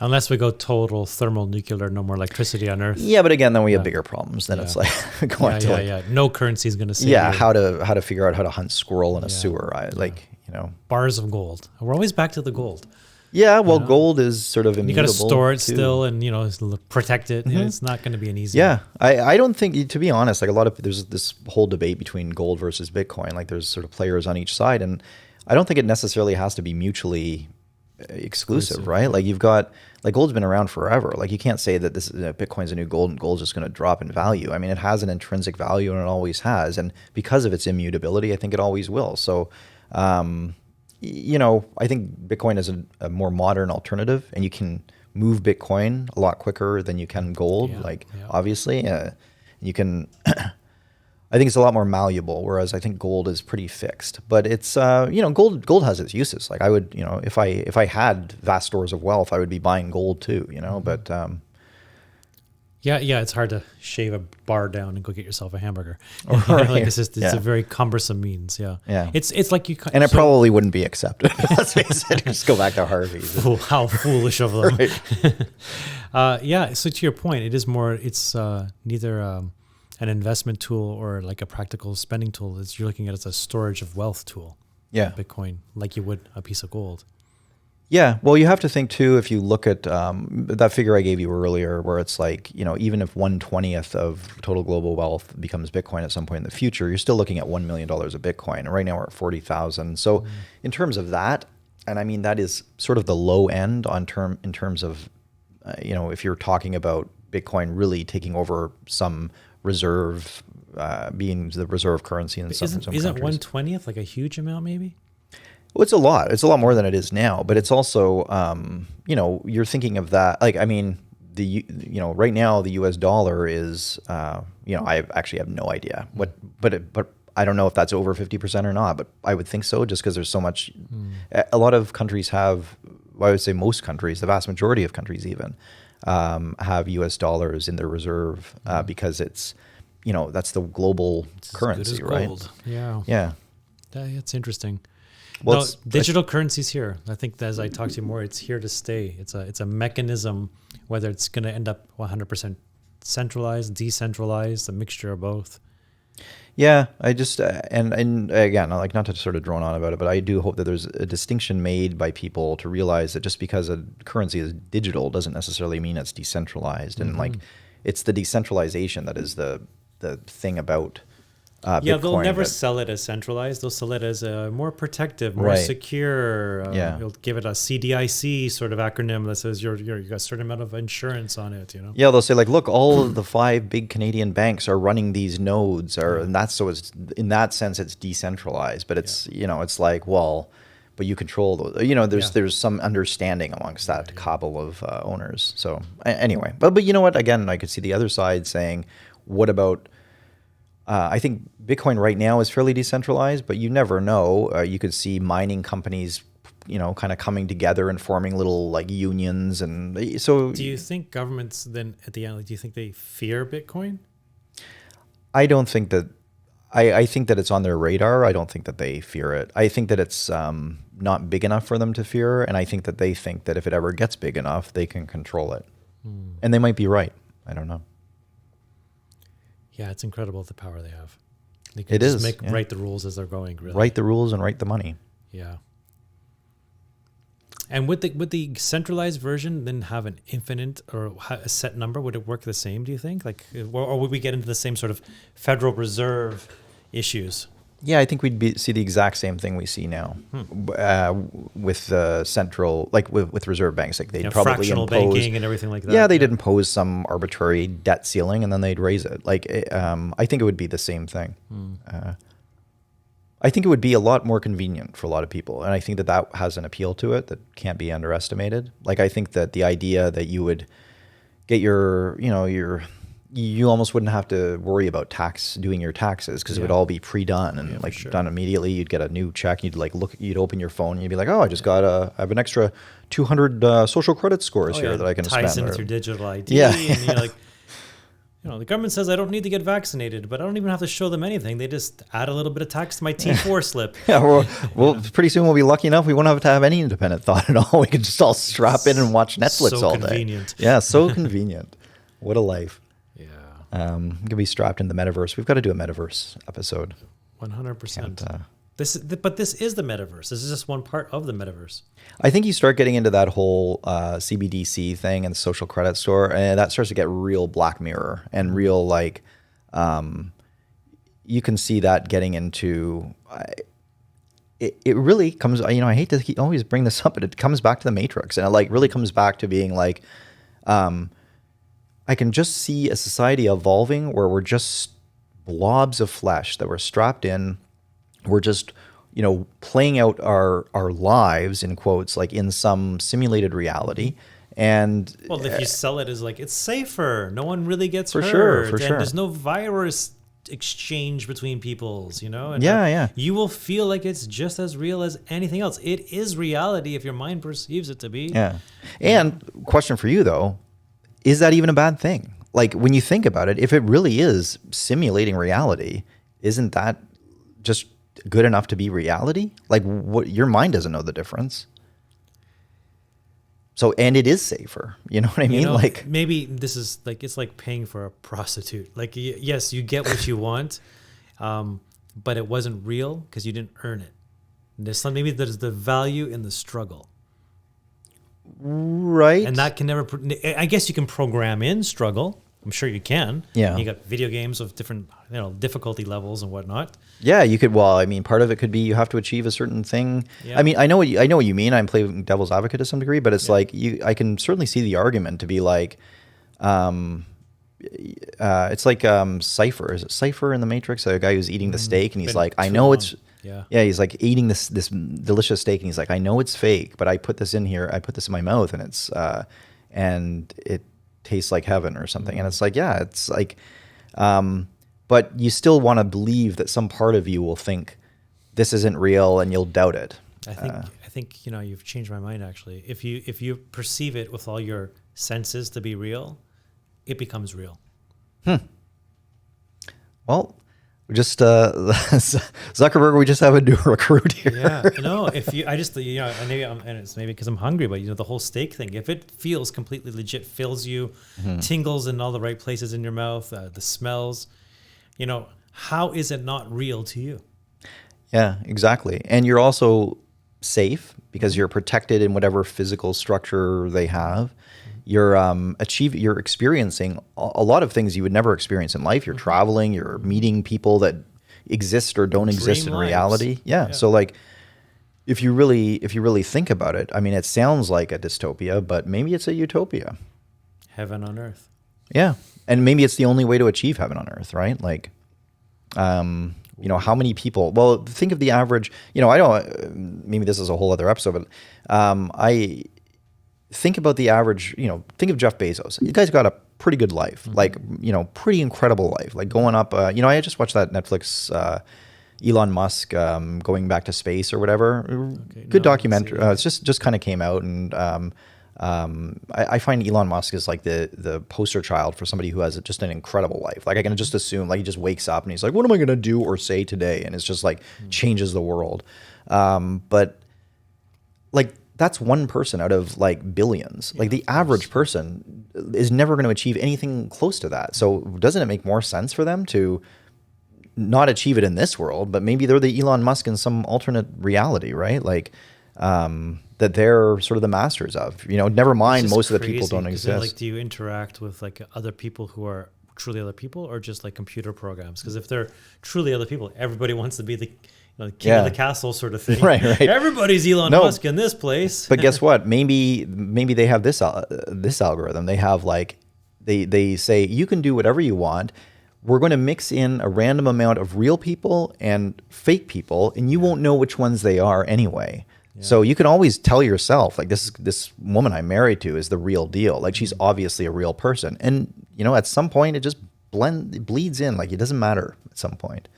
Unless we go total thermonuclear, no more electricity on Earth. Yeah, but again, then we have bigger problems. Then it's like going to no currency is going to save you. how to figure out how to hunt squirrel in a sewer. Bars of gold. We're always back to the gold. Yeah, well, gold is sort of immutable. You got to store it too. Still, and protect it. Mm-hmm. It's not going to be an easy. Yeah, I don't think, to be honest, like there's this whole debate between gold versus Bitcoin. Like there's sort of players on each side, and I don't think it necessarily has to be mutually exclusive, right? Like you've got gold's been around forever. Like you can't say that this Bitcoin's a new gold and gold's just going to drop in value. I mean, it has an intrinsic value and it always has, and because of its immutability, I think it always will. So. I think Bitcoin is a more modern alternative, and you can move Bitcoin a lot quicker than you can gold. Obviously, you can. I think it's a lot more malleable, whereas I think gold is pretty fixed. But it's gold has its uses. Like I would, if I had vast stores of wealth, I would be buying gold too. But Yeah, it's hard to shave a bar down and go get yourself a hamburger. Right. Like it's a very cumbersome means. Yeah, Yeah. It's like you and it probably wouldn't be accepted. Let's face it. Just go back to Harvey's. How foolish of them. Right. Yeah. So to your point, it is more. It's neither an investment tool or like a practical spending tool. You're looking at it as a storage of wealth tool. Yeah. Bitcoin, like you would a piece of gold. Yeah, well, you have to think too, if you look at that figure I gave you earlier, where it's like, even if 1/20th of total global wealth becomes Bitcoin at some point in the future, you're still looking at $1 million of Bitcoin. And right now we're at 40,000. So in terms of that, and I mean, that is sort of the low end in terms of, if you're talking about Bitcoin really taking over some reserve, being the reserve currency in some countries. Isn't 1/20th like a huge amount maybe? Well, it's a lot. It's a lot more than it is now. But it's also, you're thinking of that. Like, I mean, right now the U.S. dollar is, I actually have no idea but I don't know if that's over 50% or not. But I would think so, just because there's so much. A lot of countries have. Well, I would say most countries, the vast majority of countries even, have U.S. dollars in their reserve because it's, that's the global currency, as good as right? gold. Yeah. Yeah. That's interesting. Well, no, digital currency's here. I think that as I talk to you more, it's here to stay. It's a mechanism, whether it's going to end up 100% centralized, decentralized, a mixture of both. Yeah, I just and again, I like not to sort of drone on about it, but I do hope that there's a distinction made by people to realize that just because a currency is digital doesn't necessarily mean it's decentralized, and like it's the decentralization that is the thing about. Yeah, Bitcoin, they'll never sell it as centralized. They'll sell it as a more protective, more secure. You'll give it a CDIC sort of acronym that says you got a certain amount of insurance on it. Yeah, they'll say like, look, all of the 5 big Canadian banks are running these nodes, and that's so it's in that sense it's decentralized. But it's it's like, well, but you control those. There's some understanding amongst that cabal of owners. So anyway, but you know what? Again, I could see the other side saying, what about? I think Bitcoin right now is fairly decentralized, but you never know. You could see mining companies, kind of coming together and forming little like unions, and so. Do you think governments then at the end? Do you think they fear Bitcoin? I don't think that. I think that it's on their radar. I don't think that they fear it. I think that it's not big enough for them to fear, and I think that they think that if it ever gets big enough, they can control it, and they might be right. I don't know. Yeah, it's incredible the power they have. They can write the rules as they're going. Really, write the rules and write the money. Yeah. And would the centralized version then have an infinite or a set number? Would it work the same? Do you think? Like, or would we get into the same sort of Federal Reserve issues? Yeah, I think we'd see the exact same thing we see now with central, like with reserve banks. Like they'd probably fractional impose banking and everything like that. Yeah, they'd impose some arbitrary debt ceiling and then they'd raise it. Like I think it would be the same thing. I think it would be a lot more convenient for a lot of people, and I think that has an appeal to it that can't be underestimated. Like I think that the idea that you would get you almost wouldn't have to worry about doing your taxes because it would all be pre-done and done immediately. You'd get a new check. You'd you'd open your phone and you'd be like, oh, I just got I have an extra 200 social credit scores here that I can spend. Ties in with your digital ID. Yeah. And you're like, the government says I don't need to get vaccinated, but I don't even have to show them anything. They just add a little bit of tax to my T4 slip. Yeah, well, pretty soon we'll be lucky enough we won't have to have any independent thought at all. We can just all strap in and watch Netflix all day. So convenient. Yeah, so convenient. What a life. Yeah. Could be strapped in the metaverse. We've got to do a metaverse episode. 100%. But this is the metaverse. This is just one part of the metaverse. I think you start getting into that whole CBDC thing and the social credit store, and that starts to get real Black Mirror and real like. You can see that getting into. It really comes. I hate to always bring this up, but it comes back to the Matrix, and it really comes back to being like. I can just see a society evolving where we're just blobs of flesh that we're strapped in. We're just, playing out our lives in quotes, like in some simulated reality. And if you sell it as like, it's safer, no one really gets for hurt. Sure. And there's no virus exchange between peoples, and Yeah. you will feel like it's just as real as anything else. It is reality if your mind perceives it to be. Yeah. And question for you though, is that even a bad thing? Like when you think about it, if it really is simulating reality, isn't that just good enough to be reality? Like what, your mind doesn't know the difference. So, and it is safer. You know what I mean? Like maybe this is like, it's like paying for a prostitute. Like, yes, you get what you want, but it wasn't real because you didn't earn it. Maybe there's the value in the struggle. Right. And that can never, I guess you can program in struggle. I'm sure you can. Yeah. You got video games of different, difficulty levels and whatnot. Yeah, you could. Well, I mean, part of it could be you have to achieve a certain thing. Yeah. I mean, I know what you mean. I'm playing devil's advocate to some degree, but it's like I can certainly see the argument to be like, it's like Cypher. Is it Cypher in the Matrix? A guy who's eating the steak, and he's like, I know it's. Yeah, he's like eating this delicious steak, and he's like, I know it's fake, but I put this in here. I put this in my mouth, and it's and it tastes like heaven or something. And it's like, yeah, it's like, but you still want to believe that some part of you will think this isn't real, and you'll doubt it. I think you've changed my mind actually. If you perceive it with all your senses to be real, it becomes real. Well. Just Zuckerberg, we just have a new recruit here. Yeah, no. If you, I just, and it's maybe because I'm hungry, but the whole steak thing. If it feels completely legit, fills you, tingles in all the right places in your mouth, the smells, how is it not real to you? Yeah, exactly. And you're also safe because you're protected in whatever physical structure they have. You're you're experiencing a lot of things you would never experience in life. You're traveling, you're meeting people that exist or don't exist in reality. Yeah. So like if you really think about it, I mean, it sounds like a dystopia, but maybe it's a utopia. Heaven on earth. Yeah. And maybe it's the only way to achieve heaven on earth, right? Like how many people, well, think of the average, I don't, maybe this is a whole other episode, but I think about the average, think of Jeff Bezos. You guys got a pretty good life, like, pretty incredible life, like going up, I just watched that Netflix, Elon Musk going back to space or whatever. Okay, good documentary. It's just kind of came out, and I find Elon Musk is like the poster child for somebody who has just an incredible life. Like I can just assume, like he just wakes up and he's like, what am I going to do or say today? And it's just like changes the world. But like that's one person out of like billions. Like the average person is never going to achieve anything close to that. So doesn't it make more sense for them to not achieve it in this world, but maybe they're the Elon Musk in some alternate reality, right? Like that they're sort of the masters of, never mind most of the people don't exist. Then, like, do you interact with like other people who are truly other people, or just like computer programs? Because if they're truly other people, everybody wants to be the king of the castle sort of thing. Right. Everybody's Elon Musk in this place. But guess what? Maybe they have this algorithm. They have like, they say, you can do whatever you want. We're going to mix in a random amount of real people and fake people, and you won't know which ones they are anyway. Yeah. So you can always tell yourself, like, this woman I'm married to is the real deal. Like, she's obviously a real person. And, at some point, it just bleeds in. Like, it doesn't matter at some point.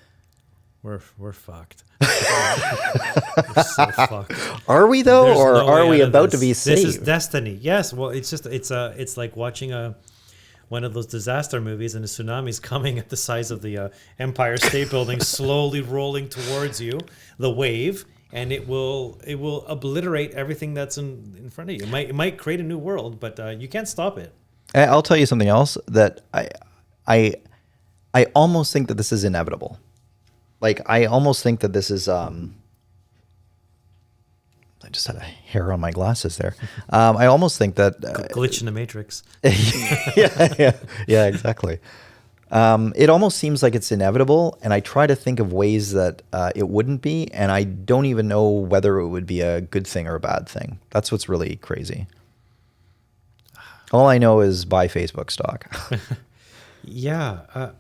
We're fucked. We're so fucked. Are we though, There's or no are we about to be saved? This is destiny. Yes. Well, it's like watching one of those disaster movies, and a tsunami's coming at the size of the Empire State Building, slowly rolling towards you, the wave, and it will obliterate everything that's in front of you. It might create a new world, but you can't stop it. I'll tell you something else that I almost think that this is inevitable. Like, I almost think that this is, I just had a hair on my glasses there. I almost think that... glitch in the Matrix. Yeah, exactly. It almost seems like it's inevitable, and I try to think of ways that it wouldn't be, and I don't even know whether it would be a good thing or a bad thing. That's what's really crazy. All I know is buy Facebook stock. Yeah.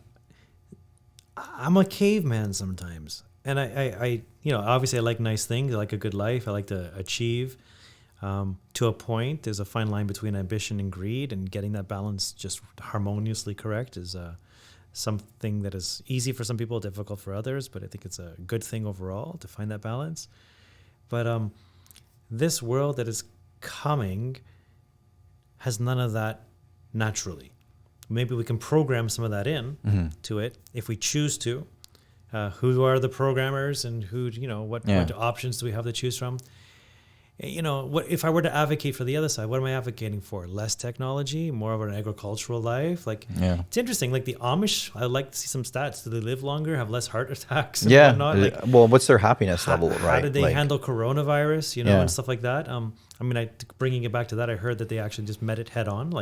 I'm a caveman sometimes, and I obviously I like nice things. I like a good life. I like to achieve to a point. There's a fine line between ambition and greed, and getting that balance just harmoniously correct is something that is easy for some people, difficult for others, but I think it's a good thing overall to find that balance. But this world that is coming has none of that naturally. Maybe we can program some of that in to it if we choose to. Who are the programmers, and who, what options do we have to choose from? What if I were to advocate for the other side? What am I advocating for? Less technology, more of an agricultural life. It's interesting. Like the Amish, I like to see some stats. Do they live longer? Have less heart attacks? And whatnot? Well, what's their happiness level? Right? How did they handle coronavirus? And stuff like that. Bringing it back to that, I heard that they actually just met it head on.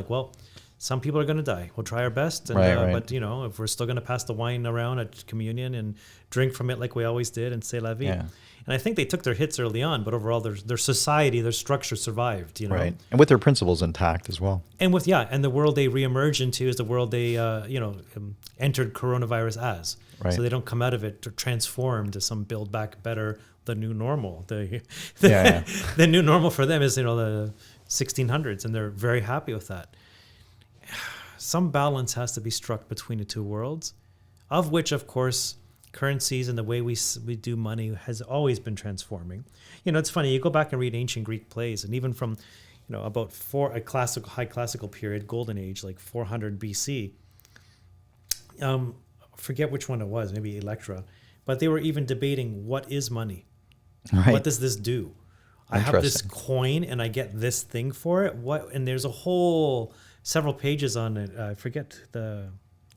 Some people are going to die. We'll try our best. And, But, if we're still going to pass the wine around at communion and drink from it like we always did and say la vie. Yeah. And I think they took their hits early on, but overall their society, their structure survived, Right. And with their principles intact as well. And and the world they reemerge into is the world they, entered coronavirus as. Right. So they don't come out of it transformed to some build back better, the new normal. The new normal for them is, the 1600s, and they're very happy with that. Some balance has to be struck between the two worlds, of which, of course, currencies and the way we do money has always been transforming. It's funny, you go back and read ancient Greek plays, and even from, about high classical period, golden age, like 400 BC, forget which one it was, maybe Electra, but they were even debating, what is money? Right. What does this do? I have this coin and I get this thing for it. And there's several pages on it. I forget the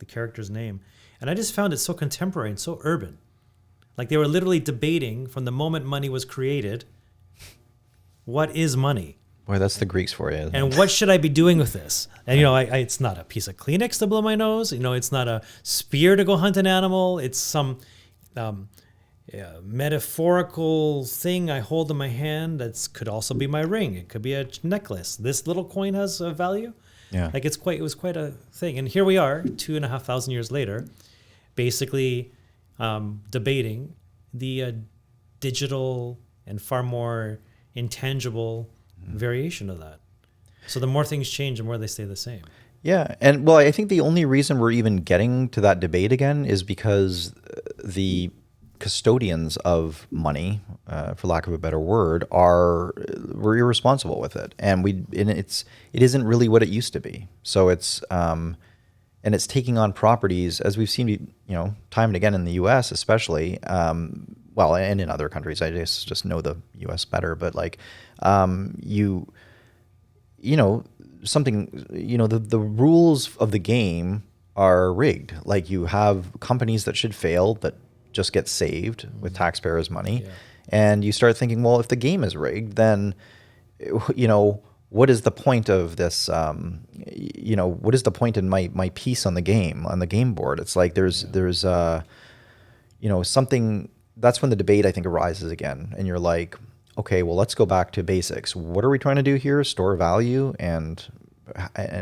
character's name. And I just found it so contemporary and so urban. Like they were literally debating from the moment money was created, what is money? Boy, that's the Greeks for you. And what should I be doing with this? And, it's not a piece of Kleenex to blow my nose. It's not a spear to go hunt an animal. It's some metaphorical thing I hold in my hand that could also be my ring. It could be a necklace. This little coin has a value. Yeah. It was quite a thing. And here we are 2,500 years later, basically debating the digital and far more intangible variation of that. So the more things change, the more they stay the same. Yeah. And I think the only reason we're even getting to that debate again is because the custodians of money, for lack of a better word, were irresponsible with it, and it isn't really what it used to be. So it's and it's taking on properties, as we've seen, time and again in the U.S. especially, and in other countries. I just know the U.S. better, but the rules of the game are rigged. Like you have companies that should fail that just get saved with taxpayers' money. Yeah. And you start thinking, well, if the game is rigged, then, what is the point of this? What is the point in my piece on the game board? It's like there's something. That's when the debate, I think, arises again. And you're like, okay, well, let's go back to basics. What are we trying to do here? Store value, and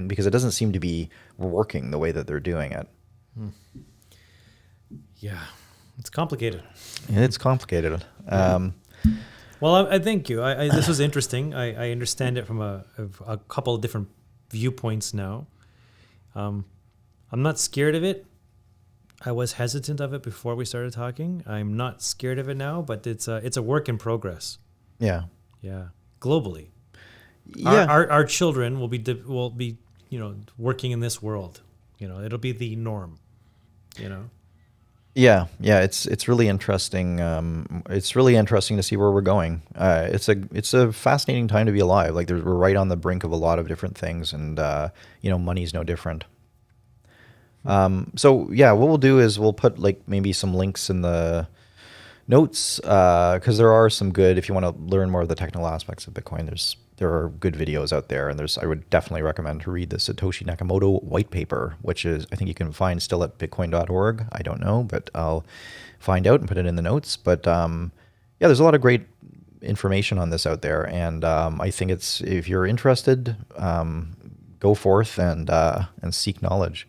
because it doesn't seem to be working the way that they're doing it. Yeah. It's complicated. It's complicated. Well, I thank you. This was interesting. I understand it from a couple of different viewpoints now. I'm not scared of it. I was hesitant of it before we started talking. I'm not scared of it now, but it's a work in progress. Yeah. Yeah. Globally. Yeah. Our children will be working in this world. It'll be the norm. Yeah, it's really interesting. It's really interesting to see where we're going. It's a fascinating time to be alive. Like we're right on the brink of a lot of different things, and money's no different. So yeah, what we'll do is we'll put maybe some links in the notes, because there are some good. If you want to learn more of the technical aspects of Bitcoin, there are good videos out there, and I would definitely recommend to read the Satoshi Nakamoto white paper, which is, I think you can find still at bitcoin.org. I don't know, but I'll find out and put it in the notes. But there's a lot of great information on this out there, and I think if you're interested, go forth and seek knowledge.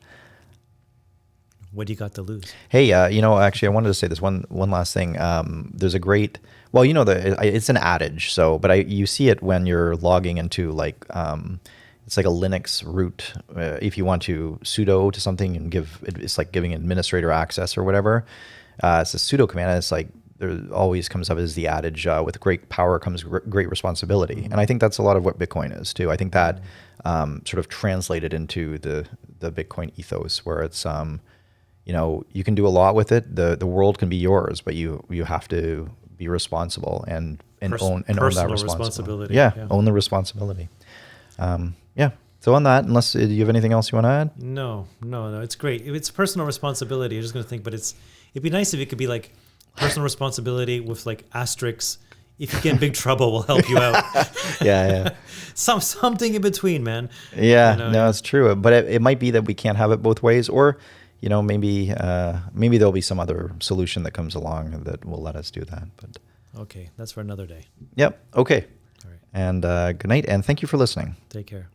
What do you got to lose? Hey, actually, I wanted to say this one last thing. There's a great, it's an adage. So, but you see it when you're logging into it's like a Linux root. If you want to sudo to something and it's like giving administrator access or whatever. It's a sudo command. And it's like there always comes up as the adage: with great power comes great responsibility. And I think that's a lot of what Bitcoin is too. I think that sort of translated into the Bitcoin ethos, where it's you can do a lot with it. The world can be yours, but you have to be responsible and own that responsibility. Yeah, own the responsibility. Yeah. So on that, unless do you have anything else you want to add? No. It's great. It's personal responsibility. I'm just going to think, but it'd be nice if it could be like personal responsibility with like asterisks. If you get in big trouble, we'll help you out. Yeah. Something in between, man. Yeah, no, it's true. But it might be that we can't have it both ways, or maybe there'll be some other solution that comes along that will let us do that. But okay, that's for another day. Yep. Okay. All right. And good night, and thank you for listening. Take care.